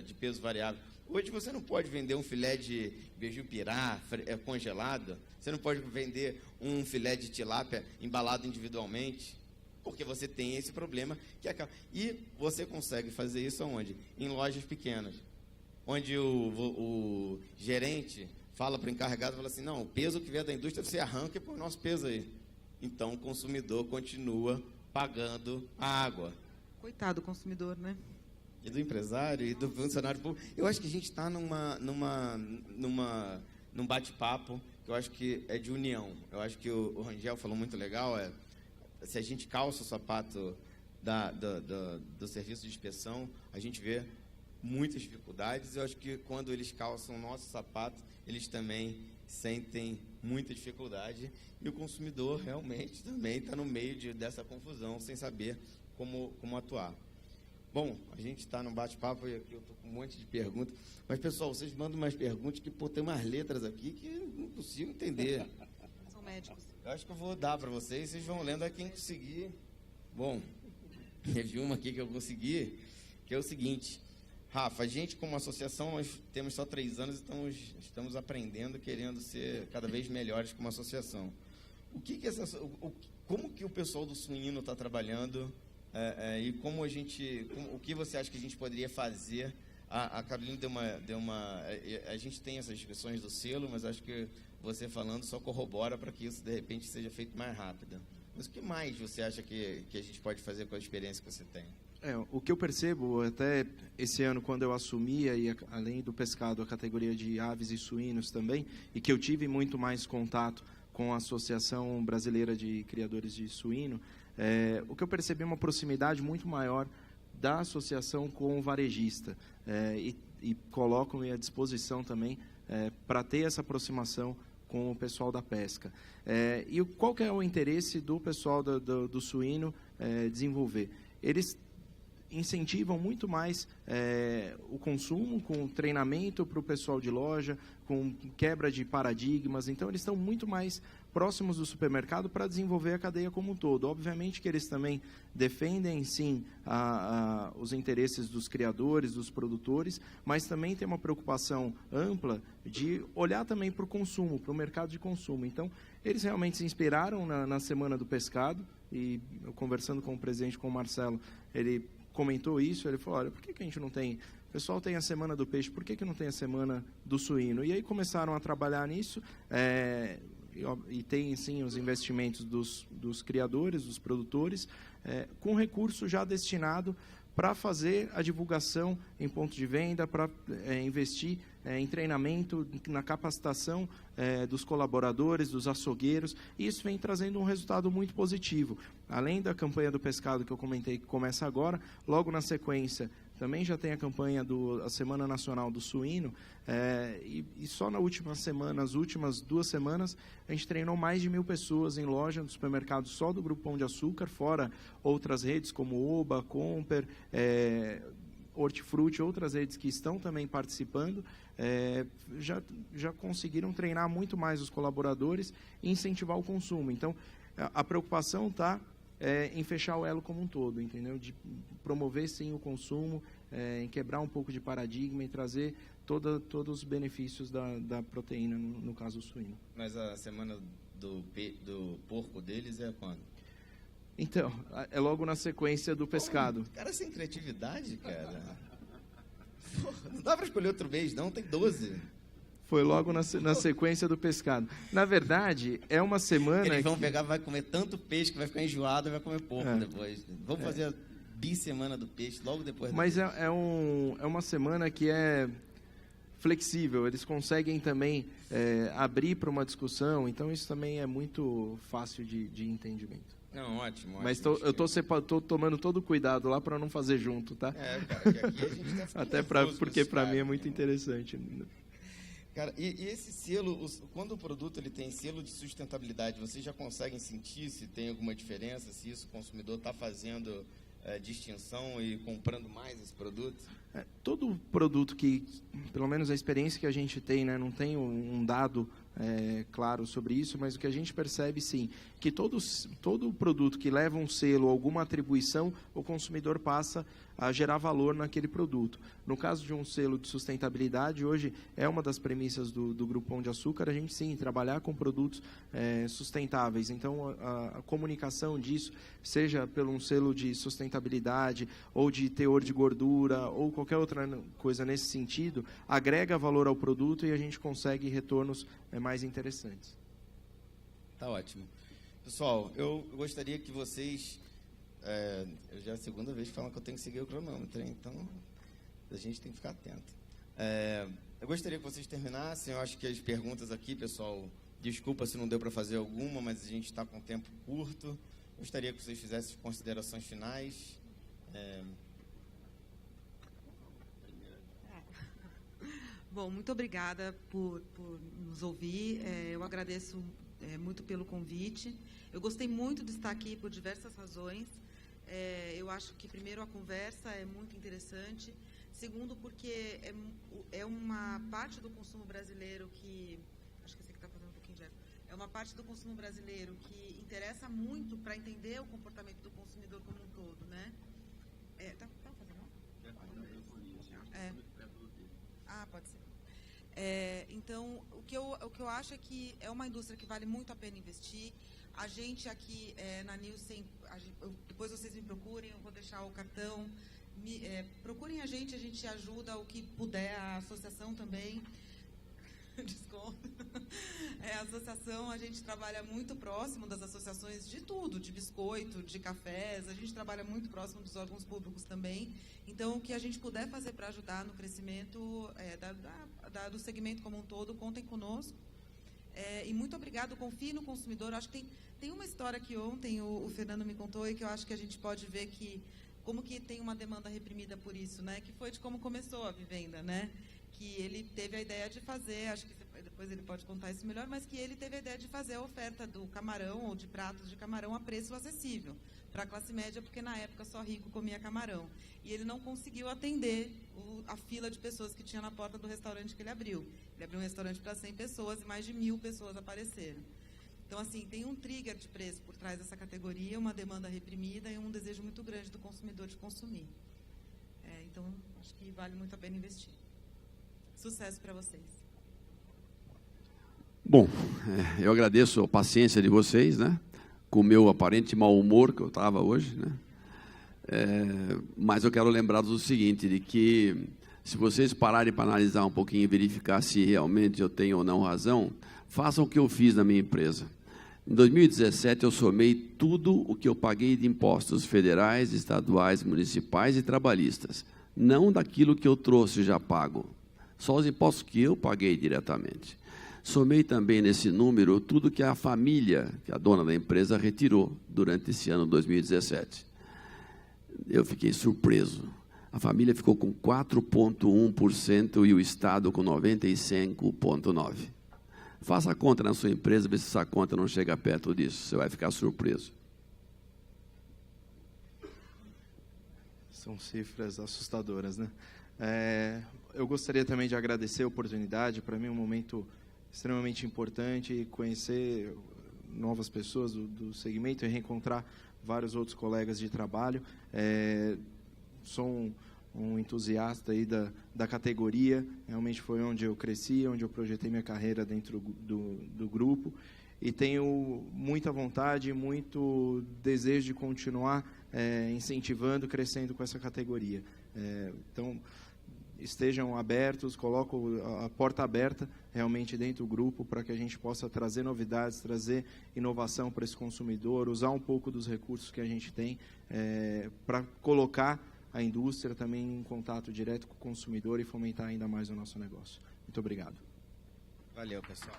de peso variável. Hoje você não pode vender um filé de beiju-pirá congelado, você não pode vender um filé de tilápia embalado individualmente, porque você tem esse problema. E você consegue fazer isso aonde? Em lojas pequenas, onde o gerente fala para o encarregado, fala assim, não, o peso que vier da indústria você arranca e põe o nosso peso aí. Então o consumidor continua pagando a água. Coitado do consumidor, né? E do empresário e do funcionário público. Eu acho que a gente está num bate-papo que eu acho que é de união. Eu acho que o Rangel falou muito legal, se a gente calça o sapato do serviço de inspeção, a gente vê muitas dificuldades. Eu acho que quando eles calçam o nosso sapato, eles também sentem muita dificuldade. E o consumidor realmente também está no meio dessa confusão, sem saber como atuar. Bom, a gente está num bate-papo e aqui eu estou com um monte de perguntas. Mas, pessoal, vocês mandam umas perguntas que tem umas letras aqui que eu não consigo entender. São médicos. Eu acho que eu vou dar para vocês vão lendo a quem conseguir. Bom, teve uma aqui que eu consegui, que é o seguinte. Rafa, a gente como associação, nós temos só 3 anos e estamos aprendendo, querendo ser cada vez melhores como associação. Como que o pessoal do suíno está trabalhando e o que você acha que a gente poderia fazer? A Carolina a gente tem essas discussões do selo, mas acho que você falando só corrobora para que isso de repente seja feito mais rápido. Mas o que mais você acha que a gente pode fazer com a experiência que você tem? O que eu percebo, até esse ano, quando eu assumia, e além do pescado, a categoria de aves e suínos também, e que eu tive muito mais contato com a Associação Brasileira de Criadores de Suíno, o que eu percebi é uma proximidade muito maior da associação com o varejista, e colocam-me à disposição também para ter essa aproximação com o pessoal da pesca. E qual que é o interesse do pessoal do suíno desenvolver? Eles incentivam muito mais o consumo, com treinamento para o pessoal de loja, com quebra de paradigmas. Então, eles estão muito mais próximos do supermercado para desenvolver a cadeia como um todo. Obviamente que eles também defendem, sim, os interesses dos criadores, dos produtores, mas também tem uma preocupação ampla de olhar também para o consumo, para o mercado de consumo. Então, eles realmente se inspiraram na Semana do Pescado, e eu, conversando com o presidente, com o Marcelo, ele comentou isso, ele falou, olha, por que a gente não tem... O pessoal tem a Semana do Peixe, por que não tem a Semana do Suíno? E aí começaram a trabalhar nisso, e tem, sim, os investimentos dos criadores, dos produtores, com recurso já destinado para fazer a divulgação em pontos de venda, para investir em treinamento, na capacitação dos colaboradores, dos açougueiros, e isso vem trazendo um resultado muito positivo. Além da campanha do pescado que eu comentei, que começa agora, logo na sequência, também já tem a campanha da Semana Nacional do Suíno, e só na última semana, as últimas 2 semanas, a gente treinou mais de 1.000 pessoas em loja, no supermercado só do Grupo Pão de Açúcar, fora outras redes como Oba, Comper, Hortifruti, outras redes que estão também participando, já conseguiram treinar muito mais os colaboradores e incentivar o consumo. Então, a preocupação está em fechar o elo como um todo, entendeu? De promover, sim, o consumo, em quebrar um pouco de paradigma e trazer todos os benefícios da proteína, no caso do suíno. Mas a semana do porco deles é quando? Então, é logo na sequência do pescado. Cara, sem criatividade, cara. Porra, não dá para escolher outro mês, não, tem 12. Foi logo na sequência do pescado. Na verdade, é uma semana... Eles vão pegar, vai comer tanto peixe que vai ficar enjoado e vai comer porco depois. Vamos fazer a bissemana do peixe logo depois. Mas é uma semana que é flexível. Eles conseguem também abrir para uma discussão. Então, isso também é muito fácil de entendimento. Não, ótimo. Mas eu tô tomando todo o cuidado lá para não fazer junto, tá? Cara, que aqui a gente tá ficando até porque para mim é muito interessante. Cara, e esse selo, quando o produto ele tem selo de sustentabilidade, vocês já conseguem sentir se tem alguma diferença, se isso o consumidor está fazendo distinção e comprando mais esse produto? Todo produto que, pelo menos a experiência que a gente tem, né, não tem um dado claro sobre isso, mas o que a gente percebe, sim, que todo produto que leva um selo, alguma atribuição, o consumidor passa a gerar valor naquele produto. No caso de um selo de sustentabilidade, hoje é uma das premissas do Grupo Pão de Açúcar, a gente, sim, trabalhar com produtos sustentáveis. Então, a comunicação disso, seja pelo um selo de sustentabilidade, ou de teor de gordura, ou qualquer outra coisa nesse sentido, agrega valor ao produto e a gente consegue retornos mais interessantes. Tá ótimo. Pessoal, eu gostaria que vocês... eu já é a segunda vez que falam que eu tenho que seguir o cronômetro, então a gente tem que ficar atento. Eu gostaria que vocês terminassem. Eu acho que as perguntas aqui, pessoal, desculpa se não deu para fazer alguma, mas a gente está com tempo curto. Gostaria que vocês fizessem considerações finais. Bom, muito obrigada por nos ouvir. Eu agradeço muito pelo convite. Eu gostei muito de estar aqui por diversas razões. Eu acho que, primeiro, a conversa é muito interessante. Segundo, porque é uma parte do consumo brasileiro que... Acho que esse aqui está fazendo um pouquinho de eco. É uma parte do consumo brasileiro que interessa muito para entender o comportamento do consumidor como um todo, né? Tá fazendo? Pode ser. Então, o que eu acho é que é uma indústria que vale muito a pena investir. A gente aqui na Nielsen, depois vocês me procurem, eu vou deixar o cartão. Procurem a gente ajuda o que puder, a associação também. Desconto. A associação, a gente trabalha muito próximo das associações de tudo, de biscoito, de cafés, a gente trabalha muito próximo dos órgãos públicos também. Então, o que a gente puder fazer para ajudar no crescimento do segmento como um todo, contem conosco. E muito obrigado, confie no consumidor. Acho que tem uma história que ontem o Fernando me contou e que eu acho que a gente pode ver como que tem uma demanda reprimida por isso, né? Que foi de como começou a Vivenda, né? Que ele teve a ideia de fazer, acho que depois ele pode contar isso melhor, mas que ele teve a ideia de fazer a oferta do camarão ou de pratos de camarão a preço acessível para a classe média, porque na época só rico comia camarão. E ele não conseguiu atender a fila de pessoas que tinha na porta do restaurante que ele abriu. Ele abriu um restaurante para 100 pessoas e mais de 1.000 pessoas apareceram. Então, assim, tem um trigger de preço por trás dessa categoria, uma demanda reprimida e um desejo muito grande do consumidor de consumir. Então, acho que vale muito a pena investir. Sucesso para vocês. Bom, eu agradeço a paciência de vocês, né? Com o meu aparente mau humor que eu estava hoje, né? Mas eu quero lembrar-vos o seguinte, de que se vocês pararem para analisar um pouquinho e verificar se realmente eu tenho ou não razão, façam o que eu fiz na minha empresa. Em 2017, eu somei tudo o que eu paguei de impostos federais, estaduais, municipais e trabalhistas. Não daquilo que eu trouxe já pago. Só os impostos que eu paguei diretamente. Somei também nesse número tudo que a família, que a dona da empresa, retirou durante esse ano 2017. Eu fiquei surpreso. A família ficou com 4,1% e o Estado com 95,9%. Faça a conta na sua empresa, vê se essa conta não chega perto disso. Você vai ficar surpreso. São cifras assustadoras, né? Eu gostaria também de agradecer a oportunidade. Para mim é um momento extremamente importante conhecer novas pessoas do segmento e reencontrar vários outros colegas de trabalho. Sou um entusiasta aí da categoria, realmente foi onde eu cresci, onde eu projetei minha carreira dentro do grupo, e tenho muita vontade, muito desejo de continuar incentivando, crescendo com essa categoria. Então, estejam abertos, coloco a porta aberta realmente dentro do grupo para que a gente possa trazer novidades, trazer inovação para esse consumidor, usar um pouco dos recursos que a gente tem para colocar a indústria também em contato direto com o consumidor e fomentar ainda mais o nosso negócio. Muito obrigado. Valeu, pessoal.